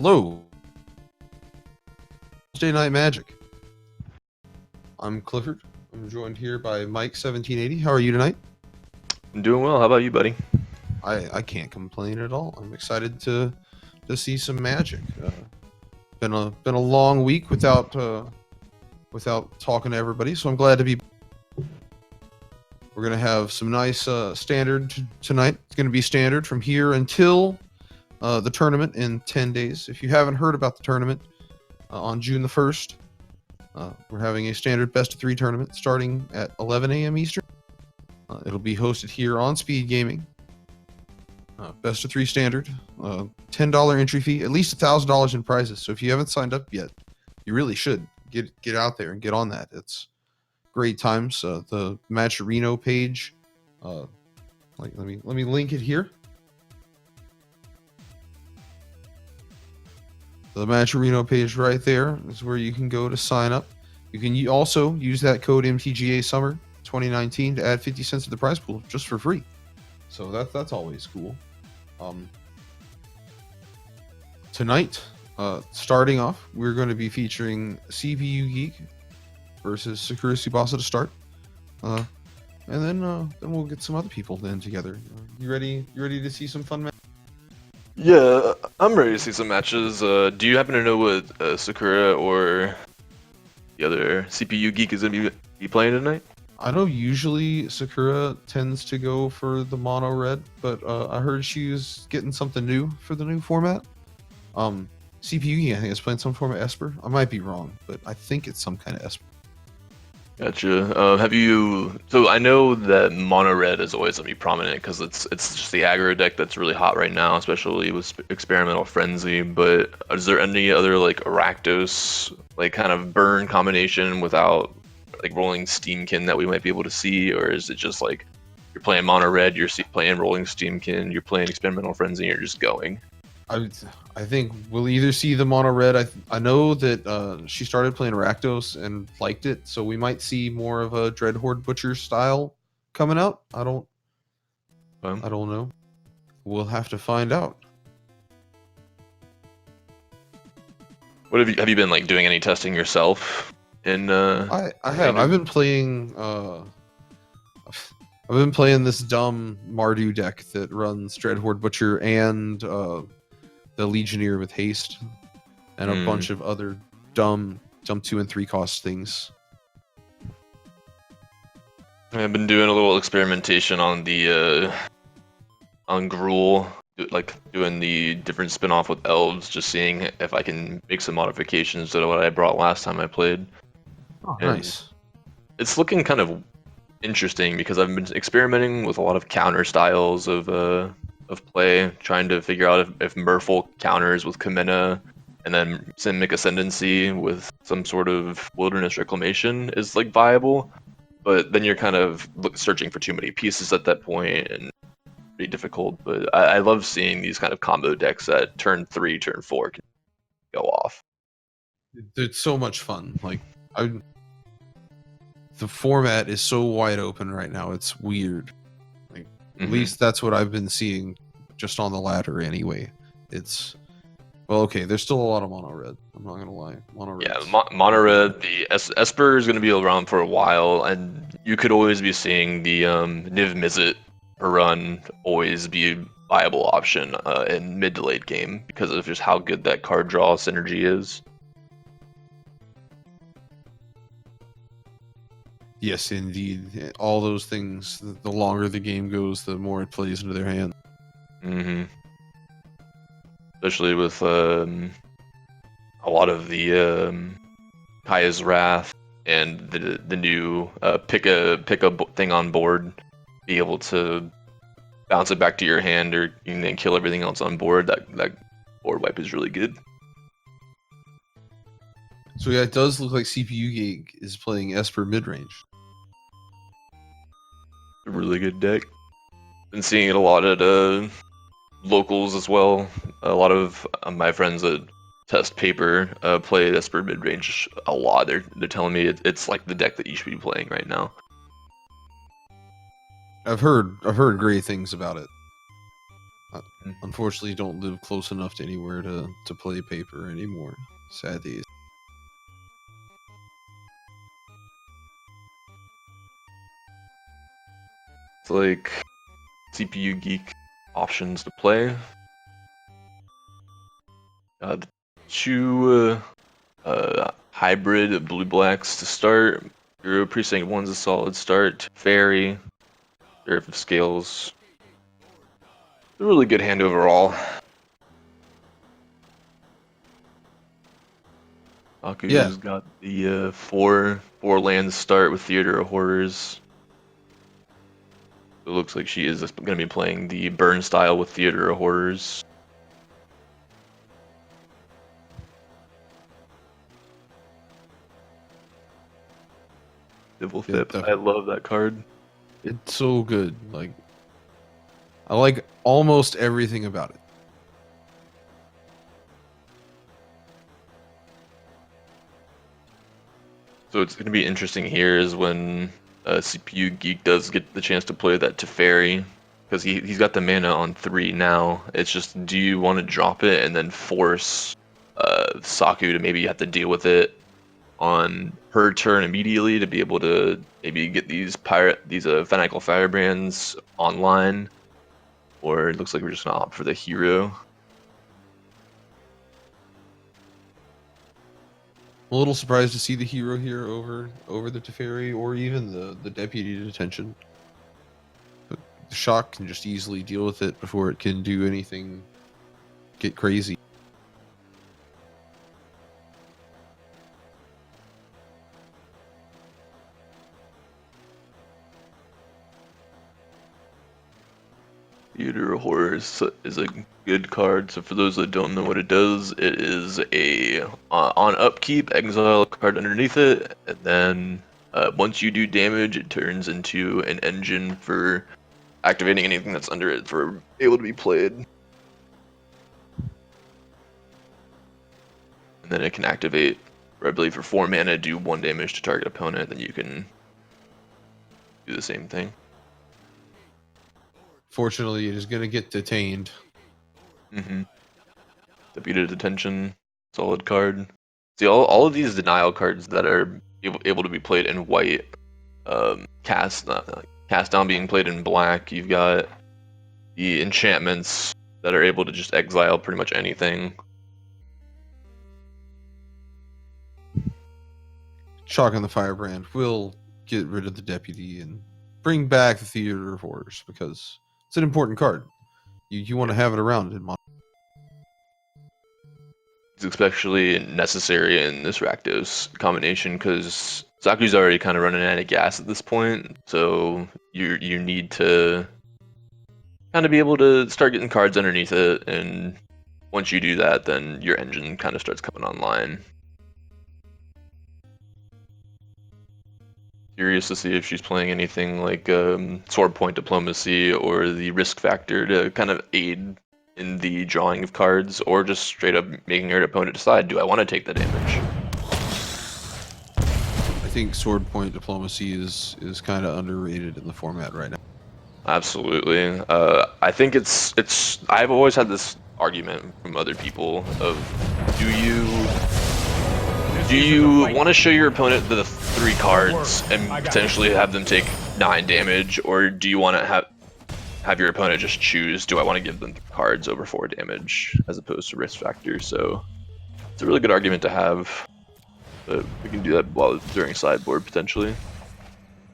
Hello, Thursday Night Magic. I'm Clifford. I'm joined here by Mike1780. How are you tonight? I'm doing well. How about you, buddy? I can't complain at all. I'm excited to see some Magic. Been a long week without talking to everybody, so I'm glad to be. We're gonna have some nice standard tonight. It's gonna be standard from here until the tournament in 10 days. If you haven't heard about the tournament, on June the 1st, we're having a standard best of 3 tournament starting at 11 a.m. Eastern. It'll be hosted here on Speed Gaming. Best of 3 standard, $10 entry fee, at least $1,000 in prizes. So if you haven't signed up yet, you really should get out there and get on that. It's great times. The Matcherino page, let me link it here. The Matcherino page right there is where you can go to sign up. You can also use that code MTGA Summer 2019 to add 50 cents to the prize pool just for free. So that's always cool. Tonight, starting off, we're going to be featuring CPU Geek versus Sakura Tsubasa to start. And then we'll get some other people then together. You ready to see some fun matches? Yeah, I'm ready to see some matches. Do you happen to know what Sakura or the other CPU Geek is going to be playing tonight? I know usually Sakura tends to go for the mono red, but I heard she was getting something new for the new format. CPU, I think, is playing some form of Esper. I might be wrong, but I think it's some kind of Esper. Gotcha. Have you? So I know that mono red is always going to be prominent because it's just the aggro deck that's really hot right now, especially with Experimental Frenzy. But is there any other like Rakdos like kind of burn combination without like rolling Steamkin that we might be able to see, or is it just like you're playing mono red, you're playing rolling Steamkin, you're playing Experimental Frenzy, and you're just going? I think we'll either see the mono red. I know that she started playing Rakdos and liked it, so we might see more of a Dreadhorde Butcher style coming out. I don't know. We'll have to find out. What have you been like doing any testing yourself? I have. I've been playing. I've been playing this dumb Mardu deck that runs Dreadhorde Butcher and the Legionnaire with haste, and a bunch of other dumb 2 and 3 cost things. I've been doing a little experimentation on the on Gruul, like doing the different spin-off with elves, just seeing if I can make some modifications to what I brought last time I played. Oh, and nice. It's looking kind of interesting because I've been experimenting with a lot of counter styles of play, trying to figure out if Merfolk counters with Kamina and then Simic Ascendancy with some sort of Wilderness Reclamation is like viable, but then you're kind of searching for too many pieces at that point and pretty difficult. But I love seeing these kind of combo decks that turn 3, turn 4 can go off. It's so much fun. Like the format is so wide open right now. It's weird. Like at least that's what I've been seeing just on the ladder anyway. It's okay, there's still a lot of mono red. I'm not gonna lie. Mono red. Yeah, mono red. The Esper is going to be around for a while, and you could always be seeing the Niv Mizzet per run always be a viable option in mid to late game because of just how good that card draw synergy is. Yes, indeed. All those things. The longer the game goes, the more it plays into their hand. Especially with a lot of the Kaya's Wrath and the new pick a thing on board, be able to bounce it back to your hand or and then kill everything else on board. That board wipe is really good. So yeah, it does look like CPU Geek is playing Esper mid range. A really good deck. Been seeing it a lot at locals as well. A lot of my friends that test paper play Esper mid range a lot. They're telling me it's like the deck that you should be playing right now. I've heard great things about it. Unfortunately, don't live close enough to anywhere to play paper anymore. Sad days. It's like CPU Geek options to play. The two hybrid blue blacks to start. Hero Precinct 1's a solid start. Fairy, Sheriff of Scales. A really good hand overall. Aku's got the four land start with Theater of Horrors. It looks like she is going to be playing the burn style with Theater of Horrors. Civil Fip. Definitely. I love that card. It's so good. Like, I like almost everything about it. So it's going to be interesting here is when CPU Geek does get the chance to play that Teferi, because he's got the mana on 3 now. It's just, do you want to drop it and then force Saku to maybe have to deal with it on her turn immediately to be able to maybe get these Fanatical Firebrands online? Or it looks like we're just going to opt for the hero. I'm a little surprised to see the hero here over the Teferi or even the Deputy Detention. But the Shock can just easily deal with it before it can do anything get crazy. Theater of Horrors is a good card. So for those that don't know what it does, it is a on upkeep, exile a card underneath it, and then once you do damage, it turns into an engine for activating anything that's under it for able to be played. And then it can activate, I believe, for 4 mana, do 1 damage to target opponent. Then you can do the same thing. Fortunately, it is going to get detained. Deputy Detention, solid card. See, all of these denial cards that are able to be played in white, cast down being played in black. You've got the enchantments that are able to just exile pretty much anything. Shock on the Firebrand will get rid of the Deputy and bring back the Theater of Horrors because it's an important card. You want to have it around in Modern. It's especially necessary in this Rakdos combination because Saku's already kind of running out of gas at this point, so you need to kind of be able to start getting cards underneath it, and once you do that, then your engine kind of starts coming online. Curious to see if she's playing anything like Sword Point Diplomacy or the Risk Factor to kind of aid in the drawing of cards, or just straight up making her opponent decide, do I want to take the damage? I think Sword Point Diplomacy is kind of underrated in the format right now. Absolutely. I think it's. I've always had this argument from other people of, do you want to show your opponent the 3 cards and potentially have them take 9 damage, or do you want to have your opponent just choose, do I want to give them cards over 4 damage as opposed to Risk Factor? So it's a really good argument to have. But we can do that while during sideboard potentially.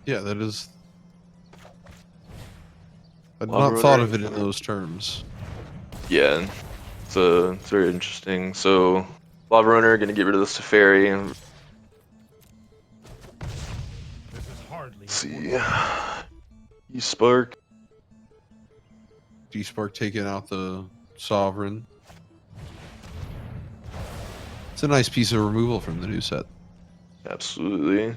Yeah, that is. I'd Lava not thought Runner. of it in those terms. Yeah, it's very interesting. So Lava Runner gonna get rid of the Safari. Let's see, E-Spark. D-Spark taking out the Sovereign. It's a nice piece of removal from the new set. Absolutely.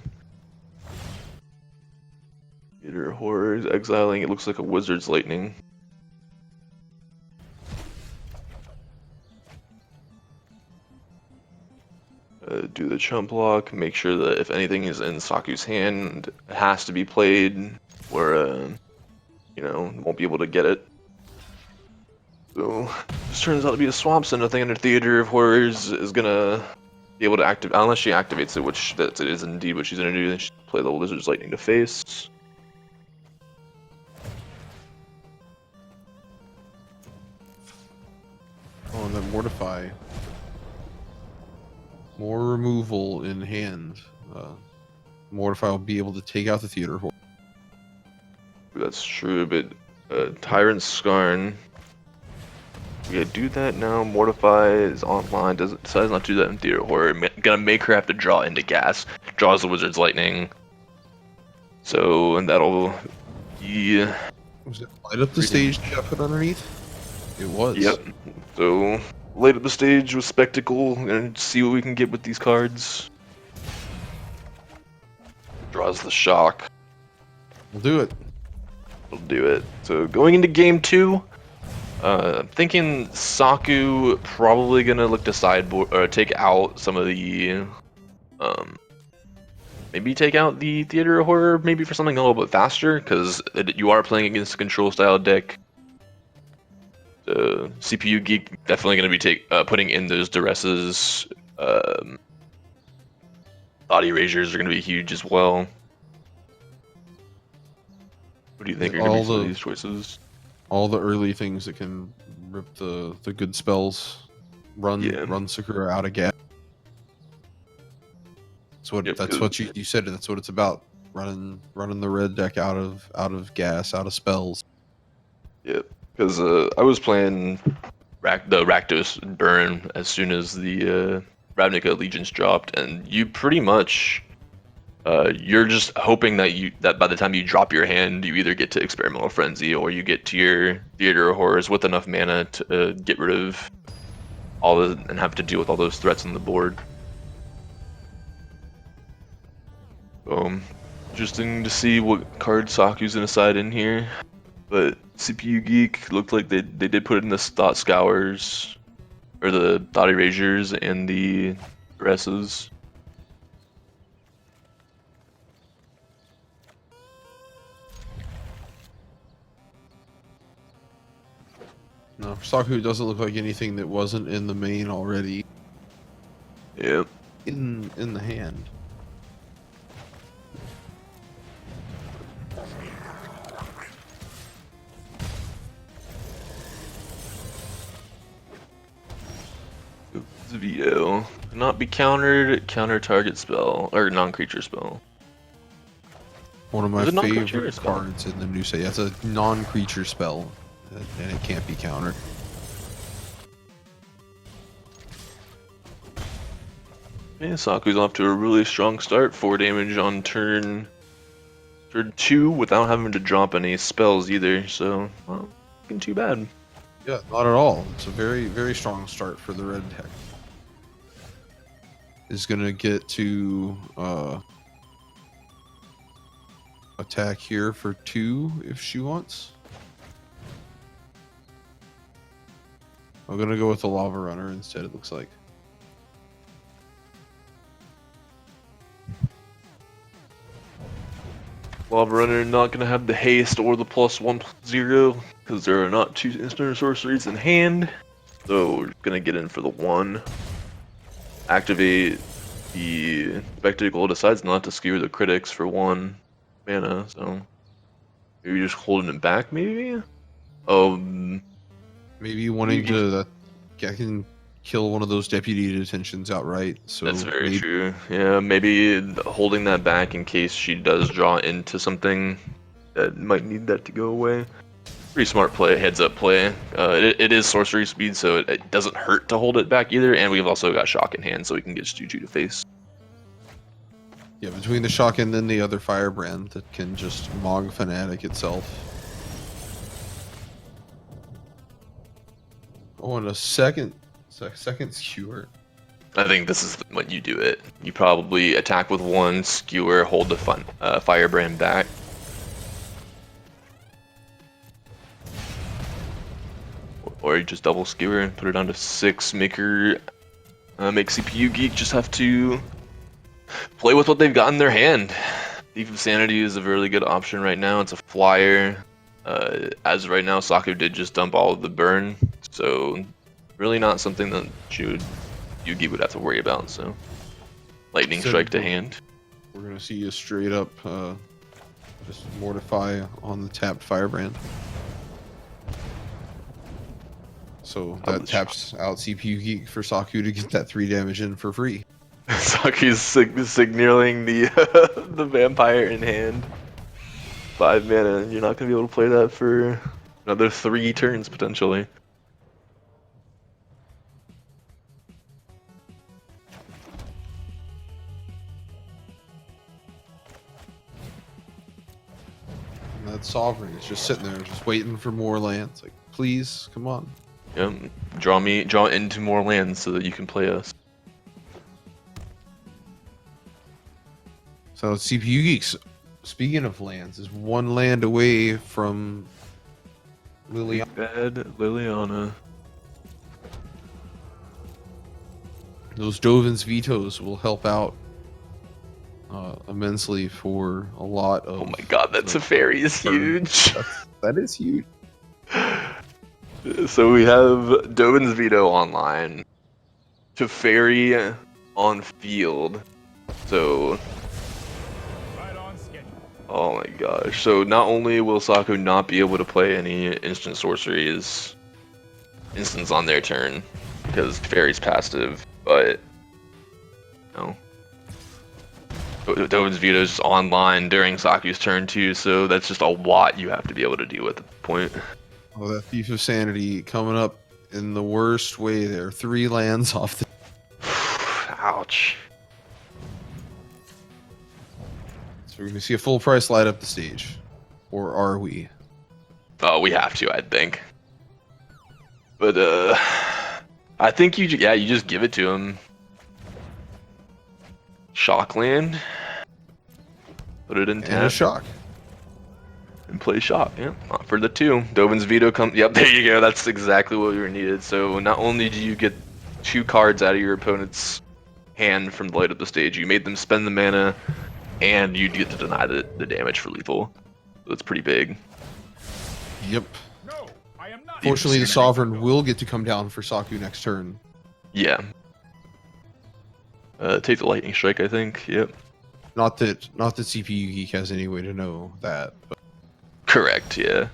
Theater of Horrors, exiling, it looks like a Wizard's Lightning. Do the chump block, make sure that if anything is in Saku's hand, it has to be played, or, won't be able to get it. So this turns out to be a swamp, so nothing under Theater of Horrors is gonna be able to activate unless she activates it, which that it is indeed what she's gonna do. Then she's gonna play the Lizard's Lightning to face. Oh, and then Mortify. More removal in hand. Mortify will be able to take out the Theater Horror. That's true, but Tyrant Skarn. Yeah, do that now. Mortify is online. Decides not to do that in Theater of Horror. Gonna make her have to draw into gas. Draws the Wizard's Lightning. So, and that'll be. Was it light up the stage that got put underneath? It was. Yep. So, light up the stage with Spectacle and see what we can get with these cards. Draws the shock. We'll do it. We'll do it. So, going into game 2. I'm thinking Saku probably gonna look to sideboard or take out some of the, maybe take out the Theater of Horror maybe for something a little bit faster because you are playing against a control style deck. The CPU Geek definitely gonna be putting in those Duresses. Thought Erasures are gonna be huge as well. What do you think are gonna be some of these choices? All the early things that can rip the good spells, run Sakura out of gas. That's what you said. That's what it's about. Running the red deck out of gas, out of spells. Yep. Because I was playing the Rakdos burn as soon as the Ravnica Allegiance dropped, and you pretty much you're just hoping that by the time you drop your hand, you either get to Experimental Frenzy or you get to your Theater of Horrors with enough mana to get rid of and have to deal with all those threats on the board. Interesting to see what card Saku's gonna side in here, but CPU Geek looked like they did put in the Thought Scours, or the Thought Erasures and the Duresses. No, Saku doesn't look like anything that wasn't in the main already. Yep. In the hand. Veto. Not be countered, counter target spell, or non-creature spell. One of my Is it non-creature favorite spell? cards in the new set. That's a non-creature spell, and it can't be countered. Yeah, Saku's off to a really strong start. 4 damage on turn 2 without having to drop any spells either. So, well, looking too bad. Yeah, not at all. It's a very, very strong start for the red deck. Is gonna get to attack here for 2 if she wants. I'm gonna go with the Lava Runner instead, it looks like. Lava Runner not going to have the haste or the +1/+0 because there are not 2 instant sorceries in hand. So we're going to get in for the 1. Activate the Spectacle, decides not to skewer the critics for 1 mana. So maybe just holding it back, maybe? Maybe wanting to I can kill one of those deputy detentions outright. So that's very true. Yeah, maybe holding that back in case she does draw into something that might need that to go away. Pretty smart play, heads up play. It is sorcery speed, so it doesn't hurt to hold it back either, and we've also got shock in hand, so we can get Stu2 to face. Yeah, between the shock and then the other Firebrand that can just Mog Fanatic itself. Oh, and a second skewer. I think this is when you do it. You probably attack with 1, skewer, hold the Firebrand back. Or you just double skewer and put it down to 6, make CPU Geek just have to play with what they've got in their hand. Thief of Sanity is a really good option right now. It's a flyer. As of right now, Saku did just dump all of the burn, so really not something that Yugi would have to worry about. So lightning Instead, strike to hand. We're gonna see you straight up just mortify on the tapped Firebrand. So that taps out CPU Geek for Saku to get that 3 damage in for free. Saku's signaling the the vampire in hand. 5 mana. You're not gonna be able to play that for another 3 turns potentially. And that Sovereign is just sitting there, just waiting for more lands. Like, please, come on. Yep. Draw into more lands so that you can play us. So CPU Geeks, speaking of lands, is 1 land away from Liliana. Bad Liliana. Those Dovin's vetoes will help out immensely for a lot of. Oh my god, that Teferi is huge. That is huge. So we have Dovin's Veto online. Teferi on field. So oh my gosh. So not only will Saku not be able to play any instant sorceries instants on their turn because Fairy's passive, but no. Dovin's Veto is online during Saku's turn too, so that's just a lot you have to be able to deal with at the point. Oh, that Thief of Sanity coming up in the worst way there. 3 lands off the. Ouch. So we're going to see a full price light up the stage. Or are we? Oh, we have to, I think. But, I think you just give it to him. Shockland. Put it in And a tap. shock. And play shock, yeah. Not for the 2. Dovin's Veto comes. Yep, there you go. That's exactly what we were needed. So not only do you get 2 cards out of your opponent's hand from the light up the stage, you made them spend the mana, and you get to deny the damage for lethal. So that's pretty big. Yep. No, I am not. Fortunately, the Sovereign will get to come down for Saku next turn. Yeah. Take the lightning strike, I think. Yep. Not that CPU Geek has any way to know that. But Correct. Yeah.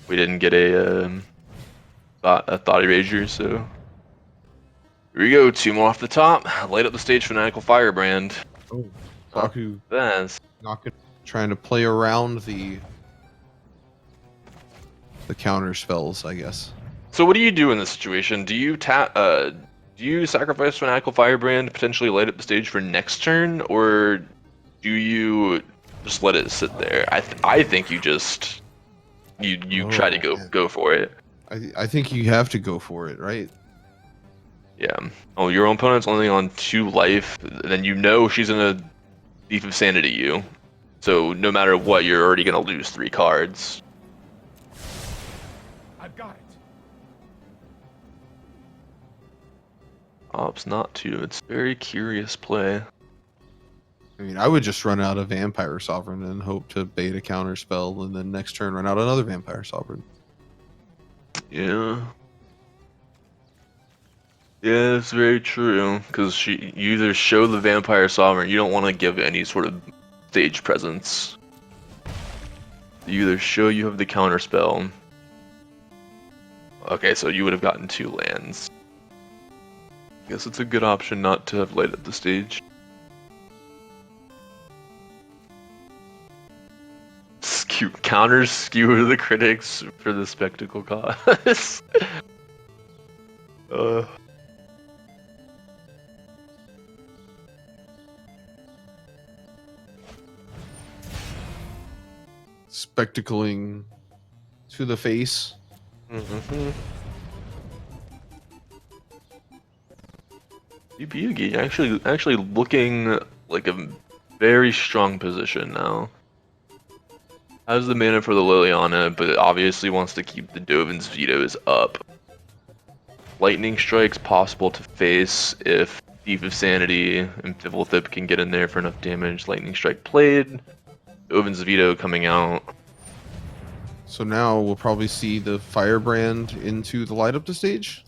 We didn't get a thought eraser, so here we go. 2 more off the top. Light up the stage, Fanatical Firebrand. oh, Saku That's not gonna, trying to play around the counter spells, I guess. so. What do you do in this situation? Do you do you sacrifice Fanatical Firebrand, potentially light up the stage for next turn, or do you just let it sit there? I think you just you try to go for it. I think you have to go for it, right? Yeah. Oh, your opponent's only on 2 life, then you know she's gonna Thief of Sanity you. So no matter what, you're already gonna lose 3 cards. I've got it. Opts not to. It's very curious play. I mean, I would just run out a Vampire Sovereign and hope to bait a counter spell, and then next turn run out another Vampire Sovereign. Yeah. Yeah, it's very true. Because you either show the Vampire Sovereign, you don't want to give any sort of stage presence. You either show you have the counter spell. Okay, so you would have gotten 2 lands. Guess it's a good option not to have light up the stage. Counters skewer the critics for the spectacle cause. Spectacling to the face. Mm-hmm. Yugi actually looking like a very strong position now. Has the mana for the Liliana, but it obviously wants to keep the Dovin's Vetoes up. Lightning Strike's possible to face if Thief of Sanity and Fivelthip can get in there for enough damage. Lightning Strike played. Dovin's Veto coming out. So now we'll probably see the Firebrand into the light up the stage.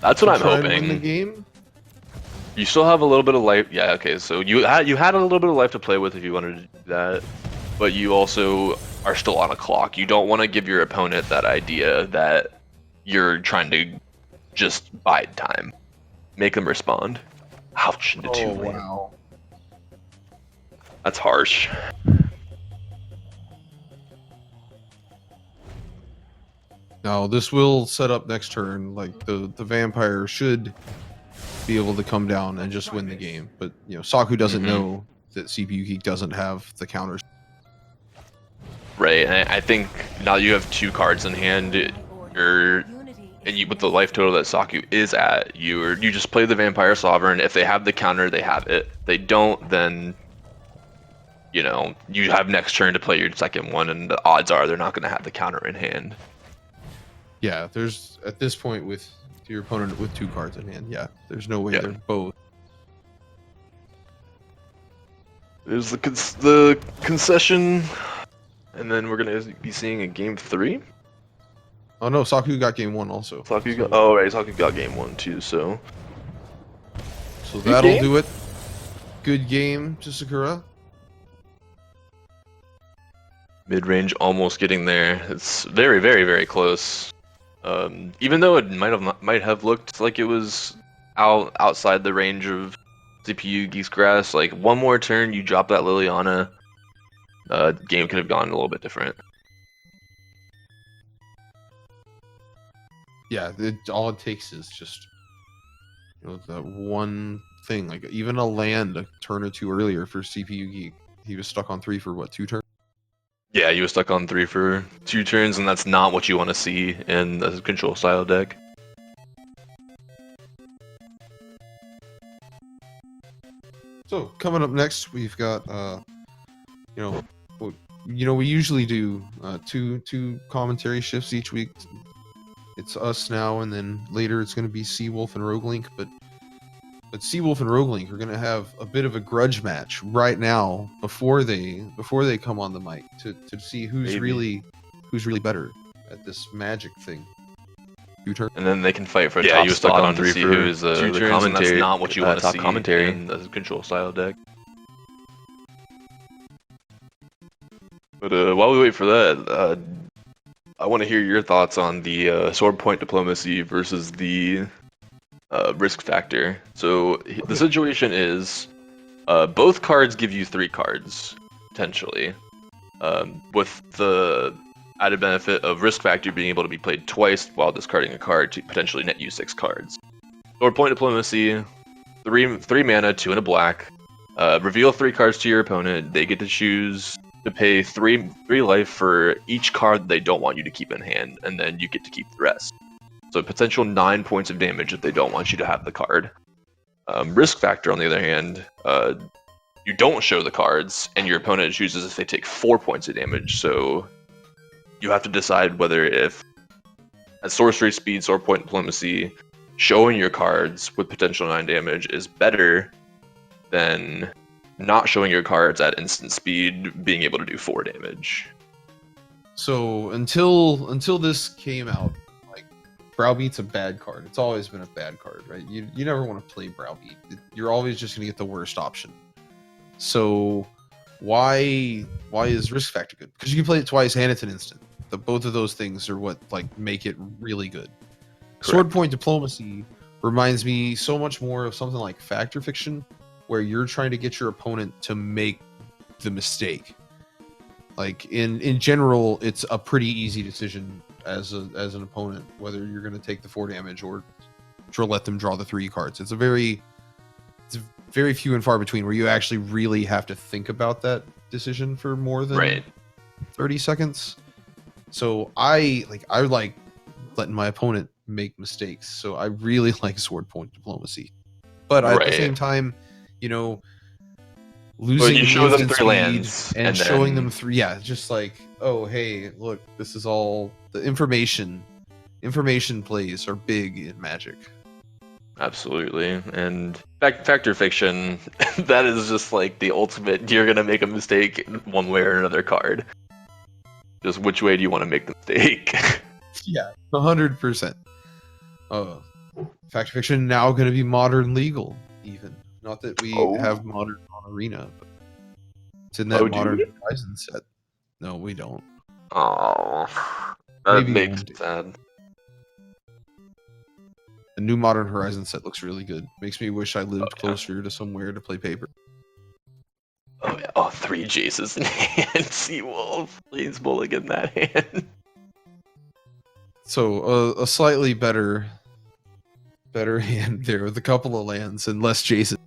That's what to I'm try and win the hoping. game. You still have a little bit of life. Yeah, okay. So you had a little bit of life to play with if you wanted to do that, but you also are still on a clock. You don't want to give your opponent that idea that you're trying to just bide time. Make them respond. Ouch, into two land. Wow. That's harsh. Now this will set up next turn. Like the vampire should be able to come down and just win the game. But Saku doesn't Mhm. know that CPU Geek doesn't have the counters. Right, and I think now that you have 2 cards in hand, with the life total that Saku is at, you just play the Vampire Sovereign. If they have the counter, they have it. They don't, then you have next turn to play your second one, and the odds are they're not going to have the counter in hand. Yeah, there's at this point with your opponent with 2 cards in hand. Yeah, there's no way Yeah. they're both. There's the concession, and then we're going to be seeing a game 3. Oh no, Saku got game 1 also. Saku So- Saku got game 1 too, so. So Good that'll game. do it. Good game to Sakura. Mid-range almost getting there. It's very, very, very close. Even though it might have looked like it was outside the range of CPU Geek's Grass, like one more turn, you drop that Liliana, game could have gone a little bit different. Yeah, all it takes is just that one thing. Like even a land a turn or 2 earlier for CPU Geek. He was stuck on 3 for what, 2 turns? Yeah, you were stuck on 3 for 2 turns, and that's not what you want to see in a control style deck. So coming up next, we've got we usually do two commentary shifts each week. It's us now, and then later it's going to be Seawolf and Roguelink. But Seawolf and Roguelink are going to have a bit of a grudge match right now before they come on the mic to see who's Maybe. really better at this magic thing. 2 turns. And then they can fight for a Yeah, top you were stuck spot on on 3 to see for who's 2 the turns, and that's commentary. not what you want to top see commentary in a control style deck. But while we wait for that, I want to hear your thoughts on the sword point diplomacy versus the risk factor. So the situation is, both cards give you 3 cards potentially, with the added benefit of risk factor being able to be played twice while discarding a card to potentially net you 6 cards. Sword point diplomacy, 3 mana, 2 and a black. Reveal 3 cards to your opponent. They get to choose to pay 3 life for each card that they don't want you to keep in hand, and then you get to keep the rest. So potential 9 points of damage if they don't want you to have the card. Risk factor, on the other hand, you don't show the cards, and your opponent chooses if they take 4 points of damage. So you have to decide whether, if at sorcery speed, sword point diplomacy, showing your cards with potential 9 damage is better than not showing your cards at instant speed, being able to do 4 damage. So until this came out, like Browbeat's a bad card. It's always been a bad card, right? You never want to play Browbeat. You're always just gonna get the worst option. So why is risk factor good? Because you can play it twice and it's an instant. Both of those things are what make it really good. Sword point diplomacy reminds me so much more of something like Fact or Fiction, where you're trying to get your opponent to make the mistake. Like in general, it's a pretty easy decision as an opponent whether you're going to take the 4 damage or to let them draw the 3 cards. It's very few and far between where you actually really have to think about that decision for more than 30 seconds. So I like letting my opponent make mistakes. So I really like sword point diplomacy. But at the same time, losing you show them instant 3 speed lands and showing them 3, just like, oh hey, look, this is all the information plays are big in Magic. Absolutely. And Fact or Fiction, that is just like the ultimate, you're gonna make a mistake one way or another card. Just which way do you want to make the mistake? Yeah, 100%. Fact or fiction now going to be modern legal, even. Not that we Oh. have modern on Arena, but it's in that Oh, do modern we? Horizon set. No, we don't. Oh, that Maybe makes one me day. sad. The new modern Horizon set looks really good. Makes me wish I lived yeah. closer to somewhere to play paper. Oh yeah. Oh, 3 Jaces in hand. Seawolf. Please mulligan that hand. So a slightly better hand there with a couple of lands and less Jason.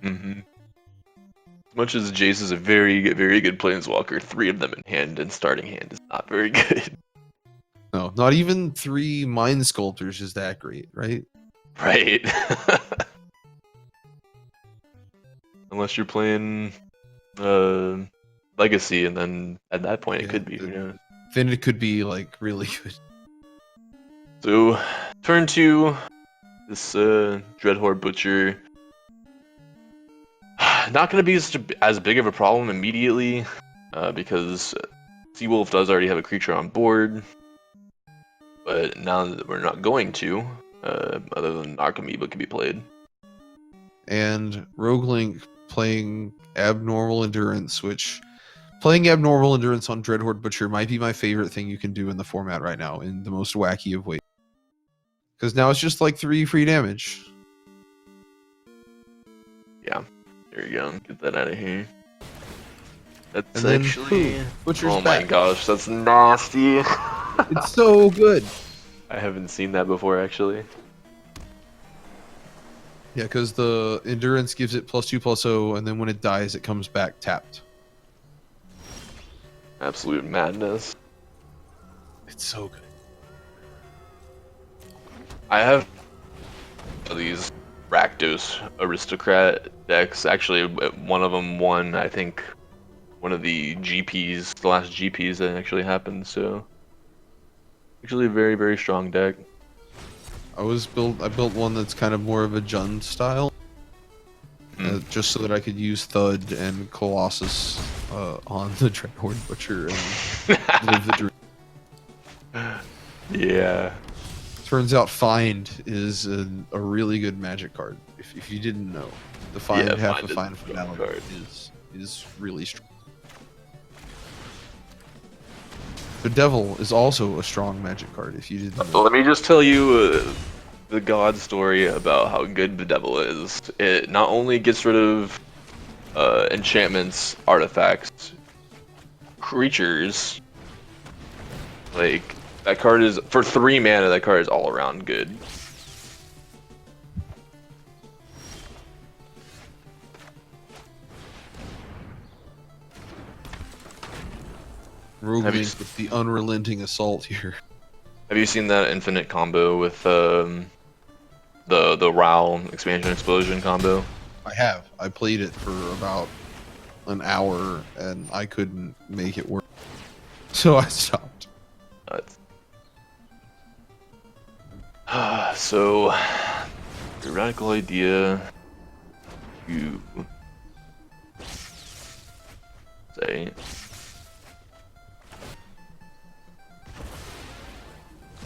Mm-hmm. As much as Jace is a very, very good planeswalker, 3 of them in hand and starting hand is not very good. No, not even 3 Mind Sculptors is that great, right? Right. Unless you're playing Legacy, and then at that point it could be. Who knows? Then it could be like really good. So, turn 2. This Dreadhorde Butcher. Not going to be as big of a problem immediately, because Seawolf does already have a creature on board. But now that we're not going to, other than Archamoeba can be played. And Roguelink playing Abnormal Endurance, which playing Abnormal Endurance on Dreadhorde Butcher might be my favorite thing you can do in the format right now, in the most wacky of ways. Because now it's just like 3 free damage. Yeah, there you go. Get that out of here. That's And then, actually. boom, Butcher's Oh my back. gosh, that's nasty. It's so good. I haven't seen that before, actually. Yeah, because the Endurance gives it +2/+0, and then when it dies, it comes back tapped. Absolute madness. It's so good. I have these Rakdos Aristocrat decks. Actually, one of them won, I think, one of the GPs, the last GPs that actually happened, so. Actually a very, very strong deck. I built one that's kind of more of a Jund style, just so that I could use Thud and Colossus on the Dreadhorde Butcher and live the dream. Yeah. Turns out Find is a really good Magic card. If you didn't know, the Find half of Find Finality is really strong. The Devil is also a strong Magic card. If you didn't know. Let me just tell you the god story about how good the Devil is. It not only gets rid of enchantments, artifacts, creatures. Like, that card is, for 3 mana, that card is all around good. Roguelink with the unrelenting assault here. Have you seen that infinite combo with the Rao expansion explosion combo? I have. I played it for about an hour and I couldn't make it work. So I stopped. So, theoretical idea, you say,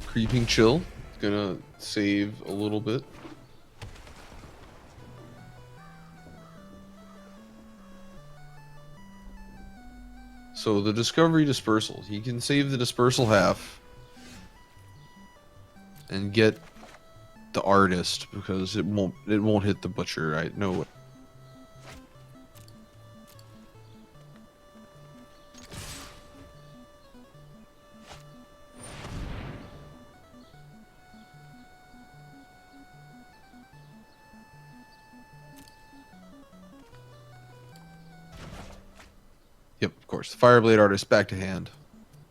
Creeping Chill. It's gonna save a little bit. So the Discovery Dispersal. He can save the Dispersal half and get the Artist because it won't hit the Butcher, right? No way. Yep, of course. The Fireblade Artist back to hand.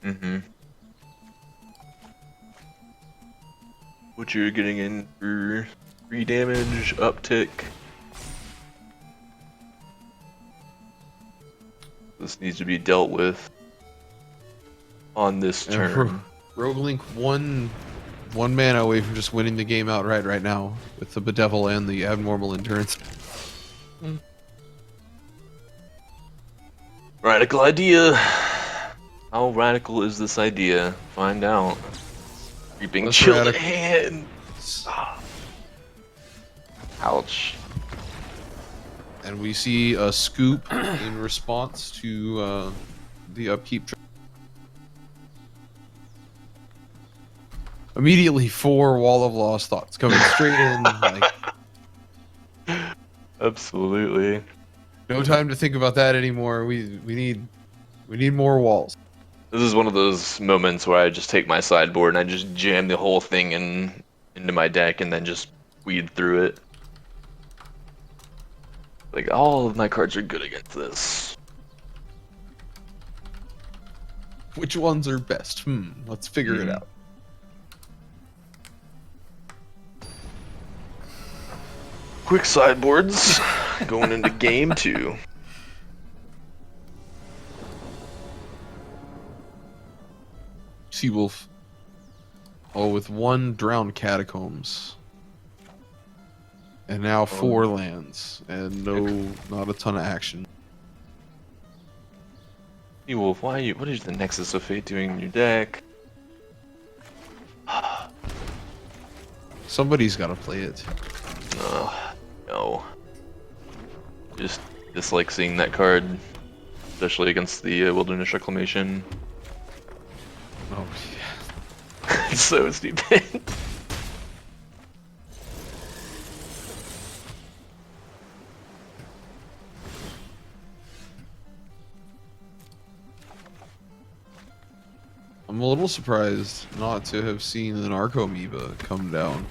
mm-hmm. What you're getting in for 3 damage, uptick. This needs to be dealt with on this turn. Roguelink one mana away from just winning the game outright right now with the Bedevil and the Abnormal Endurance. Radical idea. How radical is this idea? Find out. Creeping Less chill radical. hand. Ouch. And we see a scoop in response to the upkeep. Immediately, 4 Wall of Lost Thoughts coming straight in. Like, Absolutely. no time to think about that anymore. We need more walls. This is one of those moments where I just take my sideboard and I just jam the whole thing into my deck and then just weed through it. Like, all of my cards are good against this. Which ones are best? Let's figure it out. Quick sideboards going into game 2. Seawolf. Oh, with 1 Drowned Catacombs. And now 4 lands. And not a ton of action. Wolf, what is the Nexus of Fate doing in your deck? Somebody's got to play it. No. Just dislike seeing that card, especially against the Wilderness Reclamation. Oh, yeah. It's so stupid. I'm a little surprised not to have seen the Narcomoeba come down.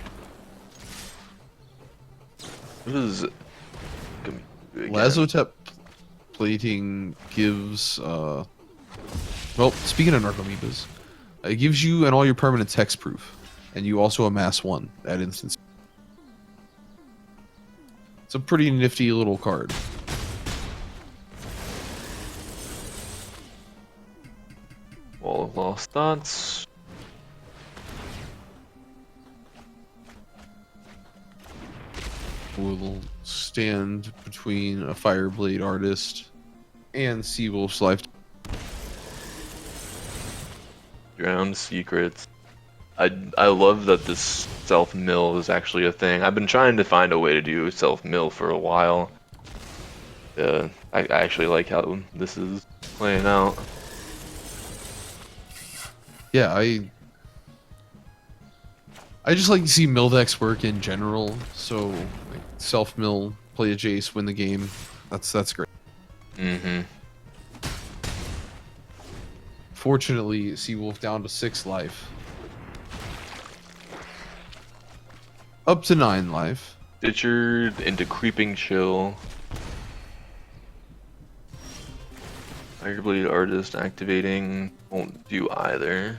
What is Lazotep plating gives, well, speaking of Narcomoebas, it gives you and all your permanents hexproof, and you also amass 1 at instance. It's a pretty nifty little card. Wall of Lost Thoughts. Will stand between a Fireblade Artist and Seawolf's Life. Drowned Secrets. I love that this self-mill is actually a thing. I've been trying to find a way to do self-mill for a while. I actually like how this is playing out. Yeah, I just like to see mill decks work in general. So like, self mill, play a Jace, win the game. That's great. Fortunately, Seawolf down to 6 life. Up to 9 life. Stitcher into Creeping Chill. Fireblade Artist activating won't do either.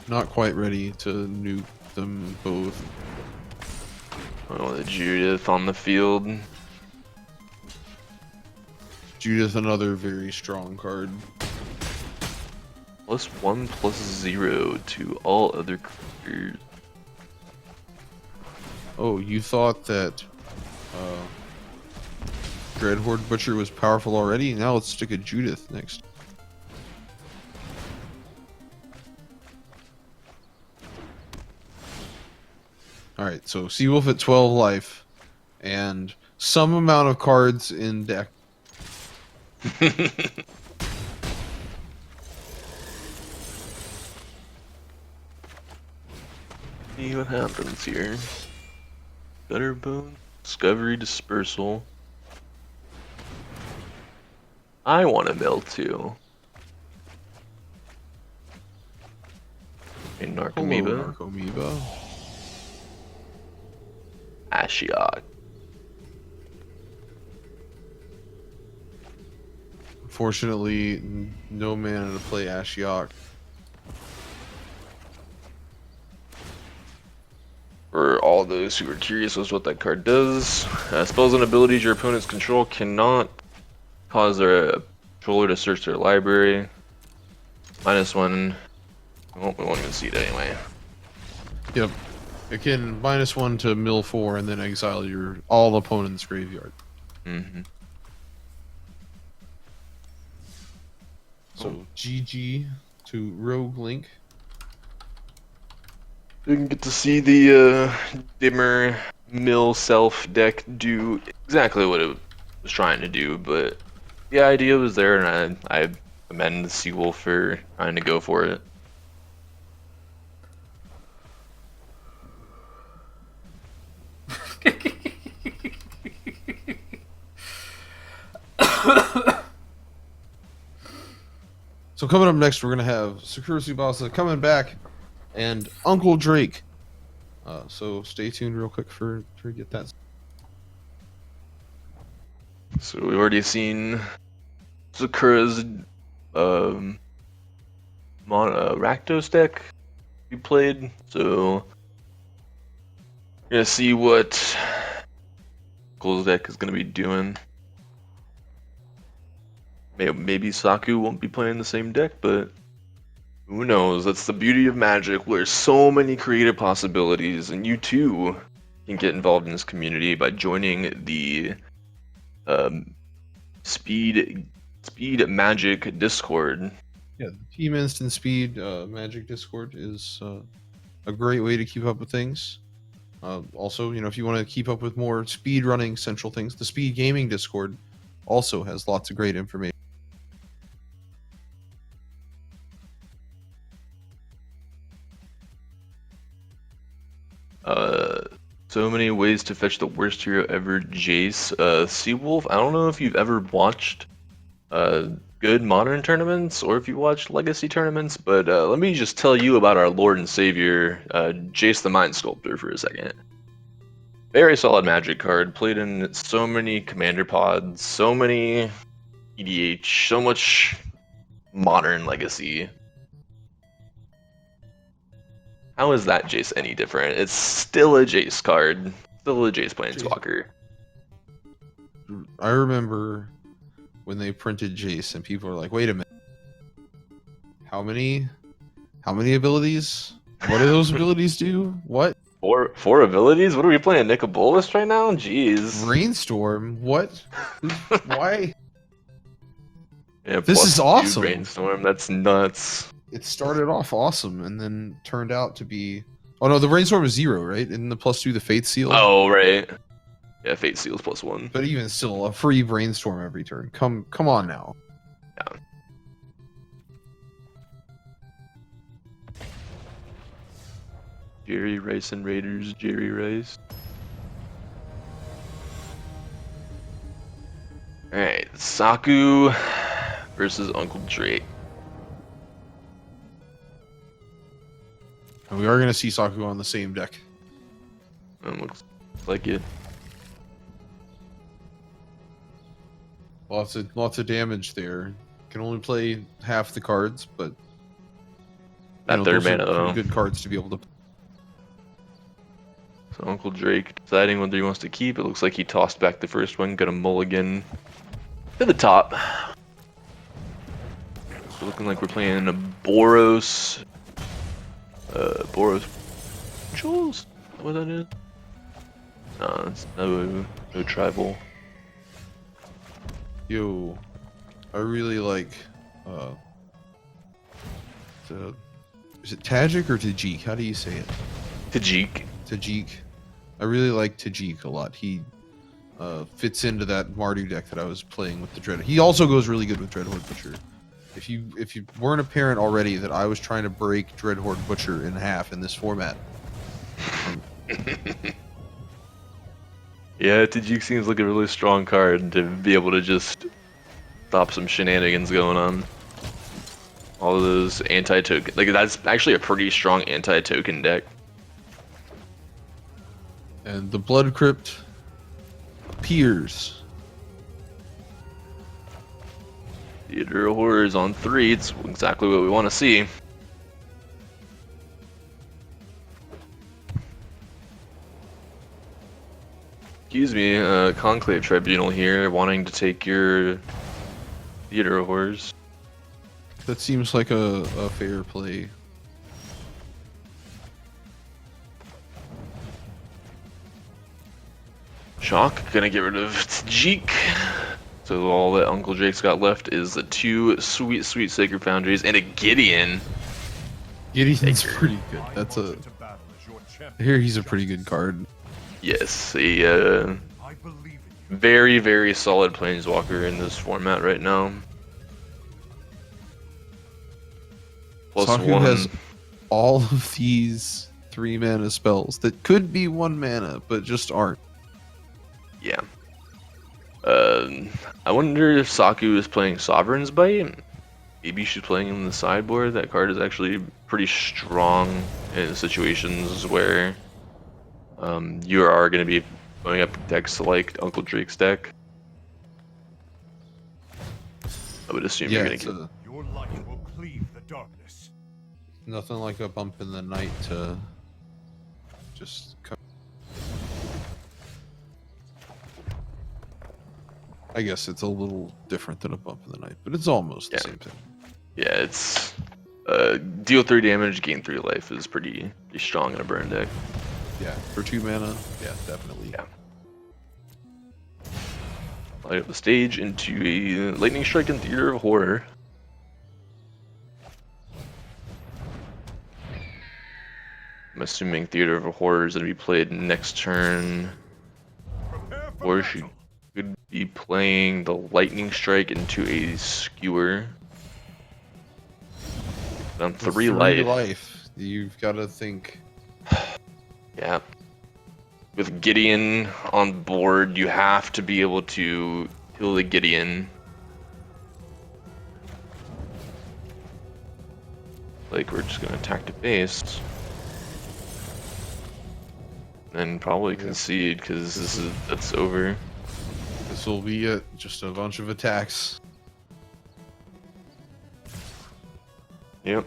Not quite ready to nuke them both. Oh, the Judith on the field. Judith, another very strong card. +1/+0 to all other creatures. Oh, you thought that Dreadhorde Butcher was powerful already? Now let's stick a Judith next. Alright, so Seawolf at 12 life. And some amount of cards in deck. See what happens here. Gutterbone, Discovery Dispersal. I want to mill too. A Narcomoeba. Hello, Narcomoeba. Ashiok. Unfortunately, no mana to play Ashiok. For all those who are curious as what that card does, spells and abilities your opponents control cannot cause their controller to search their library. -1. Well, we won't even see it anyway. Yep. It can -1 to mill 4 and then exile your all opponent's graveyard. So GG to Rogue Link. You can get to see the Dimmer Mill Self deck do exactly what it was trying to do, but the idea was there, and I commend the Seawolf for trying to go for it. So coming up next, we're gonna have Sakura Tsubasa coming back, and Uncle Drake. So stay tuned real quick to get that. So we've already seen Sakura's Rakdos deck we played, so we're gonna see what Uncle's deck is gonna be doing. Maybe Saku won't be playing the same deck, but who knows? That's the beauty of Magic, where so many creative possibilities, and you too can get involved in this community by joining the Speed Magic Discord. Yeah, the Team Instant Speed Magic Discord is a great way to keep up with things. Also, if you want to keep up with more speed running central things, the Speed Gaming Discord also has lots of great information. So many ways to fetch the worst hero ever, Jace. Seawolf, I don't know if you've ever watched good modern tournaments or if you watched legacy tournaments, but let me just tell you about our Lord and Savior, Jace the Mind Sculptor, for a second. Very solid Magic card, played in so many commander pods, so many EDH, so much modern legacy. How is that Jace any different? It's still a Jace card. Still a Jace Planeswalker. I remember when they printed Jace and people were like, wait a minute. How many abilities? What do those abilities do? What? Four abilities? What are we playing? Nicobolus right now? Jeez. Brainstorm? What? Why? Yeah, This is awesome. Brainstorm. That's nuts. It started off awesome and then turned out to be. Oh no, the Brainstorm is 0, right? And the +2, the Fate Seal. Oh right. Yeah, Fate Seal's +1. But even still, a free Brainstorm every turn. Come on now. Yeah. Jerry Rice and Raiders. Jerry Rice. All right, Saku versus Uncle Drake. And we are going to see Saku on the same deck. Looks like it. Lots of damage there. Can only play half the cards, but That third those are mana pretty though. good cards to be able to. So Uncle Drake deciding whether he wants to keep. It looks like he tossed back the first one, got a mulligan to the top. So looking like we're playing a Boros. Boros Angels? Is that what that is? No, it's no tribal. Yo, I really like. Is it Tajik or Tajik? How do you say it? Tajik. Tajik. I really like Tajik a lot. He fits into that Mardu deck that I was playing with the Dread. He also goes really good with Dreadhorde Butcher. If you weren't apparent already that I was trying to break Dreadhorde Butcher in half in this format. Yeah, Tajik seems like a really strong card to be able to just stop some shenanigans going on. All of those anti-token, like that's actually a pretty strong anti-token deck. And the Blood Crypt appears. Theater of Horrors on 3, it's exactly what we want to see. Excuse me, Conclave Tribunal here, wanting to take your Theater of Horrors. That seems like a fair play. Shock, gonna get rid of Tajik. So all that Uncle Drake's got left is the 2 sweet, sweet Sacred Foundries and a Gideon. Gideon's Taker. pretty good. That's a here. He's a pretty good card. Yes, a very, very solid Planeswalker in this format right now. Plus Saku 1. has all of these 3 mana spells that could be 1 mana, but just aren't. Yeah. I wonder if Saku is playing Sovereign's Bite. Maybe she's playing in the sideboard. That card is actually pretty strong in situations where you are going to be going up decks like Uncle Drake's deck. I would assume Yeah, you're going it's to get. Your light will cleave the darkness. nothing like a bump in the night to just come. I guess it's a little different than a bump in the night, but it's almost the Yeah. same thing. Yeah, it's deal 3 damage, gain 3 life is pretty strong in a burn deck. Yeah, for 2 mana, yeah, definitely. Yeah. Light up the stage into a Lightning Strike and Theater of Horror. I'm assuming Theater of Horror is going to be played next turn, Prepare for or she battle. could be playing the Lightning Strike into a Skewer. On With 3 life. You've got to think. Yeah. With Gideon on board, you have to be able to kill the Gideon. Like, we're just gonna attack the base. And probably concede, because that's over. This will be it. Just a bunch of attacks. Yep.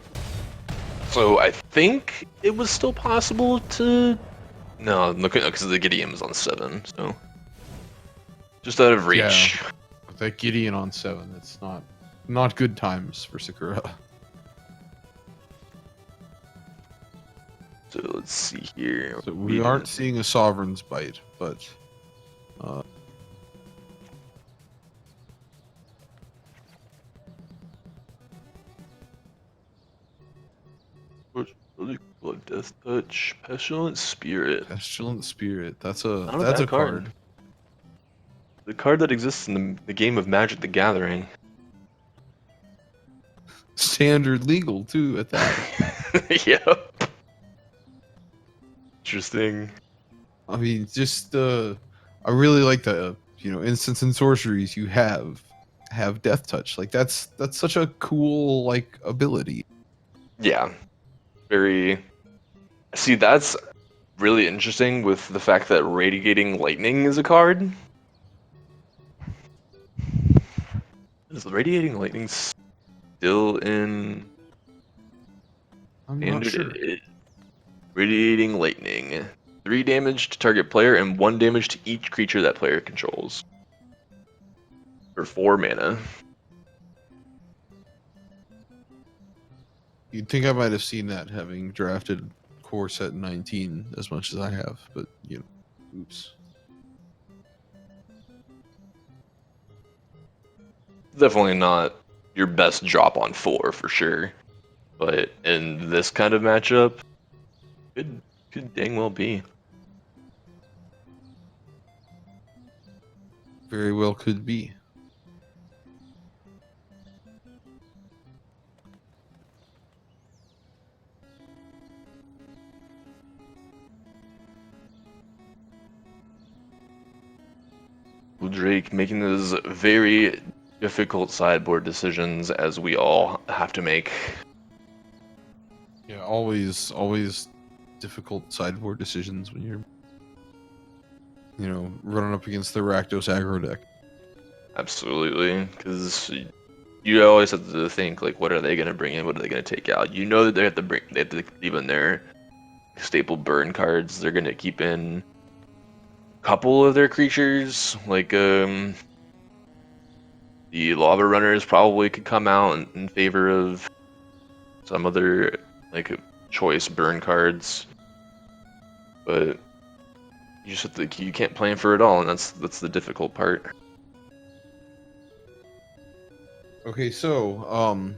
So I think it was still possible to... No, because the Gideon was on 7, so... Just out of reach. Yeah. With that Gideon on 7, it's not good times for Sakura. So let's see here. So we aren't seeing a Sovereign's Bite, but Blood Death Touch, Pestilent Spirit. Pestilent Spirit. That's a Not a that's bad a card. The card that exists in the game of Magic the Gathering. Standard legal too at that. Yep. Interesting. I mean, just I really like the instants and sorceries you have Death Touch. Like that's such a cool like ability. Yeah. Very. See, that's really interesting with the fact that Radiating Lightning is a card. Is Radiating Lightning still in I'm not standard? sure. Radiating Lightning. 3 damage to target player and 1 damage to each creature that player controls. For 4 mana. You'd think I might have seen that having drafted core set 19 as much as I have, but oops. Definitely not your best drop on 4 for sure. But in this kind of matchup, could dang well be. Very well could be. Drake making those very difficult sideboard decisions as we all have to make. Yeah, always difficult sideboard decisions when you're running up against the Rakdos aggro deck. Absolutely, because you always have to think like, what are they going to bring in? What are they going to take out? You know that they have to leave in their staple burn cards. They're going to keep in a couple of their creatures, like the Lava Runners probably could come out in favor of some other like choice burn cards, but you just have to, you can't plan for it all, and that's the difficult part. Okay, so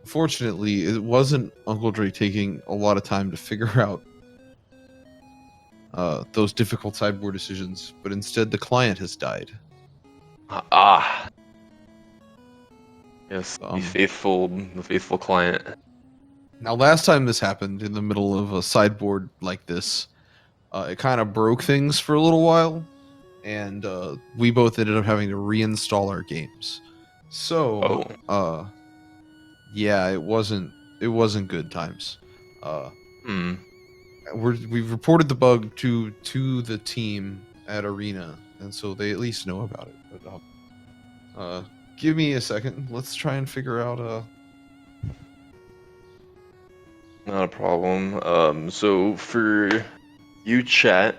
fortunately, it wasn't Uncle Dre taking a lot of time to figure out those difficult sideboard decisions, but instead the client has died. Ah, yes, Um, the faithful client. Now, last time this happened in the middle of a sideboard like this, it kind of broke things for a little while, and we both ended up having to reinstall our games. So, Oh, yeah, it wasn't good times. Uh, hmm. we've reported the bug to the team at Arena, and so they at least know about it. But give me a second. Let's try and figure out. Not a problem. So for you, chat,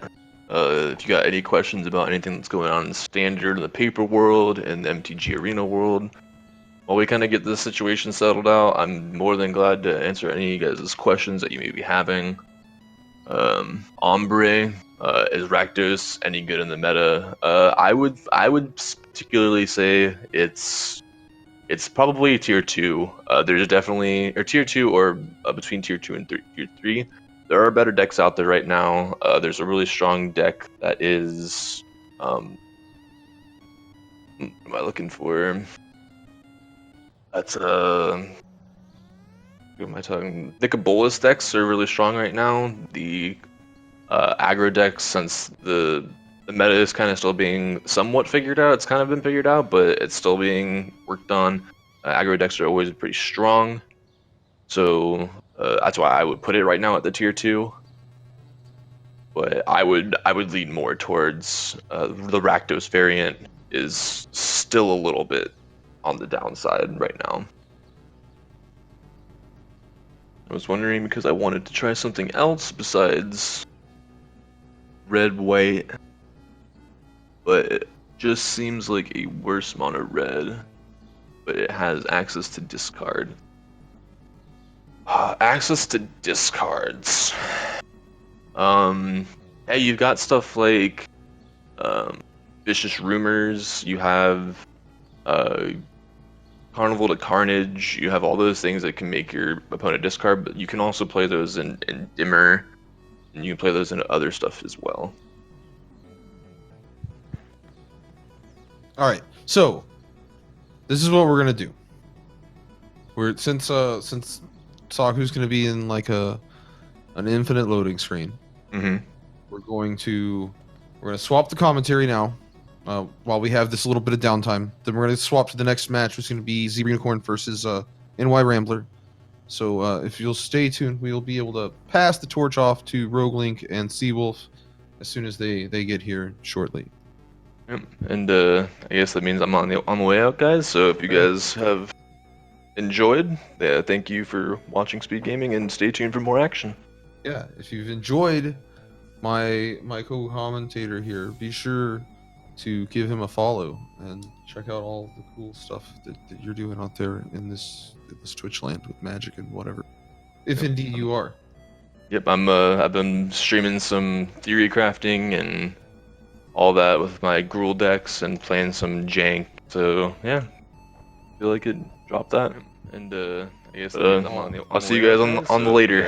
if you got any questions about anything that's going on in Standard, in the paper world, and the MTG Arena world, while we kind of get this situation settled out, I'm more than glad to answer any of you guys' questions that you may be having. Ombre, is Rakdos any good in the meta? I would particularly say it's probably tier two. There's definitely or tier two or between tier two and tier three. There are better decks out there right now. There's a really strong deck that is. What am I looking for? That's Who am I talking? Nicobolus decks are really strong right now. The aggro decks, since the meta is kind of still being somewhat figured out. It's kind of been figured out, but it's still being worked on. Aggro decks are always pretty strong, so that's why I would put it right now at the tier two. But I would lean more towards the Rakdos variant is still a little bit on the downside right now. I was wondering because I wanted to try something else besides red white, but it just seems like a worse mono red, but it has access to discard. Access to discards. Yeah, you've got stuff like Vicious Rumors, you have Carnival to Carnage, you have all those things that can make your opponent discard, but you can also play those in Dimmer, and you can play those in other stuff as well. All right, so this is what we're gonna do. Since Saku's gonna be in like an infinite loading screen. Mm-hmm. We're gonna swap the commentary now, while we have this little bit of downtime. Then we're gonna swap to the next match, which is gonna be Zebra Unicorn versus NY Rambler. So if you'll stay tuned, we'll be able to pass the torch off to Roguelink and Seawolf as soon as they get here shortly. Yep. And I guess that means I'm on the way out, guys. So if you guys have enjoyed, thank you for watching Speed Gaming, and stay tuned for more action. Yeah, if you've enjoyed my co-commentator here, be sure to give him a follow and check out all the cool stuff that you're doing out there in this Twitch land with Magic and whatever. If indeed you are. Yep, I've been streaming some theory crafting and all that with my Gruul decks and playing some jank. So yeah, feel like it. Drop that, and I guess I'll see you guys on the later.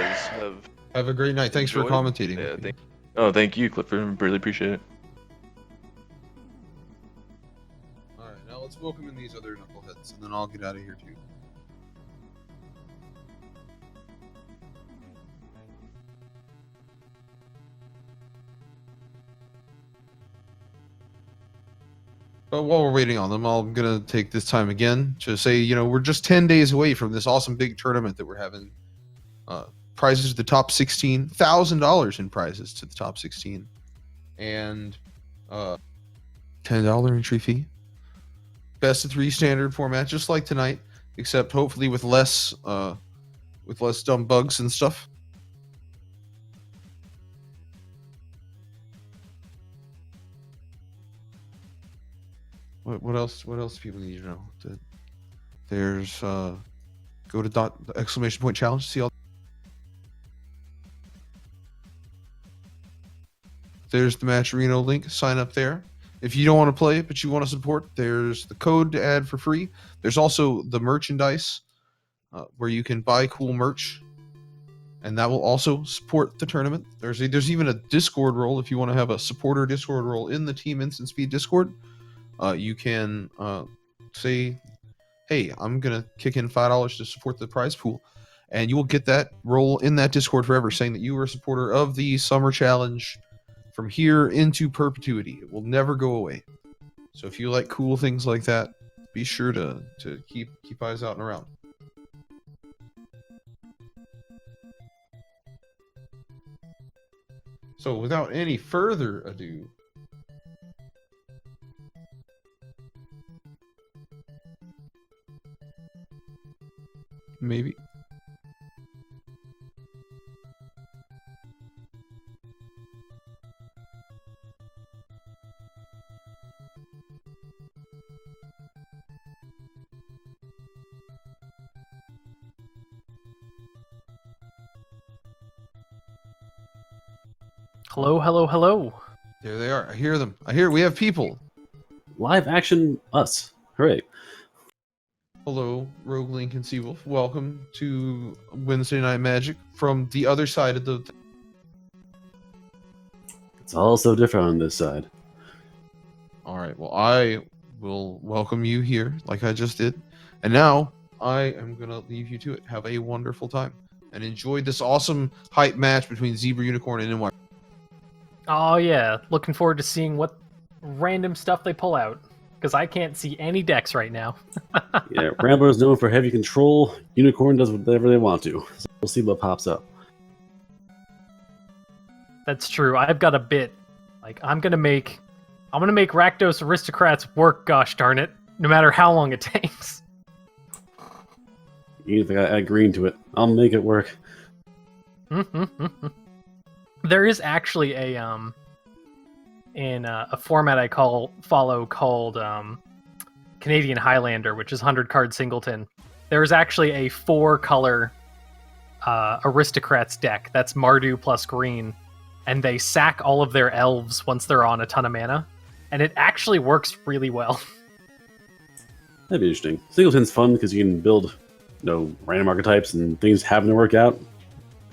Have a great night. Thanks for commentating. Yeah, thank you, Clipper. Really appreciate it. All right, now let's welcome in these other knuckleheads, and then I'll get out of here too. But while we're waiting on them, I'm gonna take this time again to say, we're just 10 days away from this awesome big tournament that we're having. Prizes to the top 16, $1,000 in prizes to the top 16, and $10 entry fee. Best of 3 standard format, just like tonight, except hopefully with less dumb bugs and stuff. What else do people need to know? There's go to exclamation point challenge, see all. There's the Match Reno link, sign up there. if you don't want to play but you want to support, there's the code to add for free. There's also the merchandise where you can buy cool merch, and that will also support the tournament. There's even a Discord role if you want to have a supporter Discord role in the Team Instant Speed Discord. You can say, hey, I'm gonna kick in $5 to support the prize pool, and you will get that role in that Discord forever, saying that you are a supporter of the Summer Challenge from here into perpetuity. It will never go away. So if you like cool things like that, be sure to keep eyes out and around. So without any further ado, maybe. Hello, hello, hello. There they are. I hear them. We have people. Live action us. Hooray. Hello, Rogue Link and Seawolf. Welcome to Wednesday Night Magic from the other side of the... It's all so different on this side. Alright, well, I will welcome you here, like I just did. And now, I am going to leave you to it. Have a wonderful time. And enjoy this awesome hype match between Zebra Unicorn and NY. Oh yeah, looking forward to seeing what random stuff they pull out, because I can't see any decks right now. Yeah, Rambler is known for heavy control. Unicorn does whatever they want to. So we'll see what pops up. That's true. I've got a bit. Like, I'm gonna make Rakdos Aristocrats work, gosh darn it, no matter how long it takes. Even if I gotta add green to it, I'll make it work. There is actually a format I follow called Canadian Highlander, which is 100 card singleton. There is actually a 4-color Aristocrats deck that's Mardu plus green, and they sack all of their elves once they're on a ton of mana, and it actually works really well. That'd be interesting. Singleton's fun because you can build, random archetypes and things having to work out.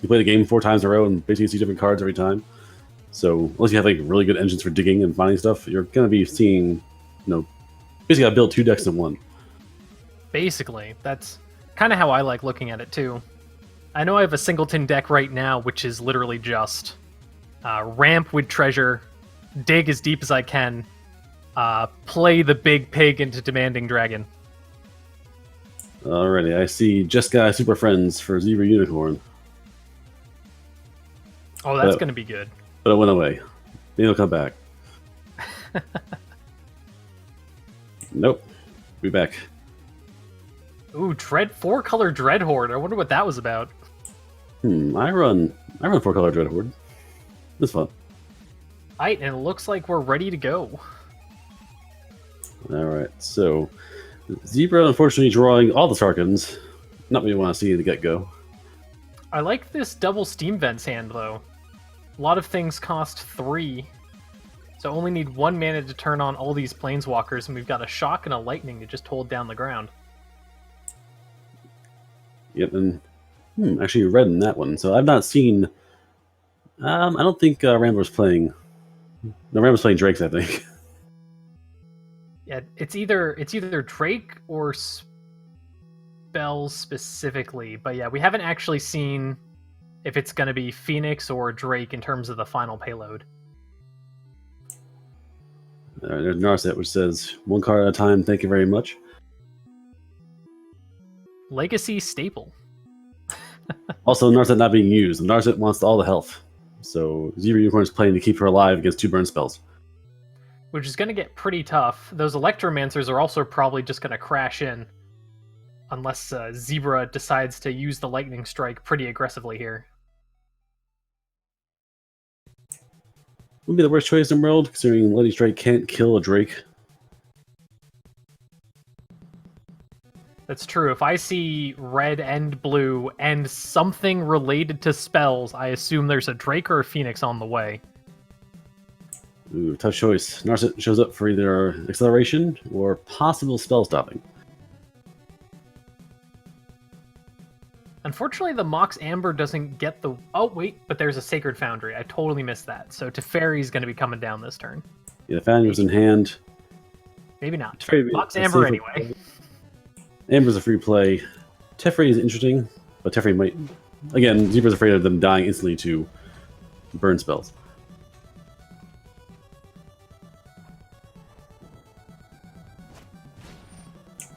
You play the game 4 times in a row and basically see different cards every time. So unless you have like really good engines for digging and finding stuff, you're gonna be seeing, basically gotta build 2 decks in one. Basically, that's kind of how I like looking at it too. I know I have a singleton deck right now, which is literally just ramp with treasure, dig as deep as I can, play the big pig into demanding dragon. Alrighty, I see Jeskai Super Friends for Zebra Unicorn. Oh, that's going to be good. But it went away. Maybe it'll come back. Nope. Be back. Ooh, 4-color Dreadhorde. I wonder what that was about. I run 4-color Dreadhorde. It's fun. Alright, and it looks like we're ready to go. Alright, so Zebra unfortunately drawing all the Sarkans. Not what you want to see in the get-go. I like this double Steam Vents hand, though. A lot of things cost 3, so only need 1 mana to turn on all these Planeswalkers, and we've got a Shock and a Lightning to just hold down the ground. Yep, and actually red in that one. So I've not seen... I don't think Rambler's playing... No, Rambler's playing Drakes, I think. Yeah, it's either Drake or Spells specifically, but yeah, we haven't actually seen if it's going to be Phoenix or Drake in terms of the final payload. There's Narset, which says 1 card at a time, thank you very much. Legacy staple. Also, Narset not being used. Narset wants all the health. So Zebra Unicorn is playing to keep her alive against 2 burn spells. Which is going to get pretty tough. Those Electromancers are also probably just going to crash in. Unless Zebra decides to use the Lightning Strike pretty aggressively here. Would be the worst choice in the world, considering Lightning Strike can't kill a Drake. That's true. If I see red and blue and something related to spells, I assume there's a Drake or a Phoenix on the way. Ooh, tough choice. Narset shows up for either acceleration or possible spell stopping. Unfortunately, the Mox Amber doesn't get the... Oh, wait, but there's a Sacred Foundry. I totally missed that. So Teferi's going to be coming down this turn. Yeah, the Foundry was in hand. Maybe not. Teferi- Mox a Amber safer anyway. Amber's a free play. Teferi is interesting, but Teferi might... Again, Zebra's afraid of them dying instantly to burn spells.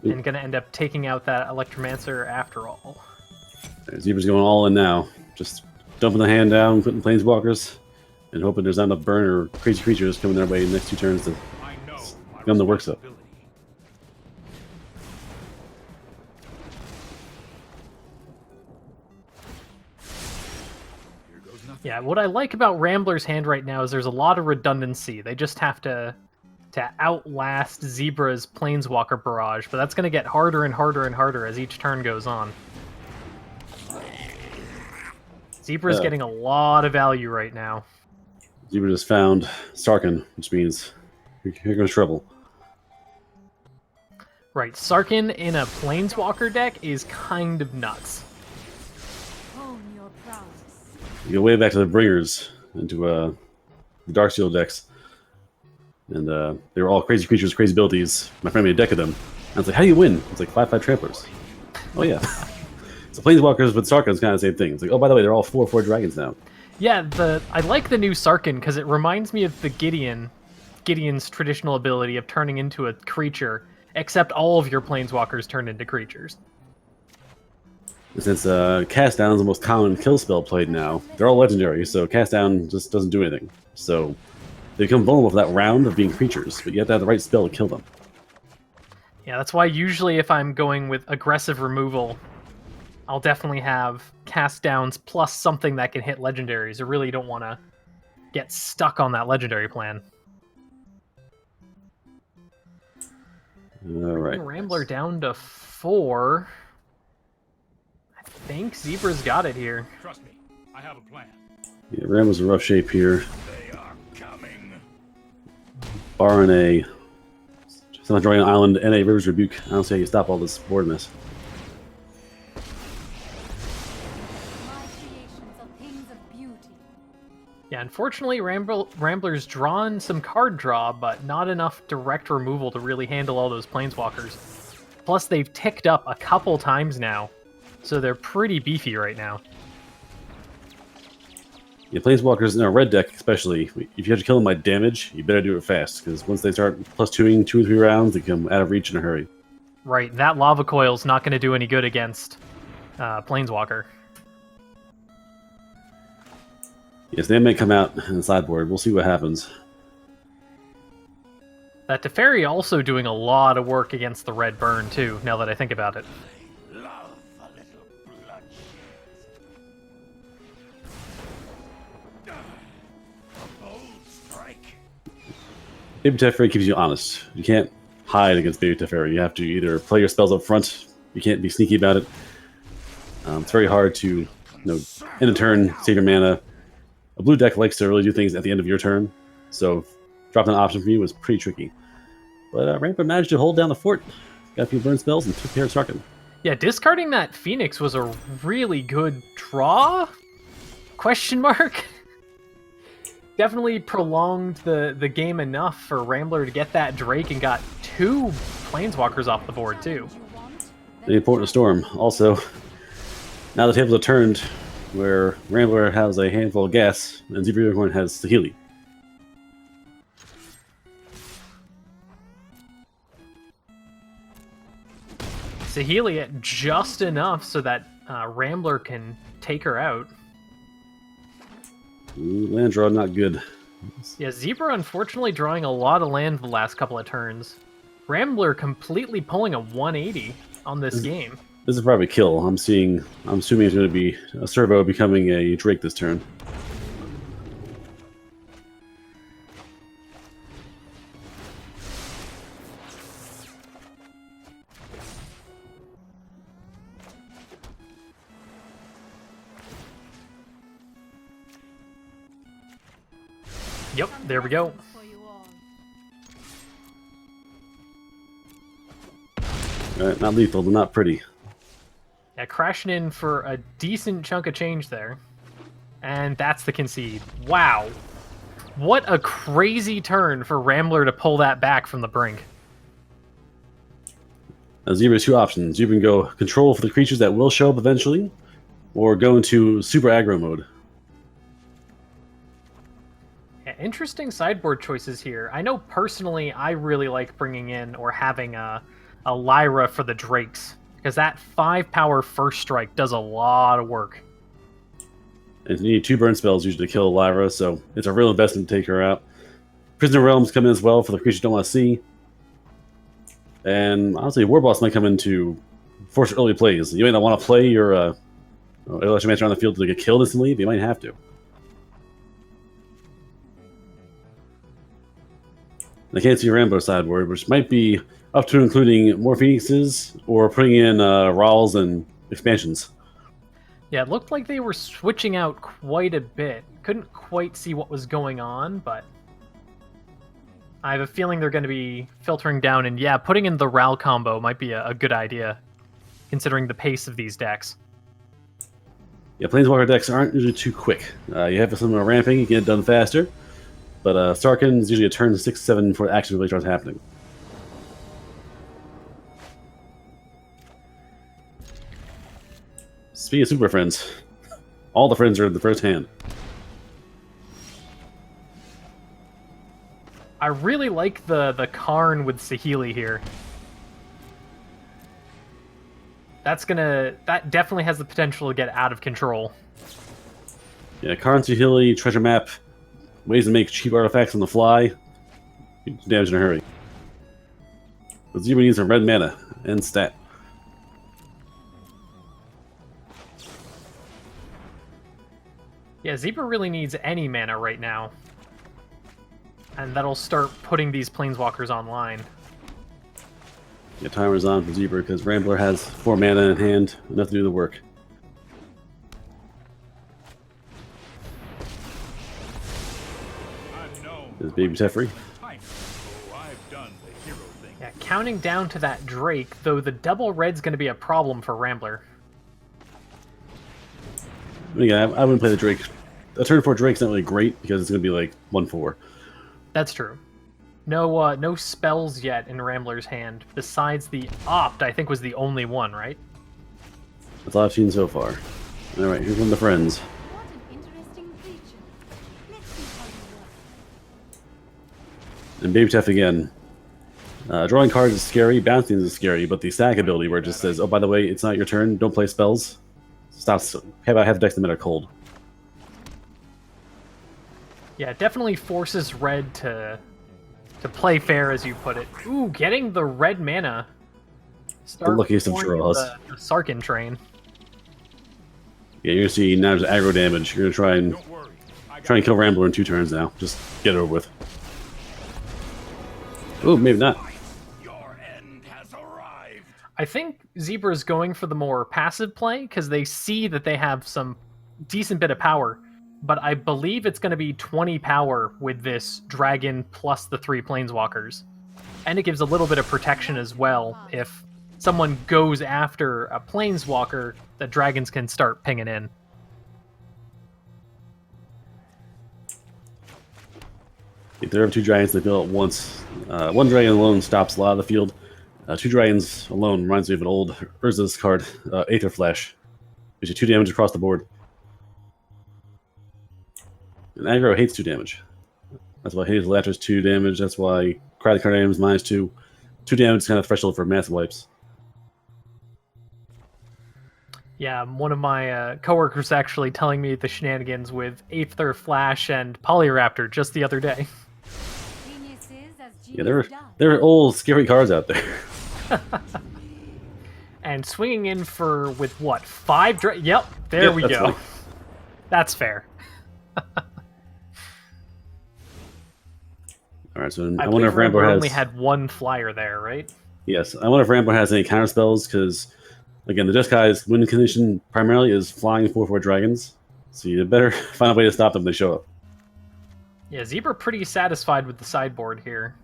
And going to end up taking out that Electromancer after all. Zebra's going all in now. Just dumping the hand down, putting Planeswalkers, and hoping there's not enough burn or crazy creatures coming their way in the next 2 turns to I know my gun the works up. responsibility. Here goes nothing. Yeah, what I like about Rambler's hand right now is there's a lot of redundancy. They just have to outlast Zebra's Planeswalker barrage, but that's going to get harder and harder and harder as each turn goes on. Zebra's getting a lot of value right now. Zebra just found Sarkhan, which means here goes trouble. Right, Sarkhan in a Planeswalker deck is kind of nuts. Hone your prowess. You go way back to the Bringers, into the Darksteel decks. And they were all crazy creatures, crazy abilities. My friend made a deck of them. And I was like, how do you win? It's like 5/5 tramplers. Oh, yeah. So Planeswalkers with Sarkhan is kind of the same thing. It's like, oh, by the way, they're all 4/4 dragons now. Yeah, I like the new Sarkhan because it reminds me of the Gideon's traditional ability of turning into a creature, except all of your Planeswalkers turn into creatures. And since Cast Down is the most common kill spell played now, they're all legendary, so Cast Down just doesn't do anything. So they become vulnerable for that round of being creatures, but you have to have the right spell to kill them. Yeah, that's why usually if I'm going with aggressive removal, I'll definitely have cast downs plus something that can hit legendaries. I really don't want to get stuck on that legendary plan. All right. Rambler down to 4. I think Zebra's got it here. Trust me, I have a plan. Yeah, Ram was in rough shape here. They are coming. Barring a South Dorian Island and a River's Rebuke, I don't see how you stop all this board mess. My creations are things of beauty. Yeah, unfortunately, Rambler's drawn some card draw, but not enough direct removal to really handle all those Planeswalkers. Plus, they've ticked up a couple times now, so they're pretty beefy right now. Yeah, Planeswalkers in a red deck, especially, if you have to kill them by damage, you better do it fast, because once they start +2ing 2 or 3 rounds, they come out of reach in a hurry. Right, that Lava Coil's not going to do any good against Planeswalker. Yes, they may come out in the sideboard. We'll see what happens. That Teferi also doing a lot of work against the red burn, too, now that I think about it. Love a little bloodshed. A bold strike. Baby Teferi keeps you honest. You can't hide against Baby Teferi. You have to either play your spells up front. You can't be sneaky about it. It's very hard to, in a turn, save your mana. A blue deck likes to really do things at the end of your turn, so dropping an option for you was pretty tricky. But Ramper managed to hold down the fort, got a few burn spells, and took care of Sarkhan. Yeah, discarding that Phoenix was a really good draw? Question mark? Definitely prolonged the game enough for Rambler to get that Drake and got 2 Planeswalkers off the board, too. You want? The important storm. Also, now the tables are turned, where Rambler has a handful of gas, and Zebra Unicorn has Saheeli. Saheeli at just enough so that Rambler can take her out. Ooh, land draw not good. Yeah, Zebra unfortunately drawing a lot of land the last couple of turns. Rambler completely pulling a 180 on this game. This is probably a kill. I'm assuming it's going to be a Servo becoming a Drake this turn. Yep, there we go. For your Not lethal, but not pretty. Yeah, crashing in for a decent chunk of change there. And that's the concede. Wow. What a crazy turn for Rambler to pull that back from the brink. Now, Zebra has two options. You can go control for the creatures that will show up eventually, or go into super aggro mode. Yeah, interesting sideboard choices here. I know personally I really like bringing in or having a Lyra for the Drakes, because that 5-power first strike does a lot of work. And you need 2 burn spells usually to kill Lyra, so it's a real investment to take her out. Prisoner Realms come in as well for the creatures you don't want to see. And honestly, Warboss might come in to force early plays. You might not want to play your Electromancer on the field to get killed instantly, but you might have to. I can't see Rambo sideboard, which might be up to including more Phoenixes or putting in Rawls and expansions. Yeah, it looked like they were switching out quite a bit. Couldn't quite see what was going on, but I have a feeling they're going to be filtering down, and yeah, putting in the Ral combo might be a good idea, considering the pace of these decks. Yeah, Planeswalker decks aren't usually too quick. You have some ramping, you get it done faster, but Sarkhan is usually a turn 6-7 before action really starts happening. Speaking of super friends, all the friends are in the first hand. I really like the Karn with Saheeli here. That definitely has the potential to get out of control. Yeah, Karn Saheeli, treasure map, ways to make cheap artifacts on the fly, damage in a hurry. But Zebra needs some red mana and stat. Yeah, Zebra really needs any mana right now. And that'll start putting these Planeswalkers online. Yeah, timer's on for Zebra because Rambler has 4 mana in hand, enough to do the work. I've known Is Baby Teferi? time ago I've done the hero thing. Yeah, counting down to that Drake, though the double red's going to be a problem for Rambler. Yeah, I wouldn't play the Drake. A turn 4 Drake's not really great because it's going to be like 1-4. That's true. No spells yet in Rambler's hand, besides the Opt, I think was the only one, right? That's all I've seen so far. Alright, here's one of the friends. What an interesting creature. Let's see how you work. And Baby Tef again. Drawing cards is scary, bouncing is scary, but the stack ability where it just says, oh, by the way, it's not your turn, don't play spells, stops about half the decks that are cold. Yeah, it definitely forces red to play fair, as you put it. Ooh, getting the red mana. Start luckiest of pouring draws. The Sarkhan train. Yeah, you're gonna see now there's aggro damage. You're gonna try and Don't worry. I got kill Rambler in 2 turns now. Just get it over with. Ooh, maybe not. your end has arrived. I think Zebra's going for the more passive play because they see that they have some decent bit of power, but I believe it's going to be 20 power with this dragon plus the 3 planeswalkers. And it gives a little bit of protection as well. If someone goes after a planeswalker, the dragons can start pinging in. If there are 2 dragons, they kill at once. 1 dragon alone stops a lot of the field. 2 dragons alone reminds me of an old Urza's card, Aether Flash. Gives you 2 damage across the board. And aggro hates 2 damage. That's why Hazel Latcher's 2 damage. That's why Cry the Carnium is -2. 2 damage is kind of threshold for massive wipes. Yeah, one of my coworkers actually telling me the shenanigans with Aether Flash and Polyraptor just the other day. Geniuses as Yeah, genius there does. are old scary cards out there. And swinging in for, with what, 5 Yep, there Yep, we that's go. fine. That's fair. Alright, so I I wonder believe if Rambler Rambler has... only had 1 flyer there, right? Yes, I wonder if Rambler has any counter spells, because, again, the Jeskai win condition primarily is flying 4/4 dragons, so you better find a way to stop them when they show up. Yeah, Zebra pretty satisfied with the sideboard here.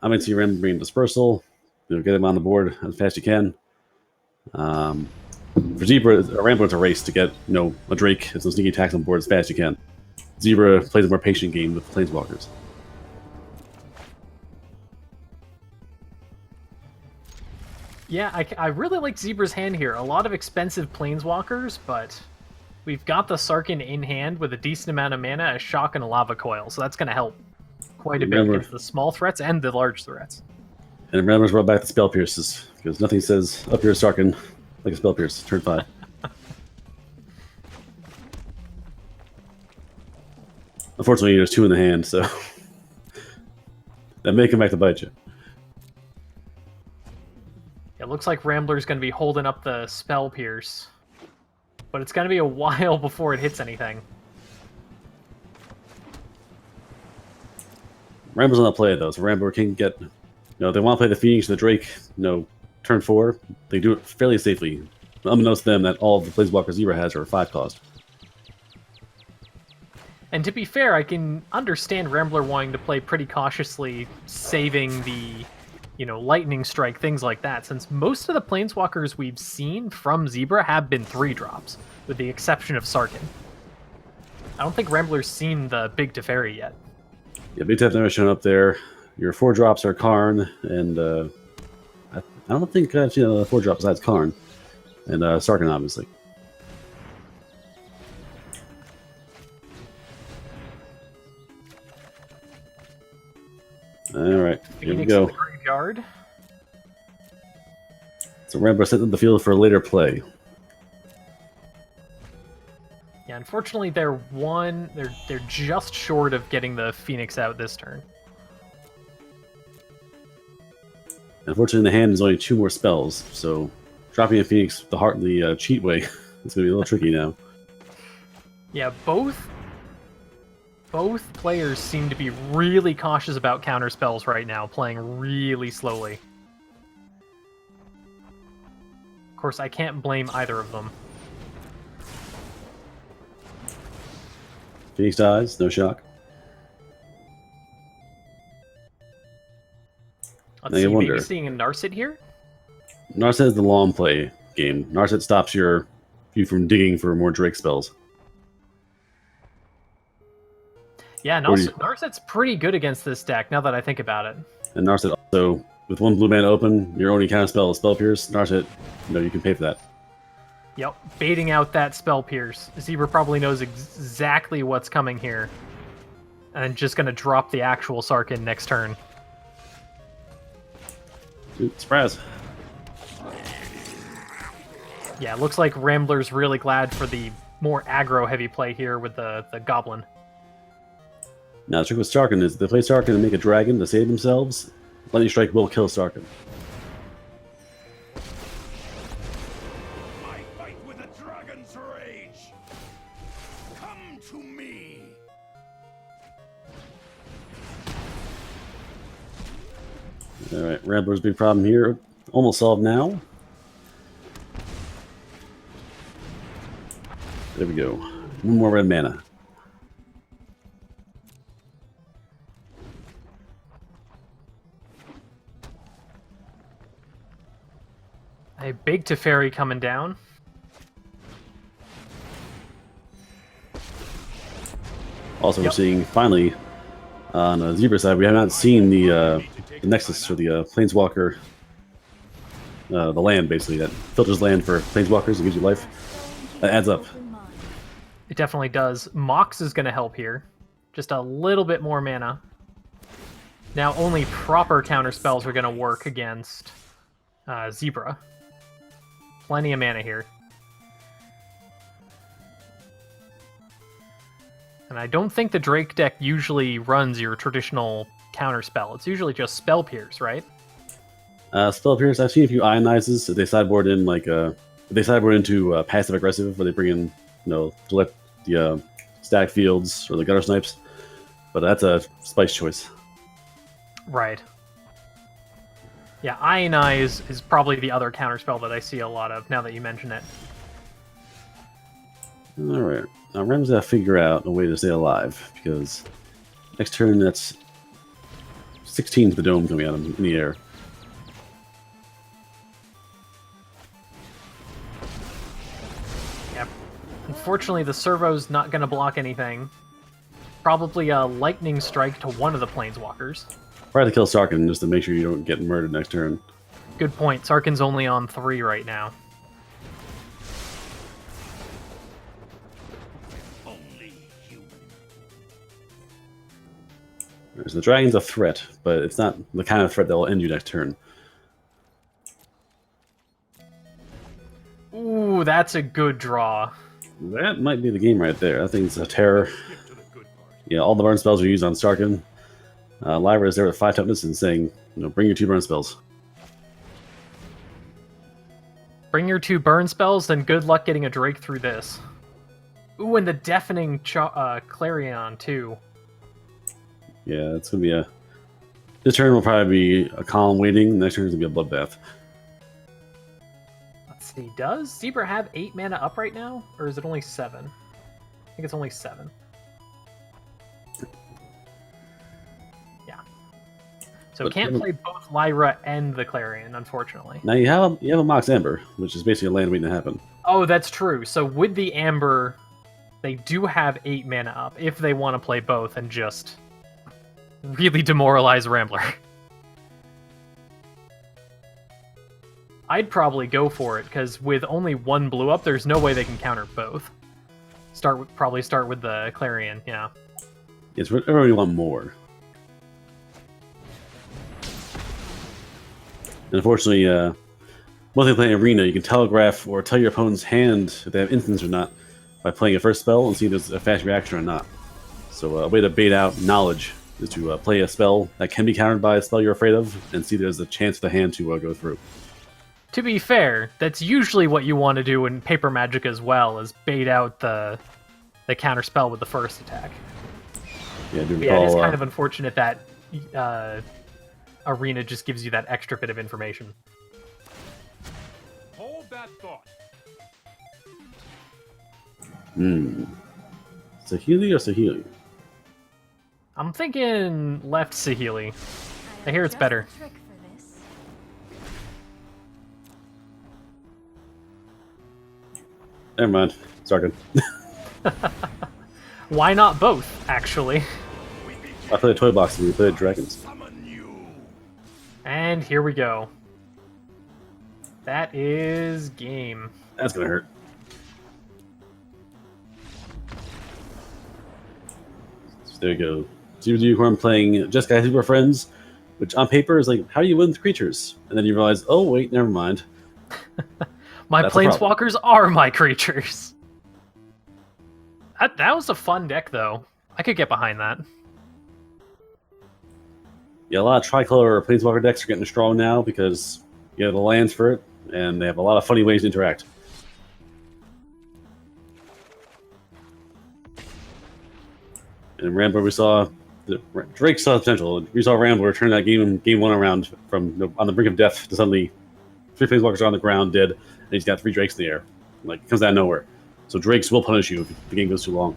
I might see Rambler bring Dispersal, get them on the board as fast as you can. For Zebra, a Rambler, it's a race to get a Drake and some sneaky attacks on board as fast as you can. Zebra plays a more patient game with Planeswalkers. Yeah, I really like Zebra's hand here. A lot of expensive planeswalkers, but we've got the Sarkhan in hand with a decent amount of mana, a Shock, and a Lava Coil, so that's going to help quite a bit against the small threats and the large threats. And Ramblers brought back the Spell Pierces, because nothing says up here Sarkhan like a Spell Pierce, turn 5. Unfortunately, there's 2 in the hand, so that may come back to bite you. It looks like Rambler's going to be holding up the Spell Pierce, but it's going to be a while before it hits anything. Rambler's on the play, though, so Rambler can get... they want to play the Phoenix or the Drake, turn 4. They do it fairly safely. Unbeknownst to them that all of the Planeswalker Zebra has are 5 cost. And to be fair, I can understand Rambler wanting to play pretty cautiously, saving the, Lightning Strike, things like that, since most of the Planeswalkers we've seen from Zebra have been 3-drops, with the exception of Sarkhan. I don't think Rambler's seen the Big Teferi yet. Yeah, Big Tef never shown up there. Your 4-drops are Karn, and I don't think I've seen a 4-drop besides Karn, and Sarkhan, obviously. Alright, here we Phoenix go. in the graveyard. So Rambler setting up the field for a later play. Yeah, unfortunately, they're just short of getting the Phoenix out this turn. Unfortunately, in the hand is only 2 more spells, so dropping a Phoenix the cheat way is going to be a little tricky now. Yeah, both players seem to be really cautious about counter spells right now, playing really slowly. Of course, I can't blame either of them. Phoenix dies, no shock. Let's Now you see, wonder. maybe seeing a Narset here? Narset is the long play game. Narset stops you from digging for more Drake spells. Yeah, Narset's pretty good against this deck, now that I think about it. And Narset also, with 1 blue mana open, your only counter spell is Spell Pierce. Narset, you can pay for that. Yep, baiting out that Spell Pierce. Zebra probably knows exactly what's coming here. And just going to drop the actual Sarkhan next turn. Ooh, surprise. Yeah, it looks like Rambler's really glad for the more aggro-heavy play here with the Goblin. Now, the trick with Sarkhan is if they play Sarkhan and make a dragon to save themselves, Lightning Strike will kill Sarkhan. I fight with a dragon's rage. Come to me. Alright, Rambler's big problem here. Almost solved now. There we go. 1 more red mana. A big Teferi coming down. Also, we're seeing, finally, on the Zebra side, we have not seen the Nexus or the Planeswalker, the land, basically, that filters land for Planeswalkers and gives you life. That adds up. It definitely does. Mox is going to help here. Just a little bit more mana. Now only proper counter spells are going to work against Zebra. Plenty of mana here. And I don't think the Drake deck usually runs your traditional counter spell. It's usually just Spell Pierce, right? Spell Pierce, I've seen a few Ionizes. If they sideboard in, if they sideboard into passive aggressive, where they bring in, to let the stack fields or the gutter snipes. But that's a spice choice. Right. Yeah, Ionize is probably the other counterspell that I see a lot of, now that you mention it. Alright. Now Rem's got to figure out a way to stay alive, because next turn that's 16 to the dome coming out in the air. Fortunately, the servo's not going to block anything. Probably a lightning strike to one of the planeswalkers. Probably to kill Sarkin just to make sure you don't get murdered next turn. Good point. Sarkin's only on 3 right now. Only human. So the dragon's a threat, but it's not the kind of threat that will end you next turn. Ooh, that's a good draw. That might be the game right there. That thing's a terror. Get to the good part. Yeah, all the burn spells are used on Sarkin. Lyra is there with 5 toughness and saying, bring your 2 burn spells. Bring your 2 burn spells, then good luck getting a Drake through this. Ooh, and the deafening Clarion, too. Yeah, it's going to be a... This turn will probably be a column waiting. Next turn is going to be a bloodbath. Let's see, does Zebra have 8 mana up right now? Or is it only 7? I think it's only 7. Yeah. So But can't then- play both Lyra and the Clarion, unfortunately. Now you have a Mox Amber, which is basically a land waiting to happen. Oh, that's true. So with the Amber, they do have 8 mana up if they want to play both and just really demoralize Rambler. I'd probably go for it, because with only 1 blue up, there's no way they can counter both. Probably start with the Clarion, yeah. It's whatever you want more. And unfortunately, once they play Arena, you can telegraph or tell your opponent's hand if they have instants or not by playing a first spell and see if there's a fast reaction or not. So a way to bait out knowledge is to play a spell that can be countered by a spell you're afraid of and see if there's a chance for the hand to go through. To be fair, that's usually what you want to do in Paper Magic as well, is bait out the counter spell with the first attack. Yeah, do But yeah, it is recall, kind of unfortunate that Arena just gives you that extra bit of information. Hold that thought. Sahili or Sahili? I'm thinking left Saheeli. I hear it's Just better. a trick for this. Never mind. Sarkin. Why not both, actually? I played Toy Box and we played Dragons. Summon you. And here we go. That is game. That's gonna hurt. So there you go. Super Unicorn playing Jeskai Super Friends, which on paper is like, how do you win with creatures? And then you realize, oh wait, never mind. My That's a problem. planeswalkers are my creatures. That was a fun deck, though. I could get behind that. Yeah, a lot of tricolor Planeswalker decks are getting strong now because you have the lands for it, and they have a lot of funny ways to interact. And Rambler, we saw Drake saw the potential. We saw Rambler turn that game 1 around from on the brink of death to suddenly 3 Planeswalkers are on the ground dead, and he's got 3 Drakes in the air. Like, it comes out of nowhere. So Drakes will punish you if the game goes too long.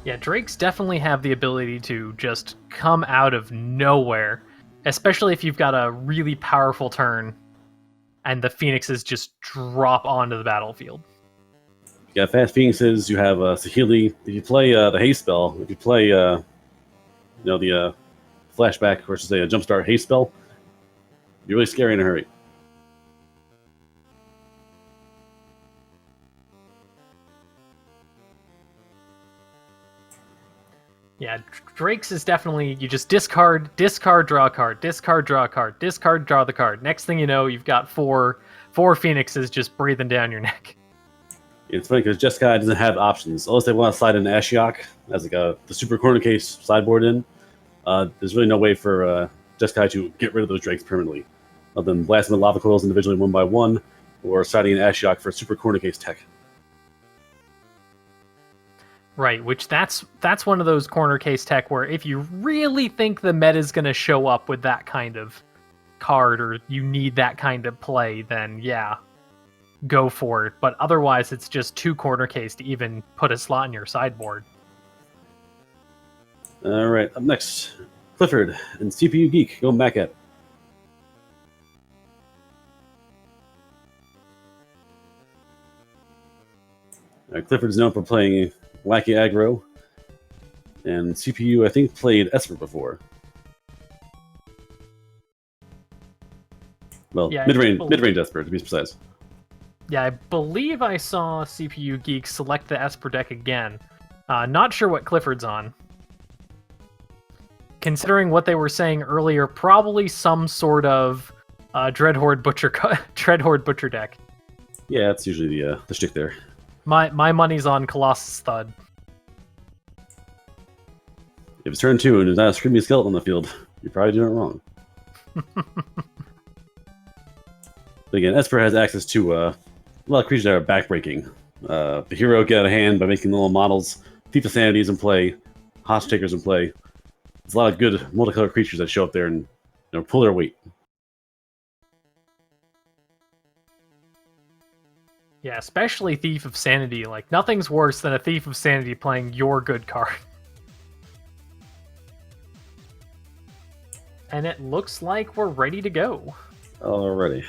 Yeah, Drakes definitely have the ability to just come out of nowhere, especially if you've got a really powerful turn and the Phoenixes just drop onto the battlefield. You got Fast Phoenixes, you have Sahili. If you play the haste spell, if you play the flashback, or should say a jumpstart haste spell, you're really scary in a hurry. Yeah, Drake's is definitely, you just discard, draw a card, discard, draw a card, discard, draw the card. Next thing you know, you've got four Phoenixes just breathing down your neck. It's funny because Jeskai doesn't have options unless they want to slide in Ashiok as like the super corner case sideboard in. There's really no way for Jeskai to get rid of those Drakes permanently, other than blasting the lava coils individually 1 by 1, or siding in Ashiok for super corner case tech. Right, which that's one of those corner case tech where if you really think the meta's going to show up with that kind of card or you need that kind of play, then yeah, go for it. But otherwise, it's just too corner case to even put a slot in your sideboard. All right, up next, Clifford and CPU Geek going back at. Clifford's known for playing wacky aggro, and CPU I think played Esper before. Well, Yeah, mid-range Esper to be precise. Yeah, I believe I saw CPU Geek select the Esper deck again. Not sure what Clifford's on. Considering what they were saying earlier, probably some sort of Dreadhorde Butcher deck. Yeah, that's usually the shtick there. My money's on Colossus Thud. If it's turn 2 and there's not a screaming skeleton on the field, you're probably doing it wrong. But again, Esper has access to a lot of creatures that are backbreaking. The hero get out of hand by making little models, Thief of Sanities in play, Hostage Takers in play. There's a lot of good multicolored creatures that show up there and pull their weight. Yeah, especially Thief of Sanity. Like, nothing's worse than a Thief of Sanity playing your good card. And it looks like we're ready to go. Alrighty.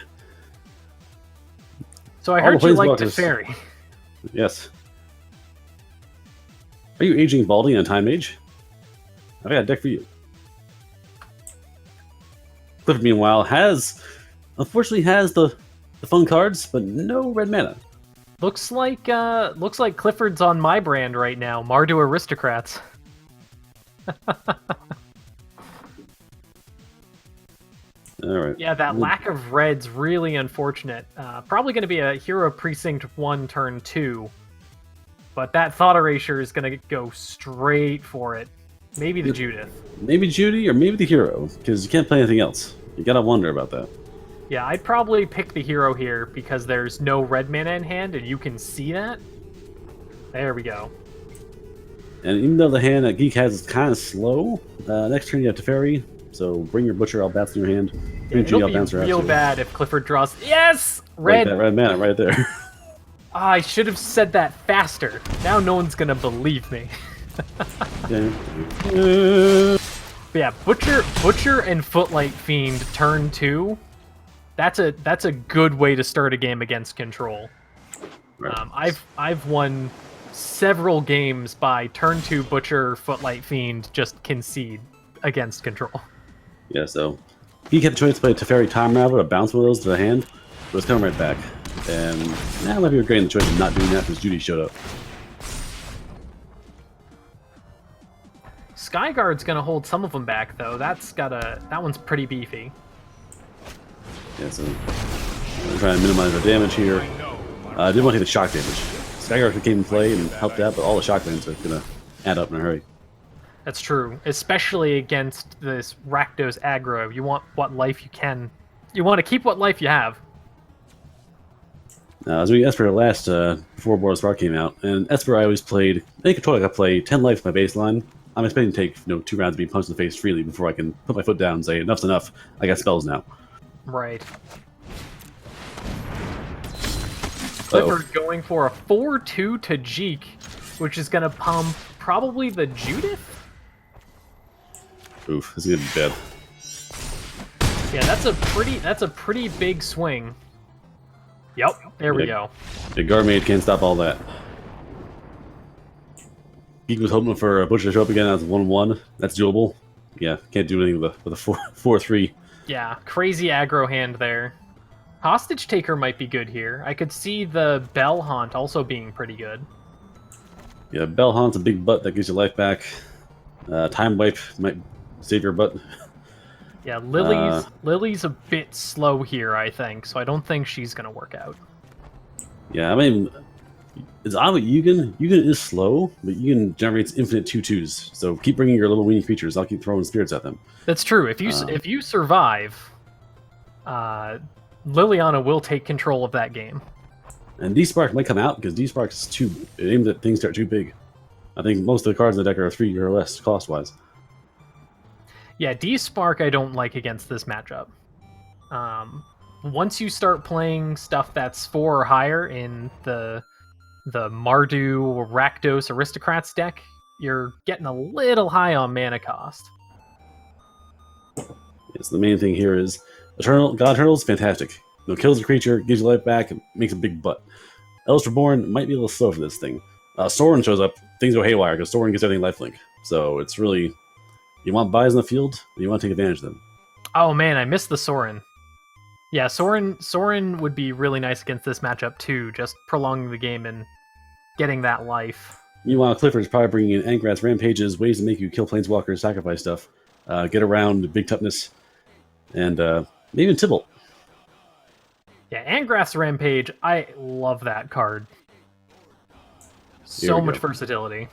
So I All the heard you like planeswalkers- Teferi. Yes. Are you aging Baldy in a Time Mage? I got a deck for you. Clifford, meanwhile, unfortunately has the fun cards, but no red mana. Looks like Clifford's on my brand right now, Mardu Aristocrats. Alright. Yeah, that lack of red's really unfortunate. Probably going to be a Hero Precinct 1 turn 2. But that Thought Erasure is going to go straight for it. Maybe the Judith. Maybe Judy or maybe the hero, because you can't play anything else. You gotta wonder about that. Yeah, I'd probably pick the hero here because there's no red mana in hand and you can see that. There we go. And even though the hand that Geek has is kind of slow, next turn you have Teferi, so bring your Butcher, I'll bounce in your hand. Bring It'll Judy, I'll be bounce her out real too. bad if Clifford draws... Yes! Like Red! that red mana right there. Ah, I should have said that faster. Now no one's gonna believe me. But yeah, Butcher and Footlight Fiend turn 2. That's a good way to start a game against Control. Right. I've won several games by turn 2 Butcher, Footlight Fiend just concede against Control. Yeah, so Geek had the choice to play Teferi Time Raveler to bounce one of those to the hand, but it's coming right back. And I might be regretting the choice of not doing that because Judy showed up. Skyguard's gonna hold some of them back though. That one's pretty beefy. Yeah, so I'm trying to minimize the damage here. I did want to take the shock damage. Skyguard came in play and helped out, but all the shock damage is going to add up in a hurry. That's true, especially against this Rakdos aggro. You want what life you can. You want to keep what life you have. As we Esper last before Boros Spark came out, and Esper I always played. Any control I play 10 life my baseline. I'm expecting to take 2 rounds of being punched in the face freely before I can put my foot down and say enough's enough. I got spells now. Right. Uh-oh. Clifford going for a 4-2 to Jeek, which is gonna pump probably the Judith. Oof, this is gonna be bad. Yeah, that's a pretty big swing. Yep, there we go. The Garmaid can't stop all that. Geek was hoping for a Butcher to show up again as 1-1. That's doable. Yeah, can't do anything with a 4-3. Yeah, crazy aggro hand there. Hostage Taker might be good here. I could see the Bell Haunt also being pretty good. Yeah, Bell Haunt's a big butt that gives you life back. Time Wipe might save your butt. Yeah, Lily's a bit slow here, I think, so I don't think she's gonna work out. Yeah, I mean, it's odd with Yugen. Yugen is slow, but Yugen generates infinite 2/2s. So keep bringing your little weenie creatures. I'll keep throwing spirits at them. That's true. If you survive, Liliana will take control of that game. And D-Spark might come out because D-Spark is it aims at things that are too big. I think most of the cards in the deck are 3 or less cost-wise. Yeah, D-Spark I don't like against this matchup. Once you start playing stuff that's 4 or higher in the Mardu Rakdos Aristocrats deck, you're getting a little high on mana cost. Yes, the main thing here is God Eternal is fantastic. Kills a creature, gives you life back, and makes a big butt. Eldritch Reborn might be a little slow for this thing. Soren shows up, things go haywire because Soren gets everything lifelink. So it's really, you want buys in the field, and you want to take advantage of them. Oh man, I missed the Soren. Yeah, Soren would be really nice against this matchup too, just prolonging the game and getting that life. Meanwhile, Clifford's probably bringing in Angrath's Rampages, ways to make you kill Planeswalkers, sacrifice stuff, get around Big Toughness, and maybe even Tibalt. Yeah, Angrath's Rampage, I love that card. Here So we much go. versatility.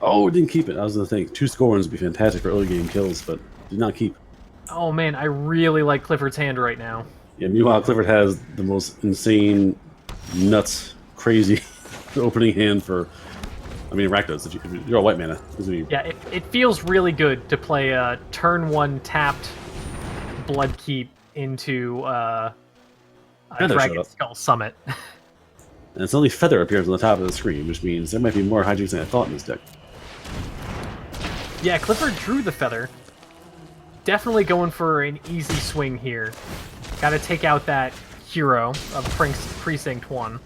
Oh, didn't keep it. I was going to think 2 Scorns would be fantastic for early game kills, but did not keep. Oh man, I really like Clifford's hand right now. Yeah, meanwhile, Clifford has the most insane, nuts, crazy opening hand for, I mean, Rakdos. If you're a white mana. This is gonna be, Yeah, it feels really good to play a turn 1 tapped Bloodkeep into a Feather showed Dragon up. Skull Summit. and suddenly Feather appears on the top of the screen, which means there might be more hijinks than I thought in this deck. Yeah, Clifford drew the Feather. Definitely going for an easy swing here. Gotta take out that hero of Precinct 1.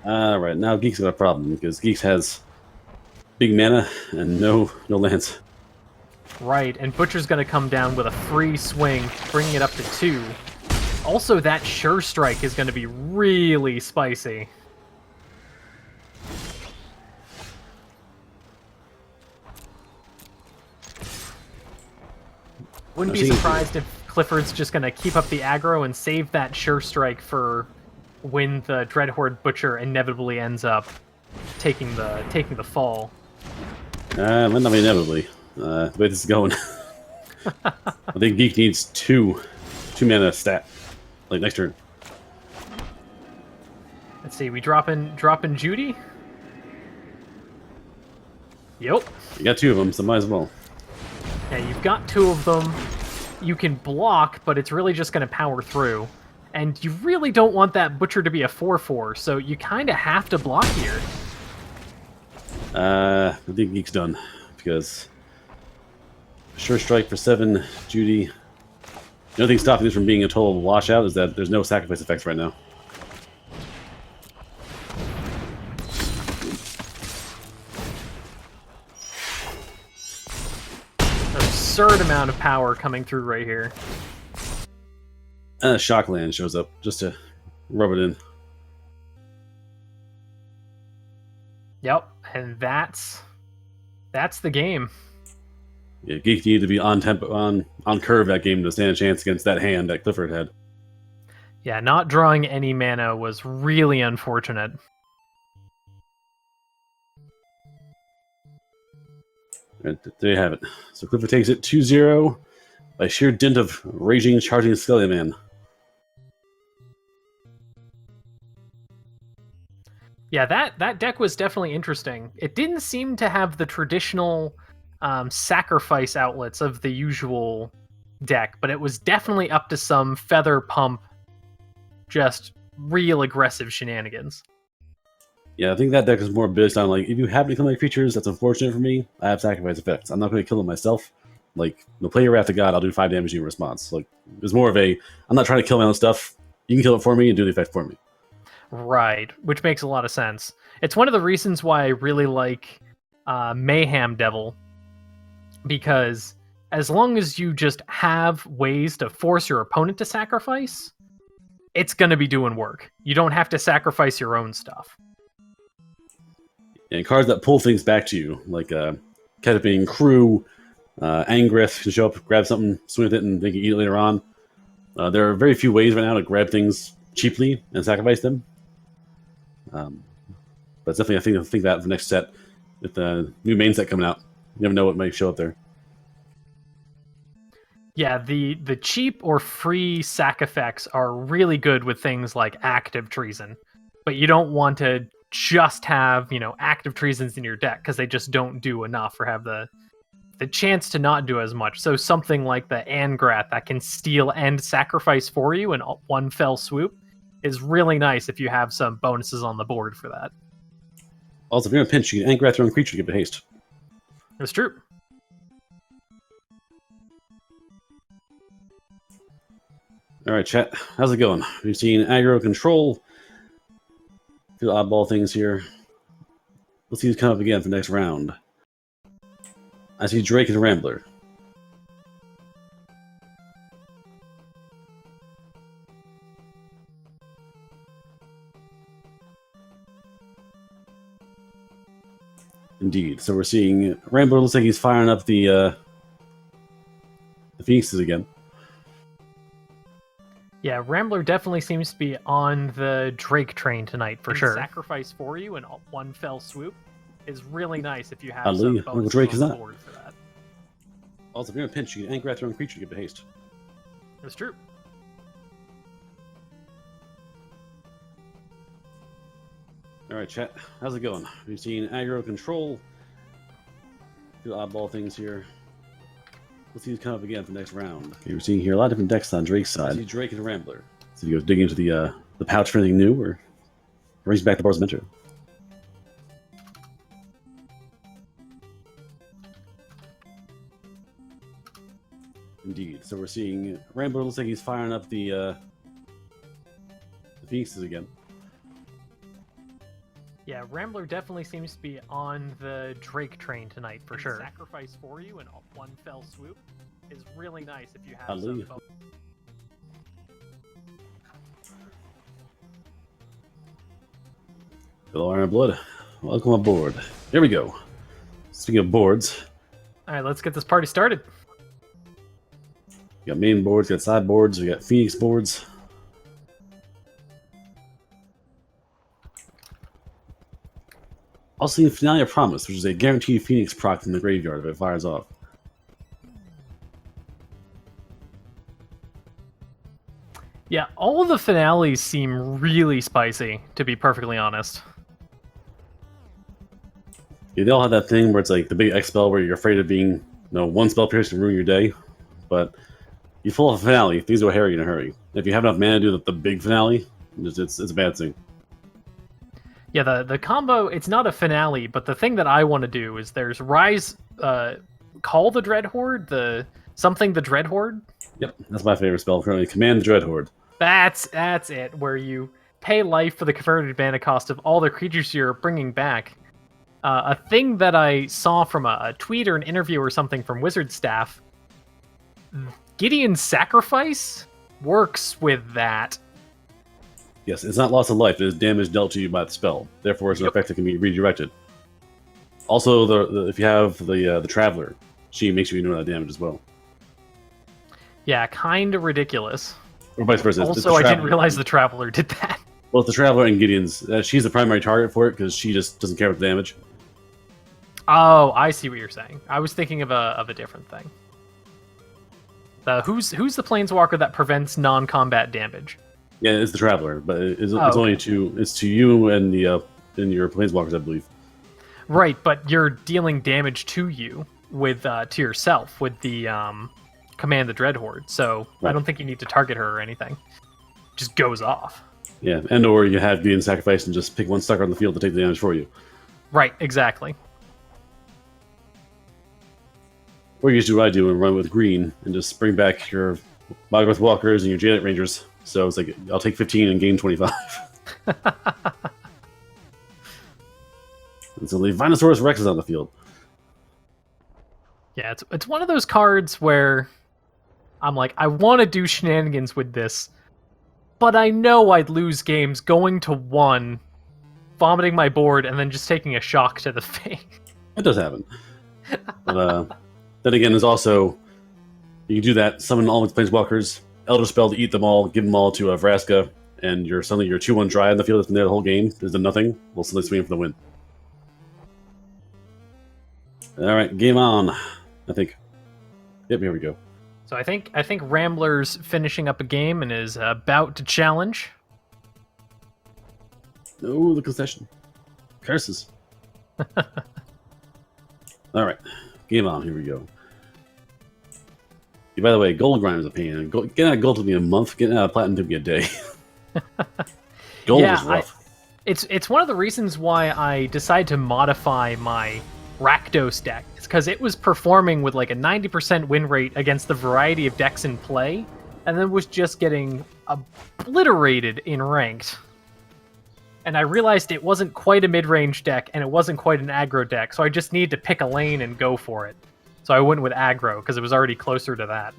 Alright, now Geek's got a problem, because Geeks has big mana and no lands. Right, and Butcher's gonna come down with a free swing, bringing it up to 2. Also, that Sure Strike is gonna be really spicy. Wouldn't be I see. surprised if Clifford's just gonna keep up the aggro and save that Sure Strike for when the Dreadhorde Butcher inevitably ends up taking the fall. Might not be inevitably. The way this is going. I think Geek needs two mana stat. Like next turn. Let's see, we drop in Judy. Yep. You got 2 of them, so might as well. Yeah, you've got 2 of them. You can block, but it's really just going to power through. And you really don't want that Butcher to be a 4/4, so you kind of have to block here. I think Geek's done. Because Sure Strike for 7, Judy. The only thing stopping this from being a total washout is that there's no sacrifice effects right now. Absurd amount of power coming through right here. Shockland shows up just to rub it in. Yep, and that's the game. Yeah, Geek needed to be on tempo, on curve that game to stand a chance against that hand that Clifford had. Yeah, not drawing any mana was really unfortunate. And there you have it. So Clifford takes it 2-0 by sheer dint of raging, charging Skelly Man. Yeah, that deck was definitely interesting. It didn't seem to have the traditional sacrifice outlets of the usual deck, but it was definitely up to some feather pump, just real aggressive shenanigans. Yeah, I think that deck is more based on, like, if you happen to kill my creatures, that's unfortunate for me. I have sacrifice effects. I'm not going to kill them myself. Like, no, play your Wrath of God, I'll do 5 damage in response. Like, it's more of a, I'm not trying to kill my own stuff. You can kill it for me and do the effect for me. Right, which makes a lot of sense. It's one of the reasons why I really like Mayhem Devil, because as long as you just have ways to force your opponent to sacrifice, it's going to be doing work. You don't have to sacrifice your own stuff. And cards that pull things back to you, like Cataping Crew, Angrith can show up, grab something, swing with it, and they can eat it later on. There are very few ways right now to grab things cheaply and sacrifice them. But it's definitely, I think that for the next set, with the new main set coming out, you never know what might show up there. Yeah, the cheap or free sac effects are really good with things like Active Treason, but you don't want to just have, Active Treasons in your deck because they just don't do enough or have the chance to not do as much. So something like the Angrath that can steal and sacrifice for you in one fell swoop is really nice if you have some bonuses on the board for that. Also, if you're in a pinch, you can Angrath your own creature to give it haste. It's true. All right, chat. How's it going? We've seen aggro control, few oddball things here. Let's see who's coming up again for the next round. I see Drake and Rambler. Indeed. So we're seeing Rambler looks like he's firing up the Phoenixes again. Yeah, Rambler definitely seems to be on the Drake train tonight for sure. Sacrifice for you in one fell swoop is really nice if you have Oddly, some Uncle bonuses Drake on is the not. board for that. Also, if you're in a pinch, you can anchor at your own creature to get the haste. That's true. Alright, chat. How's it going? We've seen aggro control. A few oddball things here. Let's see who's coming up again for the next round. Okay, we're seeing here a lot of different decks on Drake's side. I see Drake and Rambler. So if you go dig into the pouch for anything new, or brings back the Bar's Mentor. Indeed. So we're seeing Rambler looks like he's firing up the Phoenixes again. Yeah, Rambler definitely seems to be on the Drake train tonight for sure. Sacrifice for you in one fell swoop is really nice if you have Hallelujah. some Hello, Iron Blood. Welcome aboard. Here we go. Speaking of boards, All right, let's get this party started. we got main boards, we got side boards, we got Phoenix boards. Also, the Finale of Promise, which is a guaranteed Phoenix proc from the graveyard if it fires off. Yeah, all of the finales seem really spicy, to be perfectly honest. Yeah, they all have that thing where it's like the big X spell where you're afraid of being, one spell pierce can ruin your day. But you pull off a finale, things will harry in a hurry. If you have enough mana to do the big finale, it's a bad thing. Yeah, the combo, it's not a finale, but the thing that I want to do is there's Rise, Call the Dreadhorde, the Dreadhorde. Yep, that's my favorite spell currently. Command the Dreadhorde. That's it, where you pay life for the converted mana cost of all the creatures you're bringing back. A thing that I saw from a tweet or an interview or something from Wizard staff, Gideon's Sacrifice works with that. Yes, it's not loss of life, it is damage dealt to you by the spell. Therefore, it's an effect that can be redirected. Also, if you have the Traveler, she makes you ignore that damage as well. Yeah, kind of ridiculous. Or vice versa. it's the Also, I didn't Traveler. realize the Traveler did that. Well, it's the Traveler and Gideon's. She's the primary target for it because she just doesn't care about the damage. Oh, I see what you're saying. I was thinking of a different thing. Who's the planeswalker that prevents non-combat damage? Yeah, it's the Traveler, but it's okay. only to you and your Planeswalkers, I believe. Right, but you're dealing damage to you with to yourself with the Command the Dreadhorde. So I Right. don't think you need to target her or anything. It just goes off. Yeah, and or you have Gideon sacrifice and just pick one sucker on the field to take the damage for you. Right, exactly. Or you just do what I do and run with green and just bring back your Mogoth Walkers and your Jaded Rangers. So it's like, I'll take 15 and gain 25. And so the Vinosaurus Rex is on the field. Yeah, it's one of those cards where I'm like, I want to do shenanigans with this, but I know I'd lose games going to 1, vomiting my board, and then just taking a shock to the face. It does happen. But then again, there's also, you can do that, summon all its Planeswalkers, Elder Spell to eat them all, give them all to Vraska, and you're suddenly your 2-1 Dryad in the field that's been there the whole game. There's done nothing. We'll suddenly swing for the win. Alright, game on. I think. Yep, here we go. So I think Rambler's finishing up a game and is about to challenge. Oh, the concession. Curses. Alright, game on. Here we go. Yeah, by the way, gold grind is a pain. Getting out of gold took me a month. Getting out of platinum took me a day. Gold Yeah, is rough. It's one of the reasons why I decided to modify my Rakdos deck. It's because it was performing with like a 90% win rate against the variety of decks in play, and then was just getting obliterated in ranked. and I realized it wasn't quite a mid-range deck, and it wasn't quite an aggro deck, so I just needed to pick a lane and go for it. So I went with aggro, because it was already closer to that.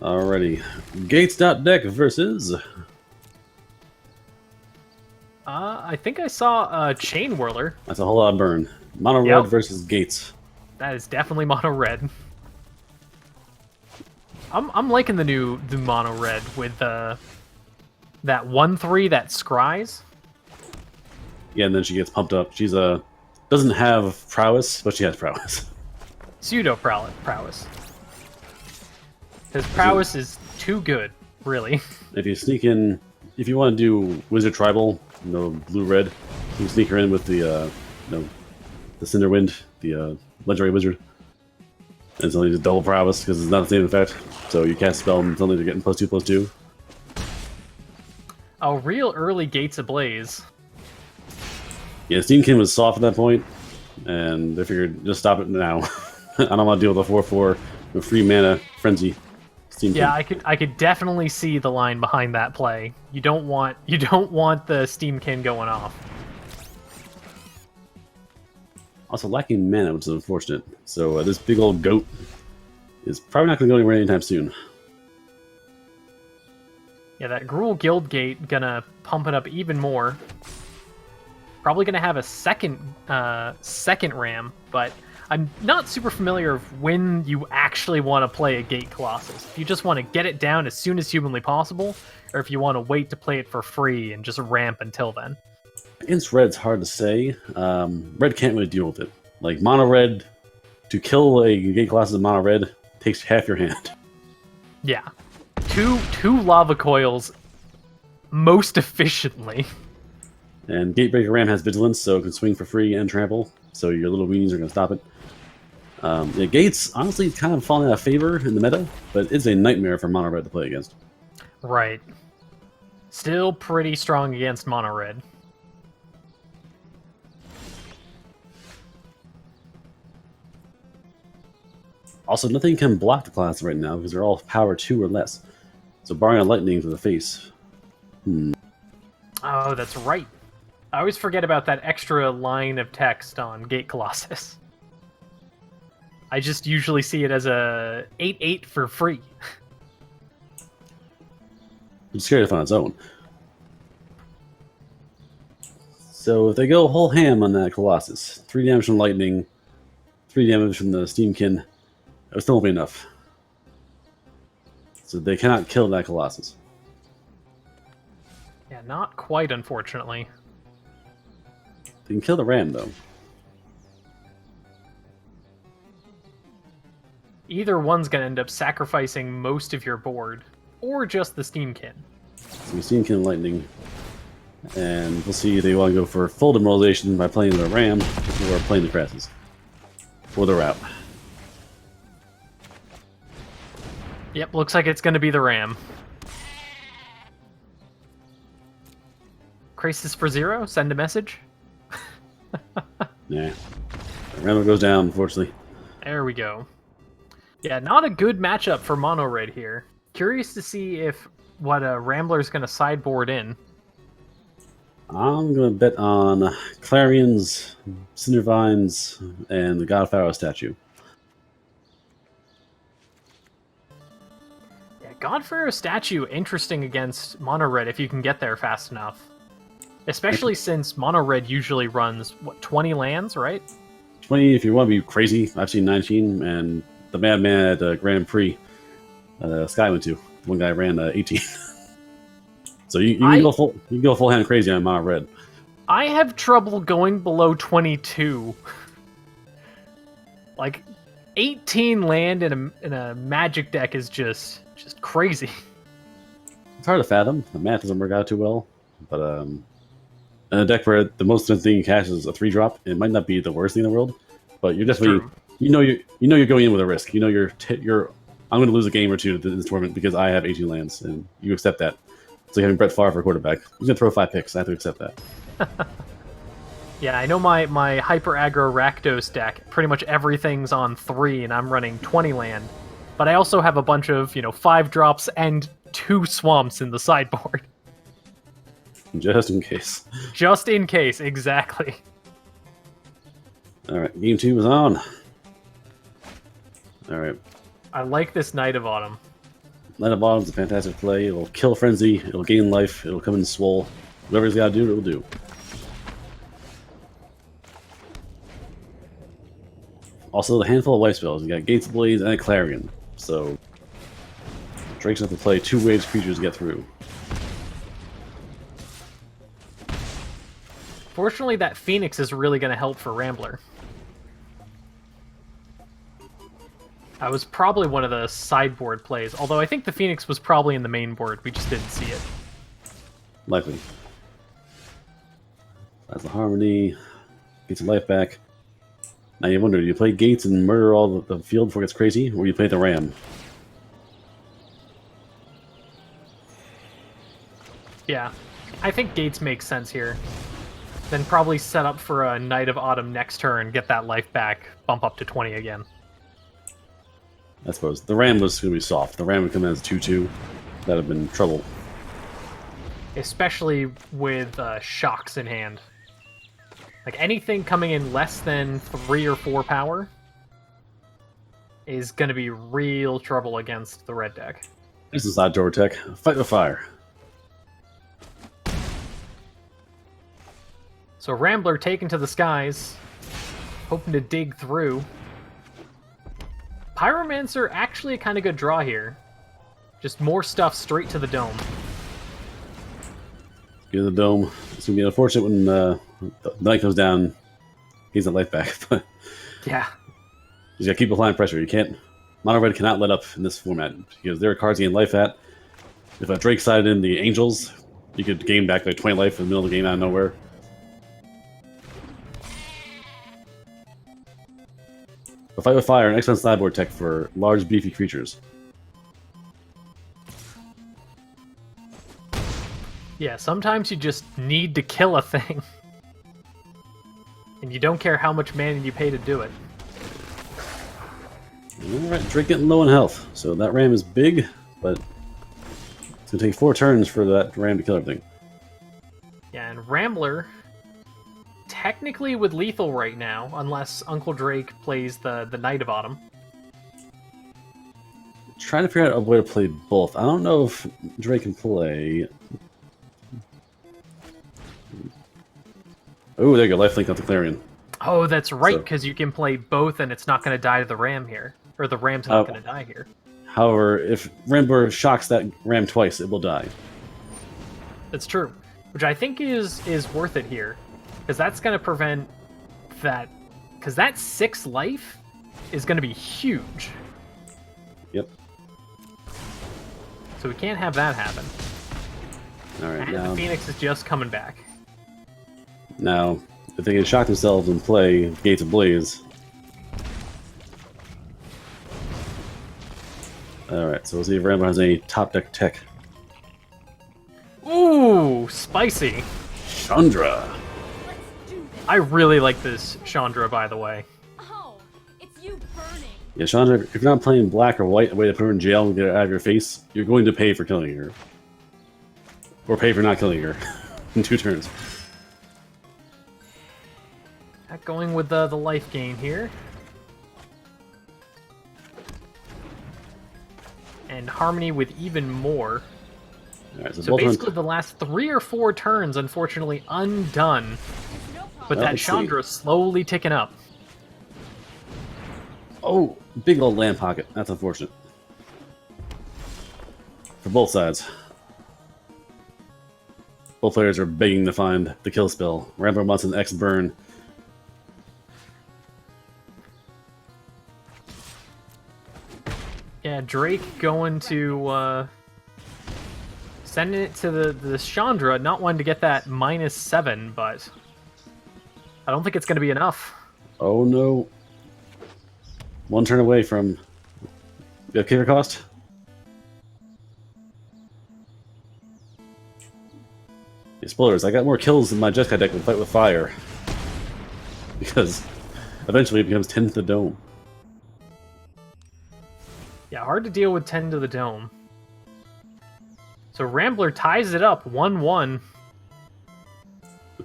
Alrighty. Gates.deck versus... I think I saw a Chain Whirler. That's a whole lot of burn. Mono Yep. red versus Gates. That is definitely mono red. I'm liking the mono red with that 1/3 that scries. Yeah, and then she gets pumped up. She's doesn't have prowess, but she has prowess. Pseudo prowess. Because prowess is too good, really. If you sneak in, if you want to do Wizard Tribal, blue-red, you can sneak her in with the Cinderwind, the legendary wizard. And it's only just double prowess because it's not the same effect. So you cast a spell and suddenly they're getting +2/+2. A real early Gates Ablaze. Yeah, Steamkin was soft at that point, and they figured just stop it now. I don't want to deal with a 4/4 with free mana frenzy. Steamkin. Yeah, I could definitely see the line behind that play. You don't want the Steamkin going off. Also lacking mana, which is unfortunate. So this big old goat is probably not going to go anywhere anytime soon. Yeah, that Gruul Guildgate gonna pump it up even more. Probably gonna have a second ram, but I'm not super familiar with when you actually want to play a Gate Colossus. If you just want to get it down as soon as humanly possible, or if you want to wait to play it for free and just ramp until then. Against red, it's hard to say. Red can't really deal with it. Like mono red, to kill a Gate Colossus mono red takes half your hand. Yeah, two lava coils most efficiently. And Gatebreaker Ram has Vigilance, so it can swing for free and trample. So your little weenies are going to stop it. Yeah, Gates honestly kind of falling out of favor in the meta, but it's a nightmare for mono red to play against. Right. Still pretty strong against mono red. Also, nothing can block the class right now because they're all power 2 or less. So barring a lightning to the face. Oh, that's right. I always forget about that extra line of text on Gate Colossus. I just usually see it as a 8/8 for free. It's scary on its own. So if they go whole ham on that Colossus, 3 damage from lightning, 3 damage from the Steamkin, it still won't be enough. So they cannot kill that Colossus. Yeah, not quite, unfortunately. They can kill the Ram, though. Either one's going to end up sacrificing most of your board, or just the Steamkin. So we Steamkin and Lightning. And we'll see if they want to go for full demoralization by playing the Ram, or playing the Crassus. Or the Route. Yep, looks like it's going to be the Ram. Crisis for 0, send a message. Yeah. The Ram goes down, unfortunately. There we go. Yeah, not a good matchup for mono red here. Curious to see if what Rambler's going to sideboard in. I'm going to bet on Clarions, Cindervines, and the God Pharaoh statue. Yeah, Godpharaoh statue interesting against mono red if you can get there fast enough. Especially since mono red usually runs, what, 20 lands, right? 20 if you want to be crazy. I've seen 19, and the madman at the Grand Prix Sky went to. One guy ran 18. So you can go full hand crazy on mono red. I have trouble going below 22. Like 18 land in a magic deck is just crazy. It's hard to fathom. The math doesn't work out too well. But in a deck where the most thing you cast is a 3-drop, it might not be the worst thing in the world. But you're definitely True. you know you're going in with a risk. You know you're I'm going to lose a game or two to this tournament because I have 18 lands, and you accept that. It's like having Brett Favre for quarterback. He's going to throw 5 picks. I have to accept that. Yeah, I know my hyper aggro Rakdos deck, pretty much everything's on 3 and I'm running 20 land. But I also have a bunch of, 5 drops and 2 swamps in the sideboard. Just in case. Just in case, exactly. Alright, game 2 is on. Alright. I like this Knight of Autumn. Knight of Autumn's a fantastic play. It'll kill Frenzy, it'll gain life, it'll come in swole. Whatever he's got to do, it'll do. Also, the handful of life spells. You got Gates of Blaze and a Clarion. So, Drake's going to have to play 2 waves creatures to get through. Fortunately, that Phoenix is really going to help for Rambler. That was probably one of the sideboard plays, although I think the Phoenix was probably in the main board. We just didn't see it. Likely. That's the Harmony. Gets some life back. Now you wonder, do you play Gates and murder all the field before it gets crazy, or do you play the Ram? Yeah, I think Gates makes sense here. Then probably set up for a Knight of Autumn next turn, get that life back, bump up to 20 again. I suppose. The Ram was going to be soft. The Ram would come in as 2-2. That'd have been trouble. Especially with shocks in hand. Like, anything coming in less than 3 or 4 power is going to be real trouble against the red deck. This is Odd Door Tech. Fight with fire. So Rambler taken to the skies, hoping to dig through. Pyromancer actually a kind of good draw here. Just more stuff straight to the dome. Get in the dome. It's going to be unfortunate when the night comes down. He's the life back. But Yeah. you got to keep applying pressure. You can't. Mono Red cannot let up in this format because there are cards you gain life at. If a Drake sided in the Angels, you could gain back like 20 life in the middle of the game out of nowhere. A Fight with Fire, an excellent sideboard tech for large, beefy creatures. Yeah, sometimes you just need to kill a thing. And you don't care how much mana you pay to do it. Alright, Drake getting low in health. So that Ram is big, but it's going to take 4 turns for that Ram to kill everything. Yeah, and Rambler, technically with lethal right now, unless Uncle Drake plays the Knight of Autumn. Trying to figure out a way to play both. I don't know if Drake can play... Oh, there you go. Lifelink off the Clarion. Oh, that's right, So- because you can play both and it's not going to die to the Ram here. Or the Ram's not Oh. going to die here. However, if Rambler shocks that Ram twice, it will die. That's true. Which I think is worth it here. Because that's going to prevent that... Because that 6 life is going to be huge. Yep. So we can't have that happen. Alright, And the Phoenix is just coming back. now, if they can shock themselves and play Gates of Blaze... Alright, so we'll see if Rambler has any top deck tech. Ooh, spicy. Chandra! Let's do this. I really like this Chandra, by the way. Oh, it's you burning. Yeah, Chandra, if you're not playing black or white, a way to put her in jail and get her out of your face, you're going to pay for killing her. Or pay for not killing her in 2 turns. Going with the life gain here. And Harmony with even more. Alright, so So both basically runs. the last 3 or 4 turns, unfortunately, undone. It's no problem. But Well, that let's see. Chandra slowly ticking up. Oh, big old land pocket. That's unfortunate. For both sides. Both players are begging to find the kill spell. Rambler wants an X burn. Yeah, Drake going to sending it to the Chandra, not wanting to get that -7, but I don't think it's going to be enough. Oh no. 1 turn away from... You have kicker cost? Yeah, spoilers, I got more kills in my Jeskai deck with Fight with Fire. Because eventually it becomes 10 to the dome. Yeah, hard to deal with 10 to the dome. So Rambler ties it up 1-1.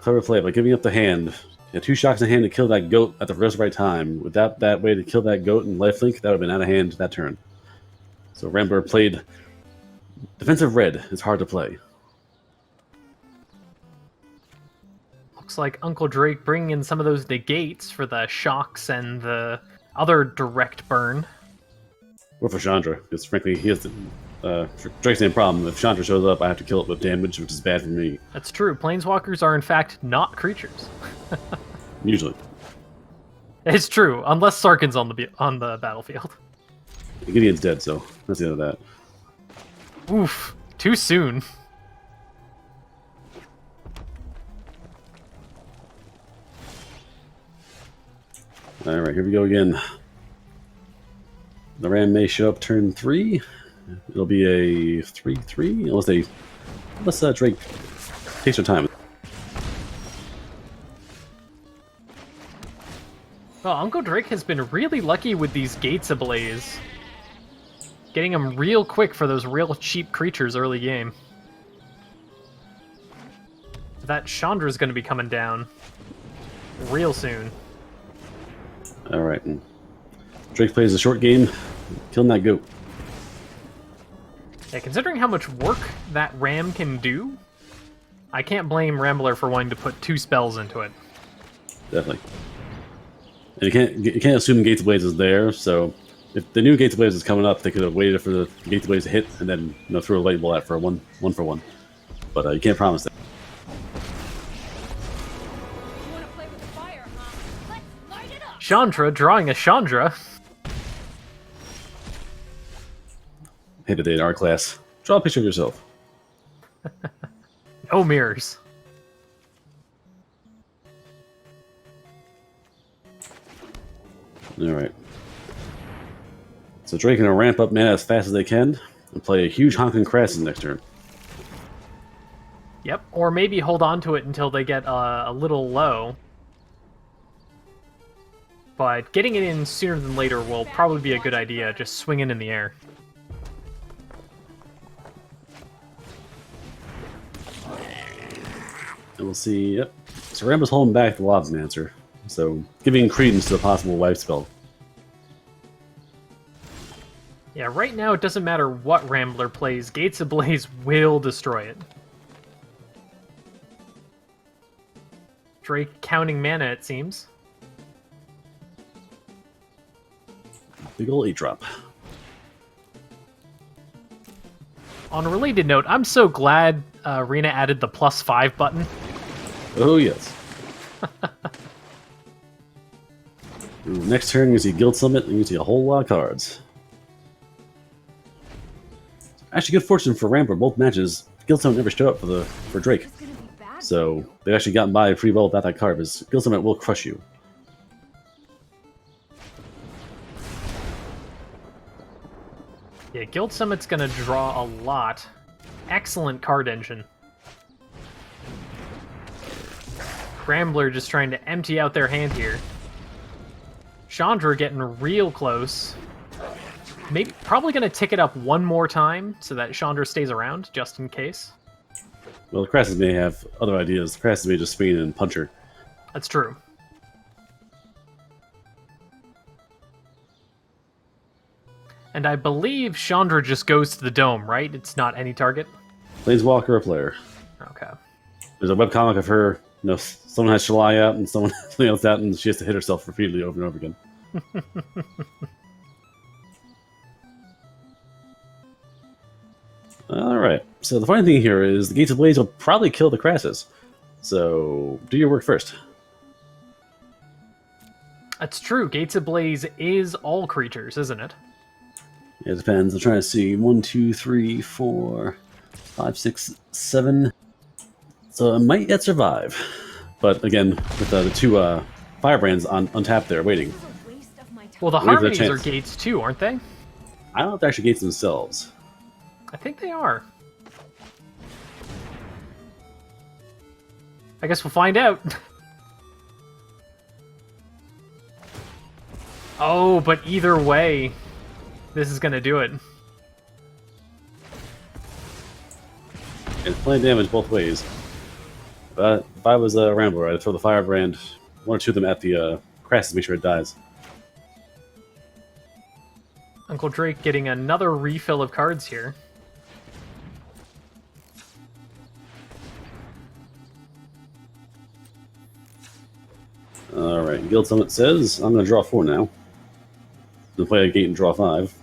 clever play by giving up the hand. You had 2 shocks in hand to kill that goat at the first right time. Without that way to kill that goat and lifelink, that would have been out of hand that turn. So Rambler played defensive red. It's hard to play. Looks like Uncle Drake bringing in some of those negates for the shocks and the other direct burn. Or for Chandra, because frankly, he has Drake's same problem. If Chandra shows up, I have to kill it with damage, which is bad for me. That's true. Planeswalkers are in fact not creatures. Usually. It's true, unless Sarkin's on the battlefield. Gideon's dead, so that's the end of that. Oof, too soon. Alright, here we go again. The Ram may show up turn 3. It'll be a 3/3, unless Drake takes her time. Well, Uncle Drake has been really lucky with these Gates Ablaze. Getting them real quick for those real cheap creatures early game. That Chandra's going to be coming down real soon. Alright, and Drake plays a short game, killing that goat. Yeah, considering how much work that Ram can do, I can't blame Rambler for wanting to put 2 spells into it. Definitely. And you can't assume Gates Blaze is there, so if the new Gates Blaze is coming up, they could have waited for the Gates Blaze to hit and then throw a light ball at for a one for one. But you can't promise that. You wanna play with fire, huh? Let's light it up! Chandra drawing a Chandra. Hit the day in art class. Draw a picture of yourself. No mirrors. Alright. So Drake gonna ramp up mana as fast as they can and play a huge honking Crassus next turn. Yep, or maybe hold on to it until they get a little low. But getting it in sooner than later will probably be a good idea, just swinging in the air. And we'll see, yep. So Rambo's holding back the Lobsmancer, so giving credence to a possible wipe spell. Yeah, right now it doesn't matter what Rambler plays, Gates Ablaze will destroy it. Drake counting mana, it seems. Big ol' 8-drop. On a related note, I'm so glad Rena added the +5 button. Oh yes. Ooh, next turn you see Guild Summit and you see a whole lot of cards. Actually, good fortune for Rambler. Both matches, Guild Summit never showed up for Drake, It's gonna be bad. so they've actually gotten by pretty well without that card. Because Guild Summit will crush you. Yeah, Guild Summit's gonna draw a lot. Excellent card engine. Rambler just trying to empty out their hand here. Chandra getting real close. Maybe probably gonna tick it up one more time so that Chandra stays around, just in case. Well, the Crassus may have other ideas. The Crassus may just swing and punch her. That's true. And I believe Chandra just goes to the dome, right? It's not any target? Planeswalker or player. Okay. There's a webcomic of her, someone has Shalai out and someone something else out, and she has to hit herself repeatedly over and over again. Alright, so the funny thing here is the Gates of Blaze will probably kill the Crassus. So, do your work first. That's true. Gates Ablaze is all creatures, isn't it? Yeah, it depends. I'm trying to see. 1, 2, 3, 4, 5, 6, 7. So it might yet survive. But again, with the 2 Firebrands untapped there, waiting. This is a waste of my time. Well, the Wait for the Harmonies are chance. gates too, aren't they? I don't know if they're actually gates themselves. I think they are. I guess we'll find out. Oh, but either way, this is gonna do it. It's plenty of damage both ways. But if I was a Rambler, I'd throw the Firebrand, one or two of them at the Crassus, make sure it dies. Uncle Drake getting another refill of cards here. Alright, Guild Summit says, I'm going to draw 4 now. Then play a gate and draw 5.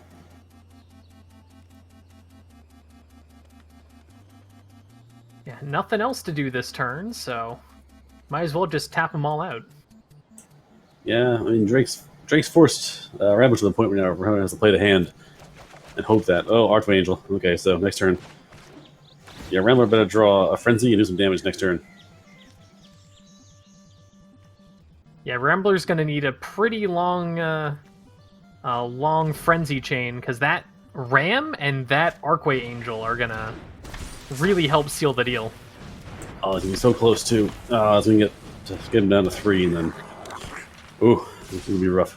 Yeah, nothing else to do this turn, so might as well just tap them all out. Yeah, I mean, Drake's forced Rambler to the point where now Rambler has to play the hand and hope that... Oh, Archway Angel. Okay, so next turn. Yeah, Rambler better draw a Frenzy and do some damage next turn. Yeah, Rambler's going to need a pretty long frenzy chain, because that Ram and that Archway Angel are going to really help seal the deal. Oh, it's going to be so close, too. Oh, it's going to get him down to 3, and then... Ooh, this is going to be rough.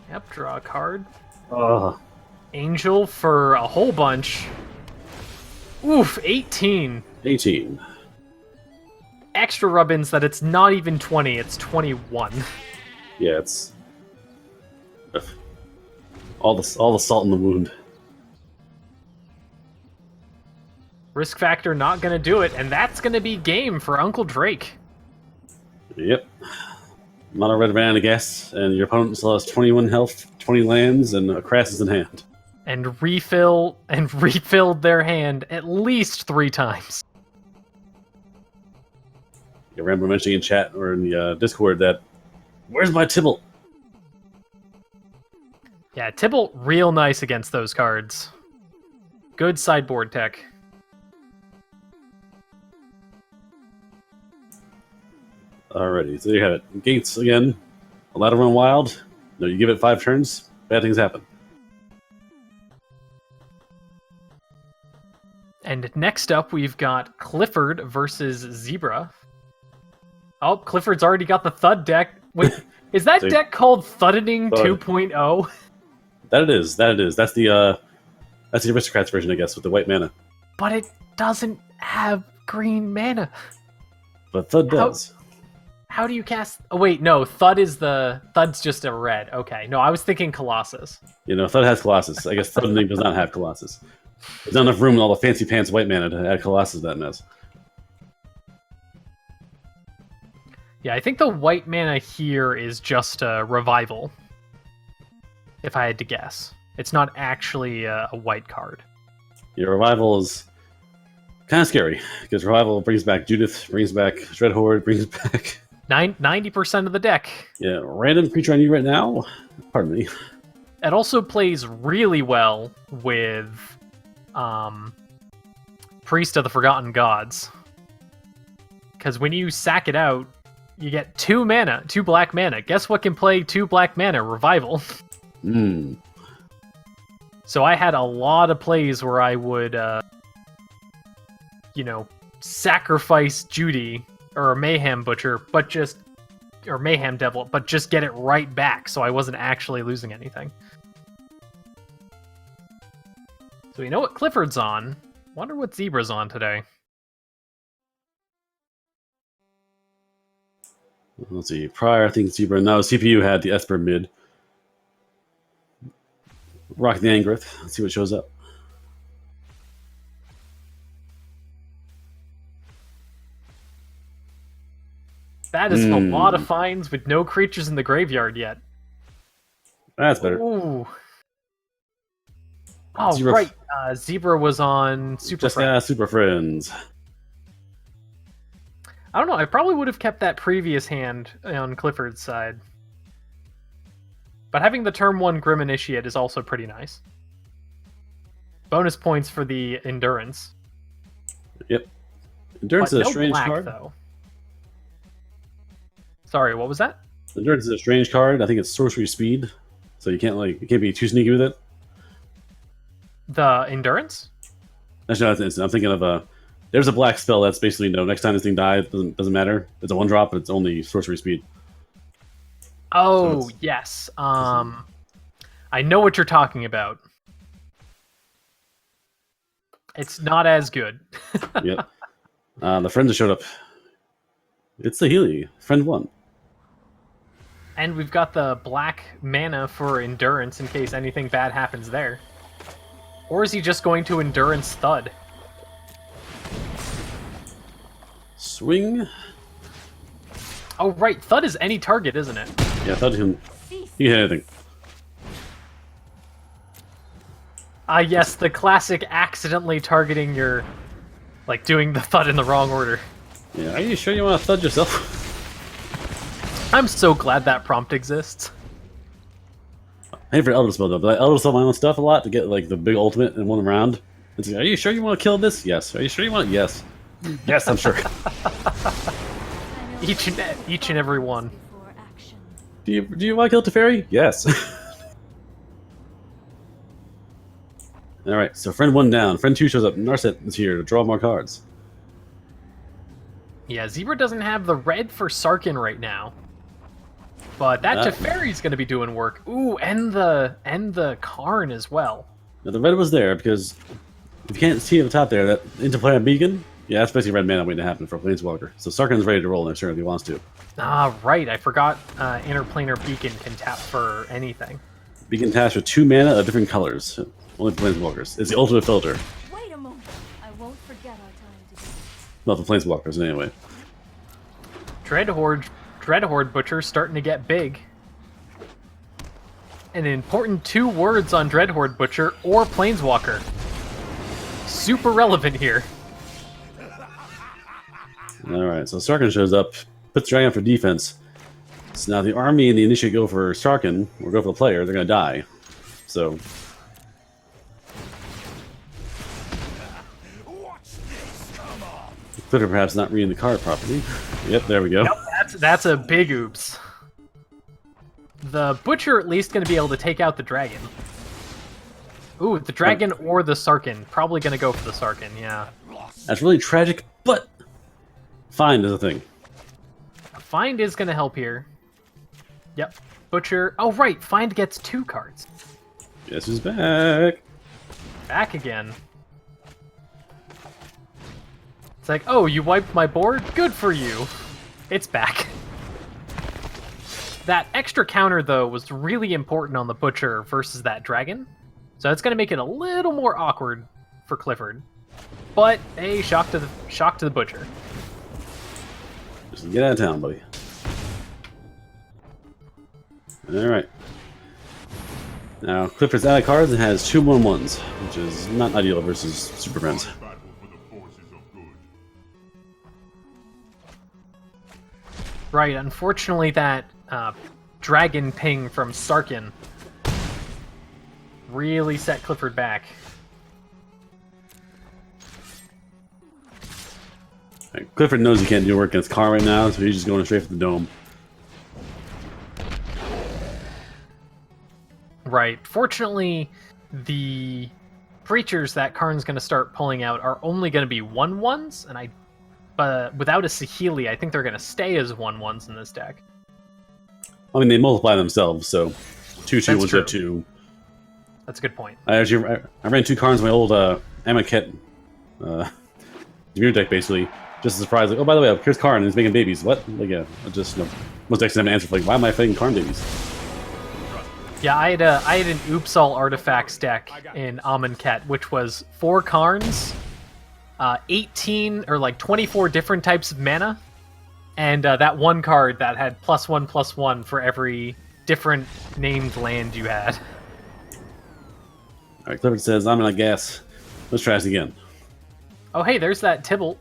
Yep, draw a card. Oh, Angel for a whole bunch. Oof, 18. 18. Extra rubbins that it's not even 20, it's 21. Yeah, it's... all the salt in the wound. Risk factor not going to do it, and that's going to be game for Uncle Drake. Yep. Mono red mana, I guess, and your opponent still has 21 health, 20 lands, and a Crassus in hand. And refilled their hand at least 3 times. Yeah, Rambo mentioning in chat or in the Discord that, where's my Tibble? Yeah, Tibble real nice against those cards. Good sideboard tech. Alrighty, so there you have it. Gates again. Allowed to run wild. No, you give it 5 turns, bad things happen. And next up, we've got Clifford versus Zebra. Oh, Clifford's already got the Thud deck. Wait, is that See? deck called Thuddening Thud. 2.0? That it is. That's the Aristocrats version, I guess, with the white mana. But it doesn't have green mana. But Thud How- does. How do you cast... Oh, wait, no. Thud's just a red. Okay. No, I was thinking Colossus. You know, Thud has Colossus. I guess Thud does not have Colossus. There's not enough room in all the fancy pants white mana to add Colossus to that mess. Yeah, I think the white mana here is just a revival. If I had to guess. It's not actually a white card. Your Revival is kind of scary, because Revival brings back Judith, brings back Dreadhorde, brings back... 90% of the deck. Yeah, random creature I need right now? Pardon me. It also plays really well with Priest of the Forgotten Gods. Because when you sack it out, you get 2 mana, 2 black mana. Guess what can play 2 black mana? Revival. Hmm. So I had a lot of plays where I would, sacrifice Judy or Mayhem Butcher, or Mayhem Devil, but just get it right back, so I wasn't actually losing anything. So we know what Clifford's on. Wonder what Zebra's on today. Let's see. Prior, I think Zebra. No, CPU had the Esper mid. Rock the Angrith. Let's see what shows up. That is a lot of finds with no creatures in the graveyard yet. That's better. Ooh. Oh, Zebra- right. Zebra was on Super Just Friends. Super Friends. I don't know. I probably would have kept that previous hand on Clifford's side. But having the turn 1 Grim Initiate is also pretty nice. Bonus points for the Endurance. Yep. Endurance But is a no strange black, card. though. Sorry, what was that? Endurance is a strange card. I think it's sorcery speed, so you can't be too sneaky with it. The Endurance? Actually, no, I'm thinking of there's a black spell that's basically next time this thing dies, doesn't matter. It's a 1-drop, but it's only sorcery speed. Oh, it's- yes. I know what you're talking about. It's not as good. Yep. The friends have showed up. It's the Healy. Friend 1. And we've got the black mana for endurance in case anything bad happens there. Or is he just going to endurance thud? Swing. Oh, right. Thud is any target, isn't it? Yeah, I thought you can hit anything. Ah, yes, the classic accidentally targeting your... like, doing the thud in the wrong order. Yeah, are you sure you want to thud yourself? I'm so glad that prompt exists. I hate for Elder Spell though, but I Elder Spell my own stuff a lot to get like the big ultimate in one round. It's like, are you sure you want to kill this? Yes. Are you sure you want? Yes. Yes, I'm sure. Each and every one. Before action. Do you want to kill Teferi? Yes. All right, so friend 1 down. Friend 2 shows up. Narset is here to draw more cards. Yeah, Zebra doesn't have the red for Sarkin right now. But that Teferi's going to be doing work. Ooh, and the Karn as well. Now the red was there because if you can't see at the top there, that interplay on beacon, yeah, that's basically red mana waiting to happen for a Planeswalker. So Sarkin's ready to roll next turn if he wants to. Ah, right. I forgot Interplanar Beacon can tap for anything. Beacon taps with 2 mana of different colors. Only for Planeswalkers. It's the ultimate filter. Wait a moment. I won't forget our time together. Not the Planeswalkers anyway. Dreadhorde Butcher starting to get big. An important 2 words on Dreadhorde Butcher or Planeswalker. Super relevant here. Alright, so Sarkin shows up, puts Dragon for defense. So now the army and the initiate go for Sarkin, or go for the player, they're gonna die. So Watch this come on. Clicker perhaps not reading the card properly. Yep, there we go. Yep, that's a big oops. The Butcher at least going to be able to take out the Dragon. Ooh, the Dragon or the Sarkin. Probably going to go for the Sarkin, yeah. That's really tragic, but Find is a thing. Find is going to help here. Yep. Butcher. Oh, right. Find gets 2 cards. Guess who's back? Back again. It's like, oh, you wiped my board? Good for you. It's back. That extra counter, though, was really important on the Butcher versus that Dragon. So it's going to make it a little more awkward for Clifford. But, hey, shock to the Butcher. Just get out of town, buddy. Alright. Now, Clifford's out of cards and has 2 1/1s, which is not ideal versus Super Friends. Battle for the forces of good. Right, unfortunately that Dragon ping from Sarkin really set Clifford back. Right, Clifford knows he can't do work against Karn right now, so he's just going straight for the dome. Right. Fortunately, the creatures that Karn's going to start pulling out are only going to be 1/1s, and without a Saheeli, I think they're going to stay as 1/1s in this deck. I mean, they multiply themselves, so 2/2 That's was true. 2. That's a good point. I ran 2 Karns in my old Amaket Demir deck, basically. Just a surprise, like, oh, by the way, here's Karn, and he's making babies. What? Like, yeah, just, most decks have an answer for, like, why am I fighting Karn babies? Yeah, I had an Oops All Artifacts deck in Amonkhet, which was 4 Karns, 18 or like 24 different types of mana, and that one card that had +1/+1 for every different named land you had. Alright, Clifford says, I'm gonna guess. Let's try this again. Oh, hey, there's that Tibalt.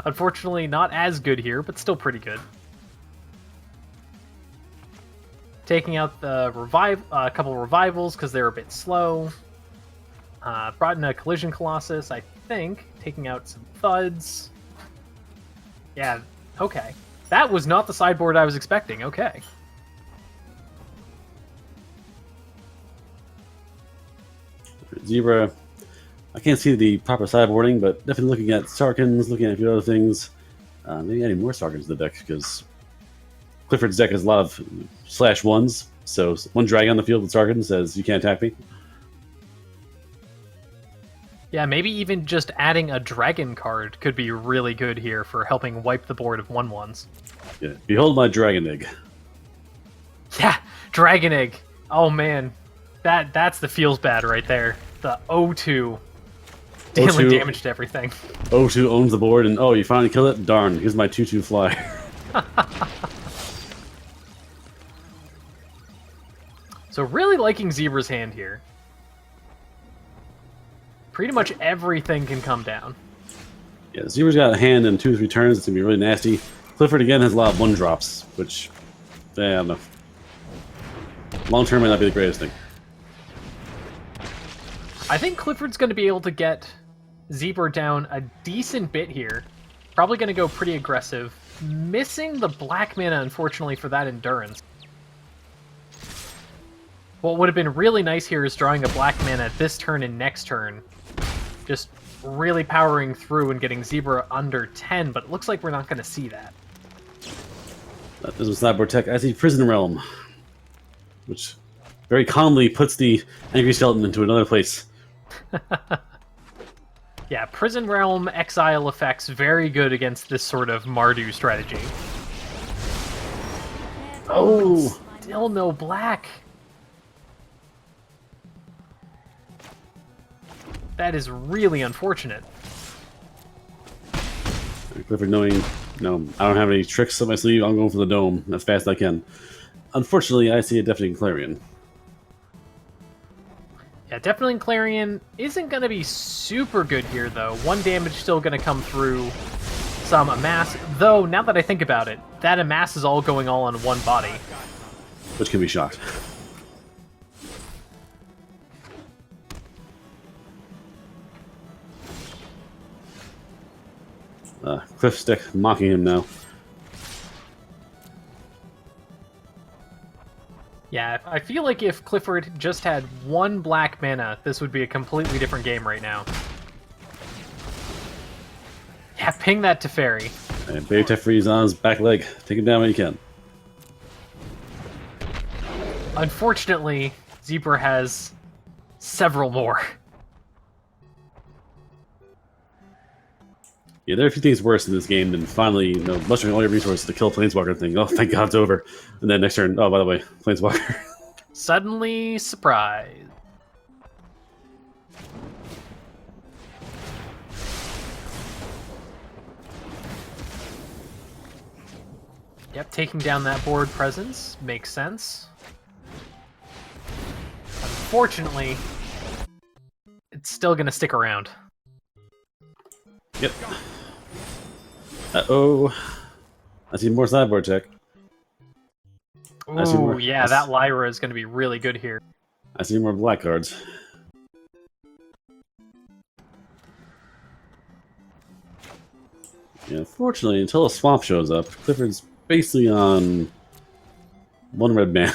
Unfortunately, not as good here, but still pretty good. Taking out the a couple revivals because they're a bit slow. Brought in a Collision Colossus, I think. Taking out some Thuds. Yeah, okay. That was not the sideboard I was expecting. Okay. Zebra, I can't see the proper sideboarding, but definitely looking at Sarkins, looking at a few other things. Maybe adding more Sarkins to the deck, because Clifford's deck has a lot of /1s, so 1 Dragon on the field with Sarkin says, you can't attack me. Yeah, maybe even just adding a dragon card could be really good here for helping wipe the board of 1/1s. Yeah. Behold my dragon egg. Yeah, Dragon Egg. Oh man, that's the feels bad right there. The O2 dealing O2. damage to everything. O2 owns the board, and oh, you finally kill it? Darn, here's my 2/2 flyer. So really liking Zebra's hand here. Pretty much everything can come down. Yeah, Zebra's got a hand in 2 or 3 turns. It's gonna be really nasty. Clifford again has a lot of 1-drops, which, I don't know. Long term might not be the greatest thing. I think Clifford's going to be able to get Zebra down a decent bit here. Probably going to go pretty aggressive. Missing the black mana, unfortunately, for that endurance. What would have been really nice here is drawing a black mana this turn and next turn. Just really powering through and getting Zebra under 10, but it looks like we're not going to see that. This was Cyborg Tech. I see Prison Realm, which very calmly puts the Angry Skeleton into another place. Yeah, Prison Realm exile effects very good against this sort of Mardu strategy. Oh! Still no black. That is really unfortunate. Clifford knowing, no, I don't have any tricks up my sleeve. I'm going for the dome as fast as I can. Unfortunately, I see a Deafening Clarion. Yeah, Deafening Clarion isn't going to be super good here, though. 1 damage still going to come through some Amass. Though, now that I think about it, that Amass is all going all on 1 body. Which can be shocked. Cliff Stick mocking him now. Yeah, I feel like if Clifford just had 1 black mana, this would be a completely different game right now. Yeah, ping that to Teferi. And Baby Teferi's on his back leg. Take him down when you can. Unfortunately, Zebra has several more. Yeah, there are a few things worse in this game than finally, mustering all your resources to kill Planeswalker thing. Oh, thank God it's over. And then next turn, oh, by the way, Planeswalker. Suddenly, surprise. Yep, taking down that board presence makes sense. Unfortunately, it's still going to stick around. Yep. Uh-oh. I see more Cyborg Tech. I see Ooh, more- yeah, that Lyra is going to be really good here. I see more black cards. Yeah, unfortunately, until a swamp shows up, Clifford's basically on 1 red mana.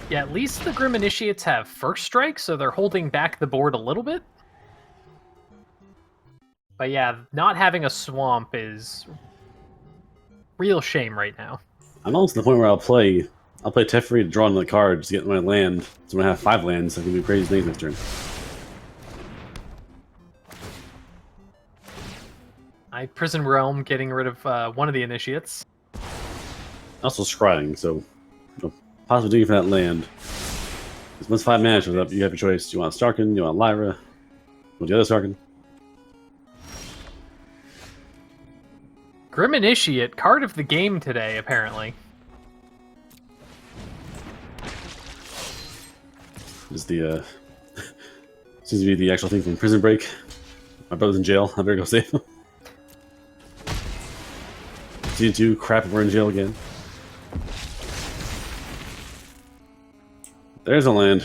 Yeah, at least the Grim Initiates have first strike, so they're holding back the board a little bit. But yeah, not having a swamp is real shame right now. I'm almost to the point where I'll play Teferi to draw another card to get my land. So when I have 5 lands, I can do crazy things next turn. Prison Realm getting rid of one of the Initiates. Also scrying, so possibly doing for that land. Because once 5 mana shows up, you have your choice. Do you want Starkin? Do you want Lyra? Do you want the other Starkin? Grim Initiate, card of the game today, apparently. Is the seems to be the actual thing from Prison Break. My brother's in jail. I better go save him. Season 2, crap, we're in jail again. There's a land.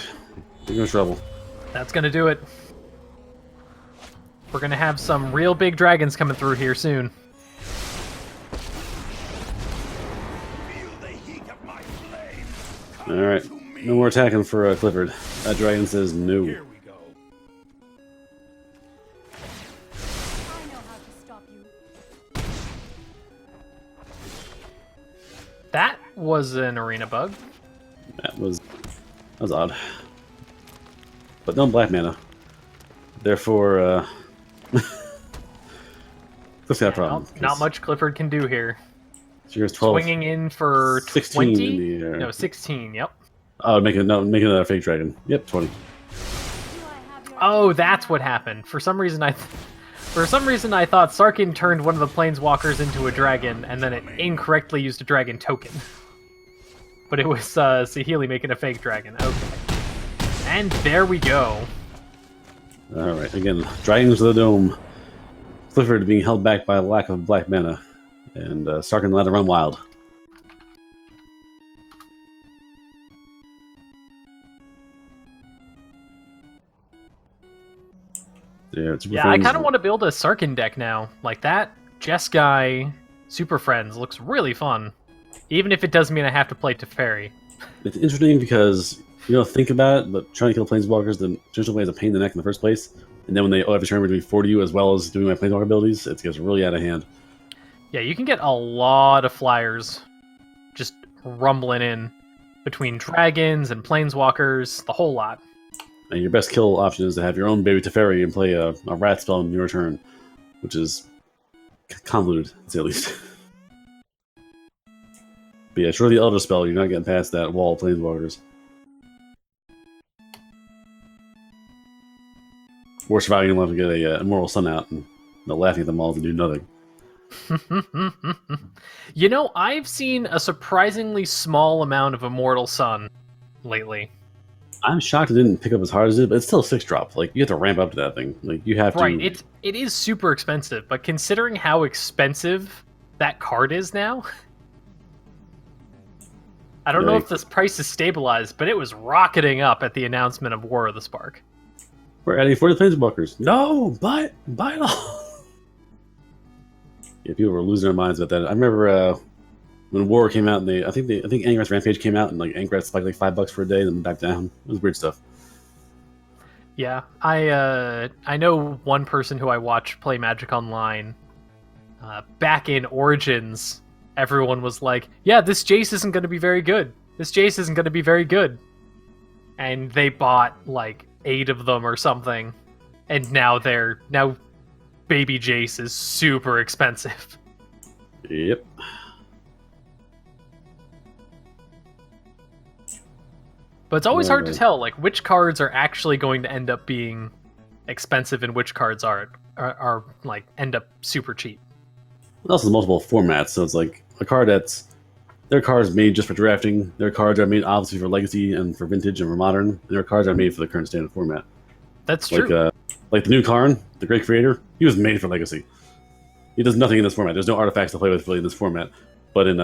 Big no trouble. That's gonna do it. We're gonna have some real big dragons coming through here soon. Feel the heat of my flame. Alright, no more attacking for Clifford. That dragon says no. Here we go. I know how to stop you. was an arena bug. That was odd. But no black mana. Therefore, Cliff's got a problem. Not much Clifford can do here. So here's 12. Swinging in for 16 20? in the air. No, 16, yep. Oh, make another fake dragon. Yep, 20. Do I have your Oh, that's what happened. For some reason I thought Sarkin turned one of the planeswalkers into a dragon, and then it incorrectly used a dragon token. But it was Saheeli making a fake dragon. Okay. And there we go. Alright, again, Dragons of the Dome. Clifford being held back by a lack of black mana. And Sarkin allowed to run wild. Yeah, I kind of want to build a Sarkin deck now. Like that Jeskai Super Friends looks really fun. Even if it does mean I have to play Teferi. It's interesting because you don't think about it, but trying to kill planeswalkers the traditional way is a pain in the neck in the first place. And then when they have a turn between 4 to you as well as doing my planeswalker abilities, it gets really out of hand. Yeah, you can get a lot of flyers just rumbling in between dragons and planeswalkers, the whole lot. And your best kill option is to have your own baby Teferi and play a rat spell in your turn, which is convoluted, to say the least. But yeah, sure, the Elder Spell, you're not getting past that wall of planeswalkers. Or surviving, you'll have to get a Immortal Sun out, and they're laughing at them all to do nothing. You know, I've seen a surprisingly small amount of Immortal Sun lately. I'm shocked it didn't pick up as hard as it did, but it's still a 6-drop. Like, you have to ramp up to that thing. Like, you have to... Right, it is super expensive, but considering how expensive that card is now... I don't know if this price is stabilized, but it was rocketing up at the announcement of War of the Spark. We're adding 40 planeswalkers. No, buy it all. Yeah, people were losing their minds about that. I remember when War came out, and I think Angrat's Rampage came out, and like Angrat spiked like $5 for a day, and then back down. It was weird stuff. Yeah, I know one person who I watch play Magic Online. Back in Origins, everyone was like, "Yeah, this Jace isn't going to be very good. This Jace isn't going to be very good," and they bought like 8 of them or something, and now Baby Jace is super expensive. Yep. But it's always hard to tell, like, which cards are actually going to end up being expensive and which cards are like end up super cheap. Also, multiple formats, so it's like a card that's there are cards made just for drafting. There are cards that are made obviously for Legacy and for Vintage and for Modern. And there are cards that are made for the current standard format. That's true. Like the new Karn, the great creator, he was made for Legacy. He does nothing in this format. There's no artifacts to play with really in this format. But in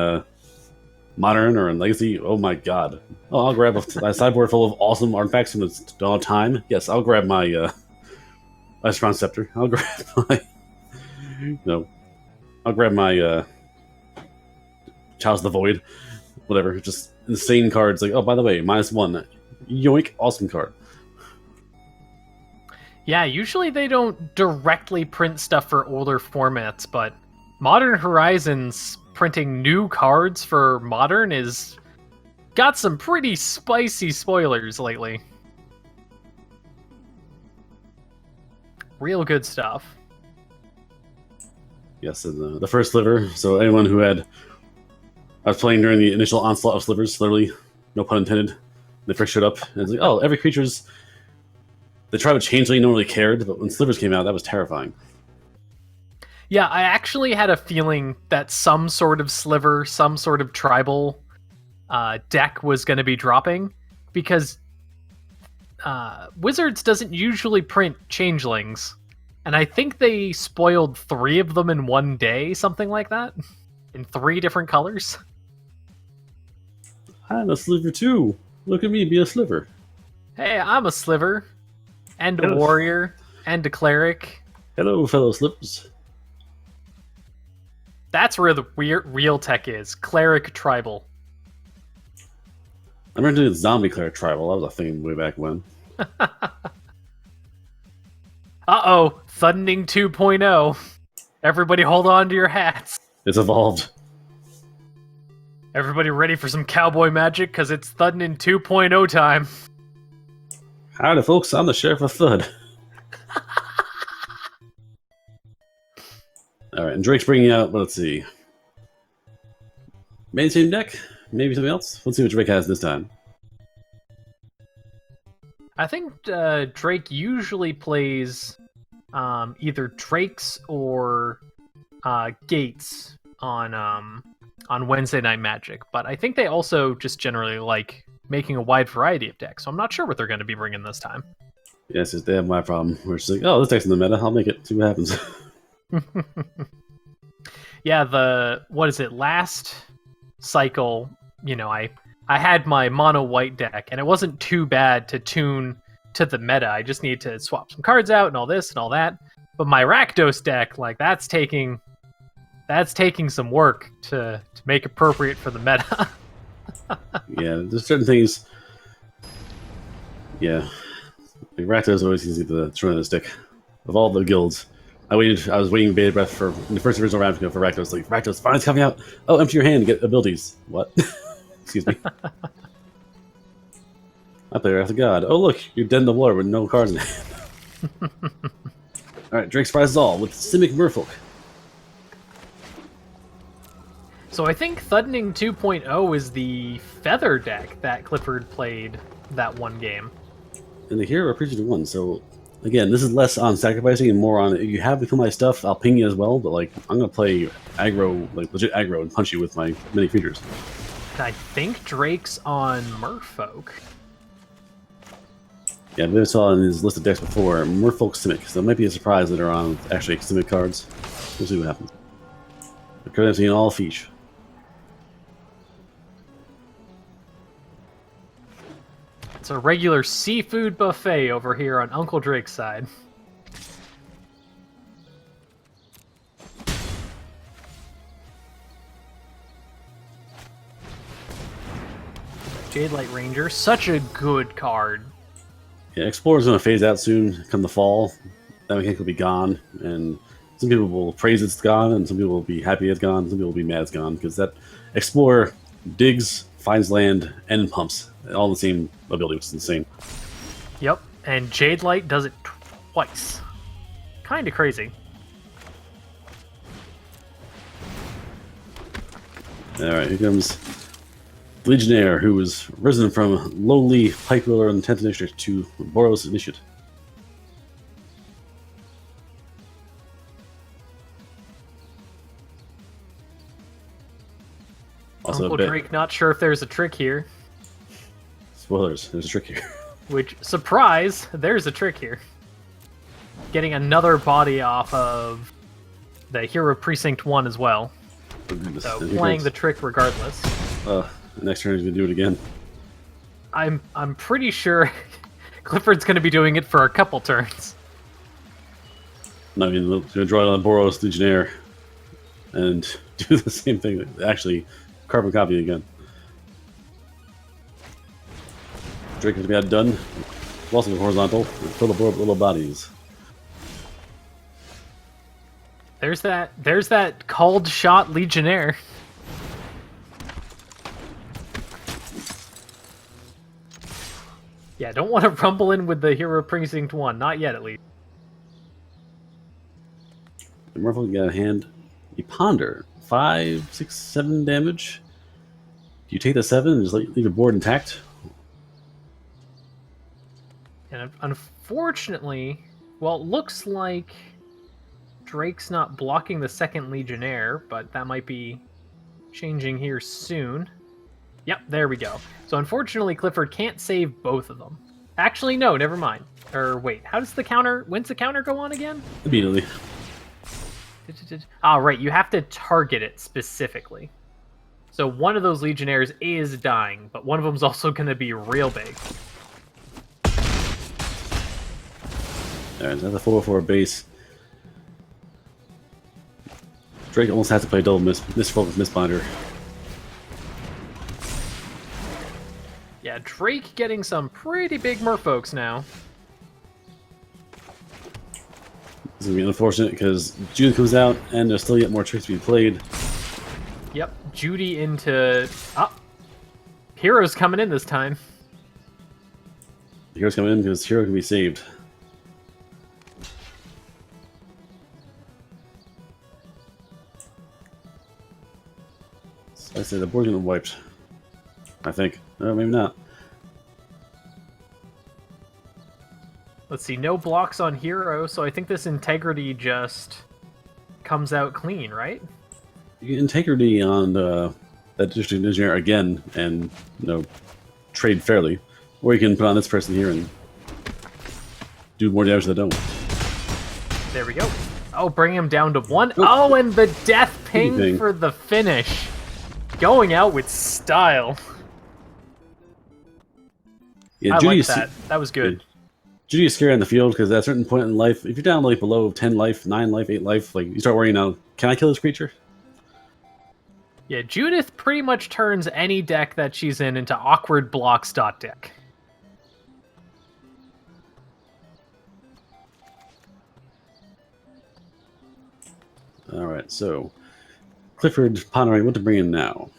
Modern or in Legacy, oh my god. Oh, I'll grab a sideboard full of awesome artifacts from the dawn of time. Yes, I'll grab my Astron Scepter. I'll grab my I'll grab my Chalice of the Void. Whatever. Just insane cards like, oh, by the way, -1. Yoink, awesome card. Yeah, usually they don't directly print stuff for older formats, but Modern Horizons printing new cards for Modern is got some pretty spicy spoilers lately. Real good stuff. Yes, and the first sliver. So anyone who I was playing during the initial onslaught of slivers, literally, no pun intended. They first showed up, and it's like, oh, every creature's... The tribe of Changeling, no one really cared, but when slivers came out, that was terrifying. Yeah, I actually had a feeling that some sort of sliver, some sort of tribal deck was going to be dropping, because Wizards doesn't usually print Changelings, and I think they spoiled 3 of them in one day, something like that, in 3 different colors. I'm a sliver too. Look at me, be a sliver. Hey, I'm a sliver, and a warrior, and a cleric. Hello, fellow slivers. That's where the real tech is. Cleric tribal. I remember doing zombie cleric tribal. That was a thing way back when. Uh-oh. Thunding 2.0. Everybody hold on to your hats. It's evolved. Everybody ready for some cowboy magic? Because it's Thudding 2.0 time. Howdy, folks. I'm the Sheriff of Thud. Alright, and Drake's bringing out, let's see. Mainstream deck? Maybe something else? Let's see what Drake has this time. I think Drake usually plays either Drakes or Gates on Wednesday Night Magic, but I think they also just generally like making a wide variety of decks, so I'm not sure what they're going to be bringing this time. Yes, they have my problem. We're just like, oh, this deck's in the meta. I'll make it. See what happens. Yeah, last cycle, I had my mono white deck, and it wasn't too bad to tune to the meta. I just needed to swap some cards out and all this and all that. But my Rakdos deck, like that's taking some work to make appropriate for the meta. Yeah, there's certain things. Yeah, like Rakdos always seems to be the trend of the stick of all the guilds. I was waiting bated breath for in the first original round to go for Rakdos. Like Rakdos, finally coming out. Oh, empty your hand to get abilities. What? Excuse me. I play Wrath of God. Oh look, you're dead in the water with no cards in hand. All right, Drake surprises all with Simic Merfolk. So I think Thudding 2.0 is the feather deck that Clifford played that one game. And the hero appreciated one. So again, this is less on sacrificing and more on if you have become my stuff, I'll ping you as well. But like, I'm gonna play aggro, like legit aggro, and punch you with my many features. I think Drake's on Merfolk. Yeah, I saw in his list of decks before Merfolk Simic, so it might be a surprise that are on actually Simic cards. We'll see what happens. The currency in all fiche. It's a regular seafood buffet over here on Uncle Drake's side. Jadelight Ranger, such a good card. Yeah, Explorer's going to phase out soon, come the fall. That mechanic will be gone, and some people will praise it's gone, and some people will be happy it's gone, some people will be mad it's gone, because that Explorer digs, finds land, and pumps. All the same ability, which is insane. Yep, and Jadelight does it twice. Kinda crazy. Alright, here comes Legionnaire, who was risen from lowly Pike Wheeler in 10th District to Boros Initiate. Also, Uncle Drake not sure if there's a trick here. Spoilers, there's a trick here. Which, surprise, there's a trick here. Getting another body off of the Hero Precinct 1 as well. Oh, goodness. So And here playing comes- the trick regardless. Next turn he's going to do it again. I'm pretty sure Clifford's going to be doing it for a couple turns. No, I mean, going to draw it on Boros Legionnaire and do the same thing. Actually, carbon copy again. Drake has got done. Also horizontal. Fill the board with little bodies. There's that called shot Legionnaire. Yeah, don't want to rumble in with the Hero Precinct 1. Not yet, at least. The Merfolk got a hand. You ponder. 5, 6, 7 damage. Do you take the 7 and just leave your board intact? And unfortunately, well, it looks like Drake's not blocking the second Legionnaire, but that might be changing here soon. Yep, there we go. So unfortunately, Clifford can't save both of them. Actually, no, never mind. Or wait, when's the counter go on again? Immediately. Ah, right, you have to target it specifically. So one of those Legionnaires is dying, but one of them's also going to be real big. Alright, that's a 4/4 base. Drake almost has to play double Misfolk with Mistbinder. Yeah, Drake getting some pretty big merfolks now. This is going to be unfortunate because June comes out and there's still yet more tricks to be played. Yep, Judy into... Oh, Hero's coming in this time. The hero's coming in because hero can be saved. So I say the board's gonna be wiped. I think. No, maybe not. Let's see, no blocks on Hero, so I think this Integrity just comes out clean, right? You get integrity on that district engineer again, and trade fairly, or you can put on this person here and do more damage to the dome. There we go. Oh, bring him down to 1. Oh, and the death ping Ping. for the finish. Going out with style. Yeah, I Judy like is- that. That was good. Judy is scary on the field because at a certain point in life, if you're down like below 10 life, 9 life, 8 life, like you start worrying now, can I kill this creature? Yeah, Judith pretty much turns any deck that she's in into awkward blocks deck. Alright, so Clifford pondering what to bring in now.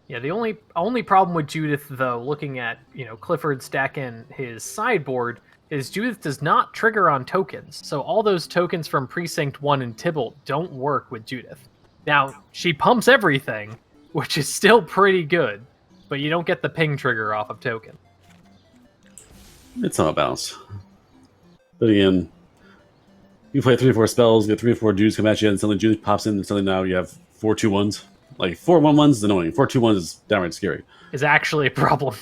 Yeah, the only problem with Judith, though, looking at Clifford stacking his sideboard, is Judith does not trigger on tokens. So all those tokens from Precinct 1 and Tybalt don't work with Judith. Now, she pumps everything, which is still pretty good, but you don't get the ping trigger off of token. It's on a bounce. But again, you play 3 or 4 spells, get 3 or 4 dudes come at you, and suddenly Judith pops in, and suddenly now you have 4 2/1s. Like 4 1/1s is annoying. 4 2/1s is downright scary. Is actually a problem.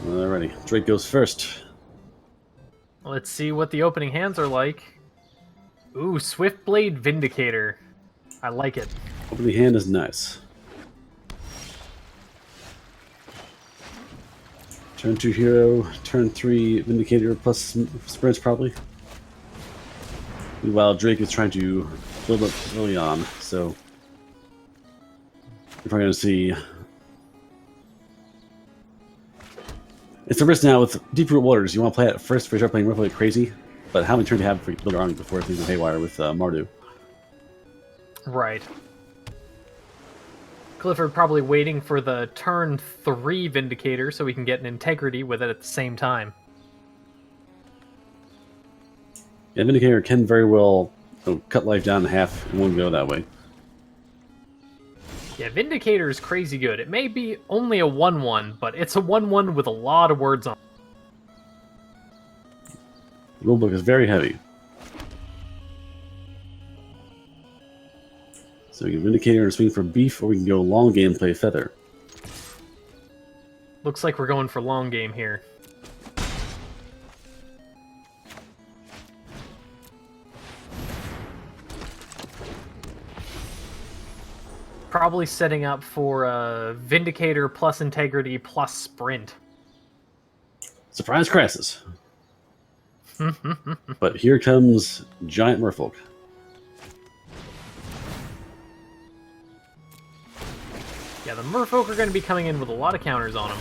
Alrighty, Drake goes first. Let's see what the opening hands are like. Ooh, Swiftblade Vindicator. I like it. Opening hand is nice. Turn 2 hero, turn 3 Vindicator plus sprints probably. While Drake is trying to build up early on, so you're probably going to see. It's a risk now with Deep Root Waters. You want to play it first before you start playing Riffle like crazy, but how many turns do you have before you build your army before things go haywire with Mardu? Right. Clifford probably waiting for the turn 3 Vindicator so we can get an Integrity with it at the same time. Yeah, Vindicator can very well cut life down in half and won't go that way. Yeah, Vindicator is crazy good. It may be only a 1/1, but it's a 1/1 with a lot of words on it. The rulebook is very heavy. So we can Vindicator and swing for beef, or we can go long game, play Feather. Looks like we're going for long game here. Probably setting up for Vindicator plus Integrity plus Sprint. Surprise crisis. But here comes Giant Merfolk. Yeah, the Merfolk are going to be coming in with a lot of counters on them.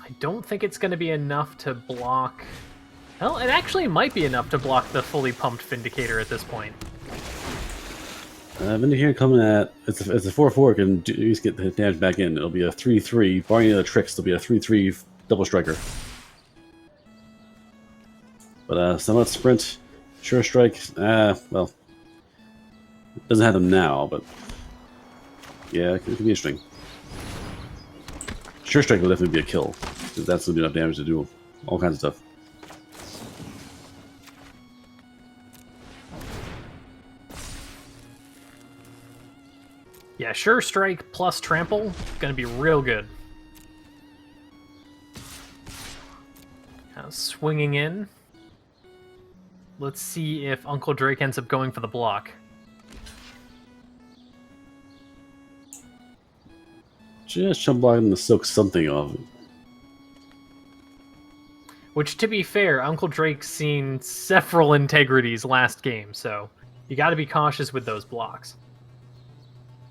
I don't think it's going to be enough to block... Well, it actually might be enough to block the fully pumped Vindicator at this point. Vindicator coming at... It's a 4/4, can at least get the damage back in. It'll be a 3/3. Barring any other tricks, it'll be a 3/3 double striker. But somewhat sprint, sure strike. Well, it doesn't have them now, but yeah, it could be interesting. Sure strike will definitely be a kill, because that's gonna do enough damage to do all kinds of stuff. Yeah, Sure Strike plus Trample is going to be real good. Swinging in. Let's see if Uncle Drake ends up going for the block. Just jump blocking to soak something off. Which, to be fair, Uncle Drake's seen several Integrities last game, so You got to be cautious with those blocks.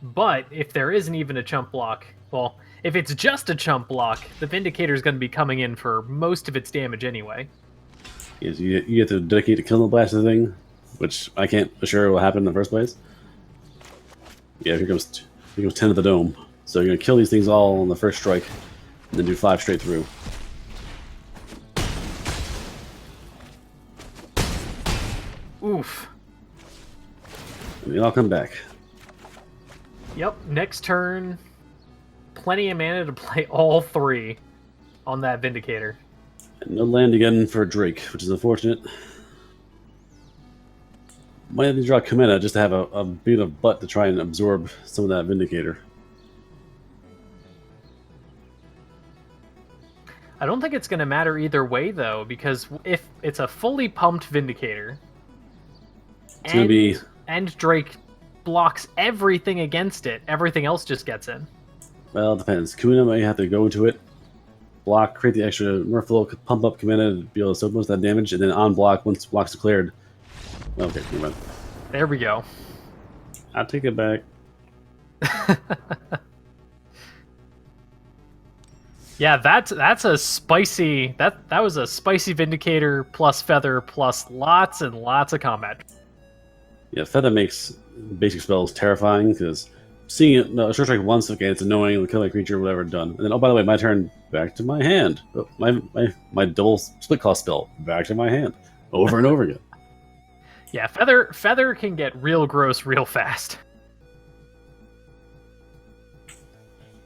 But if there isn't even a chump block, well, if it's just a chump block, the Vindicator is going to be coming in for most of its damage anyway. Yes, you have to dedicate to killing the blast of the thing, which I can't assure will happen in the first place. Yeah, here comes 10 of the dome. So you're going to kill these things all on the first strike, and then do 5 straight through. Oof. And they all come back. Yep, next turn, plenty of mana to play all 3 on that Vindicator. And no land again for Drake, which is unfortunate. Might have to draw Cometa just to have a beat of butt to try and absorb some of that Vindicator. I don't think it's going to matter either way, though, because if it's a fully pumped Vindicator, It's going to be... and Drake blocks everything against it, everything else just gets in. Well, it depends. Kumina might have to go into it, block, create the extra Merfolk, pump up Kumina to be able to soak most of that damage, and then on block, once block's declared. Okay, never mind. There we go. I'll take it back. Yeah, that's a spicy that was a spicy Vindicator plus Feather plus lots and lots of combat. Yeah, Feather makes basic spells terrifying, because seeing it, no, short strike once, okay, it's annoying, it'll kill my creature, whatever, done. And then, oh, by the way, my turn, back to my hand. Oh, my double split cost spell, back to my hand. Over and over again. Yeah, Feather can get real gross real fast.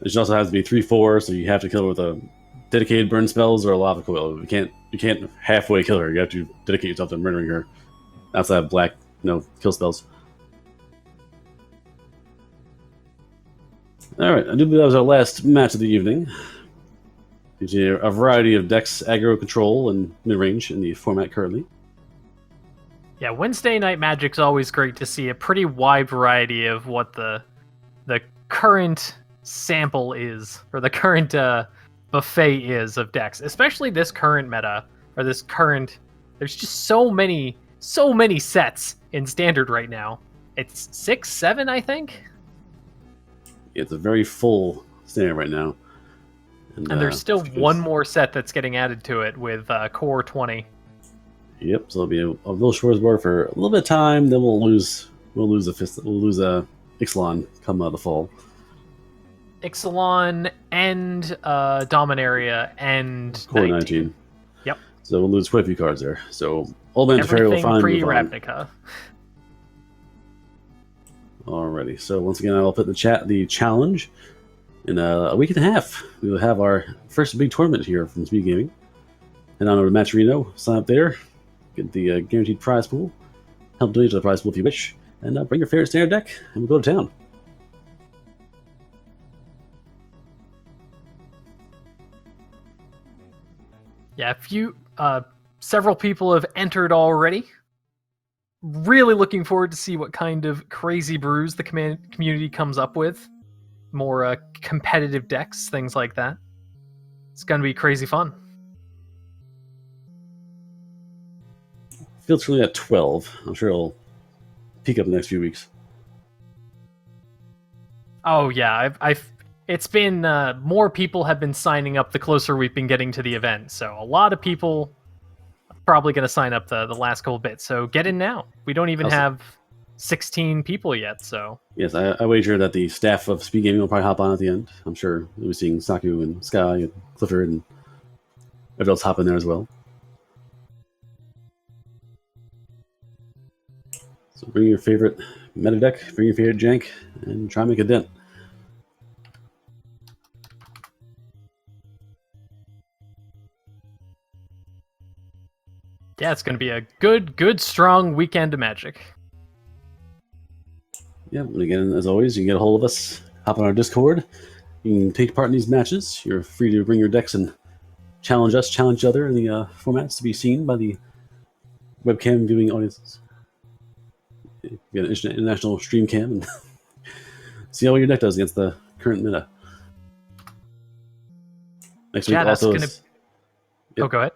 It should also has to be 3/4, so you have to kill her with a dedicated burn spells or a lava coil. You can't halfway kill her. You have to dedicate yourself to murdering her outside of black, kill spells. Alright, I do believe that was our last match of the evening. Gives you a variety of decks, aggro control, and mid-range in the format currently. Yeah, Wednesday Night Magic's always great to see a pretty wide variety of what the current sample is, or the current buffet is of decks, especially this current meta, or this current... There's just so many sets in Standard right now. It's 6, 7, I think? It's a very full Standard right now. And there's still one more set that's getting added to it with Core 20. Yep, so it'll be a Will Shores board for a little bit of time, then we'll lose Ixalan come the fall. Ixalan and Dominaria and Core 19. 19. Yep. So we'll lose quite a few cards there. So Old Man Teferi will Everything finally move on. pre-Ravnica. Alrighty, so once again, I will put in the chat the challenge. In a week and a half, we will have our first big tournament here from Speed Gaming. Head on over to Matcherino, sign up there, get the guaranteed prize pool, help donate to the prize pool if you wish, and bring your favorite Standard deck, and we'll go to town. Yeah, several people have entered already. Really looking forward to see what kind of crazy brews the community comes up with. More competitive decks, things like that. It's going to be crazy fun. Field's currently at 12. I'm sure it'll peak up in the next few weeks. Oh yeah, it's been more people have been signing up the closer we've been getting to the event. So a lot of people are probably going to sign up the last couple bits. So get in now. We don't even have 16 people yet. So yes, I wager that the staff of Speed Gaming will probably hop on at the end. I'm sure we'll be seeing Saku and Sky and Clifford and everyone else hop in there as well. So bring your favorite meta deck, bring your favorite jank, and try and make a dent. yeah, it's going to be a good, strong weekend of Magic. Yeah, and again, as always, you can get a hold of us, hop on our Discord. You can take part in these matches. You're free to bring your decks and challenge us, challenge each other in the formats to be seen by the webcam viewing audiences. You get an international stream cam and see how well your deck does against the current meta. Next week that's also gonna... is... Yep. Oh, go ahead.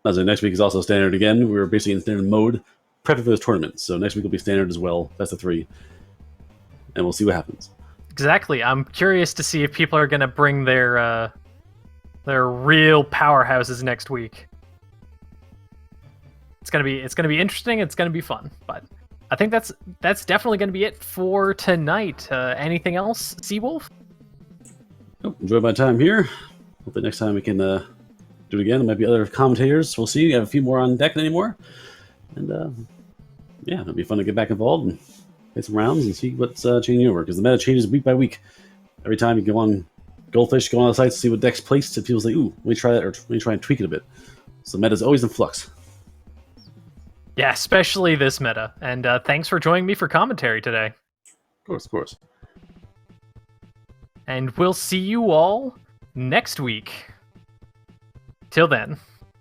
Next week is also Standard again. We're basically in Standard mode. prepping for this tournament. So next week will be standard as well. That's a 3, and we'll see what happens. Exactly. I'm curious to see if people are going to bring their real powerhouses next week. It's gonna be interesting. It's gonna be fun. But I think that's definitely gonna be it for tonight. Anything else, Seawolf? Nope, enjoyed my time here. Hope that next time we can do it again. There might be other commentators. We'll see. We have a few more on deck anymore. And yeah, it'll be fun to get back involved and play some rounds and see what's changing over. Because the meta changes week by week. Every time you go on Goldfish, go on the site to see what deck's placed, it feels like, ooh, let me try that, or let me try and tweak it a bit. So the meta's always in flux. Yeah, especially this meta. And thanks for joining me for commentary today. Of course, of course. And we'll see you all next week. Till then.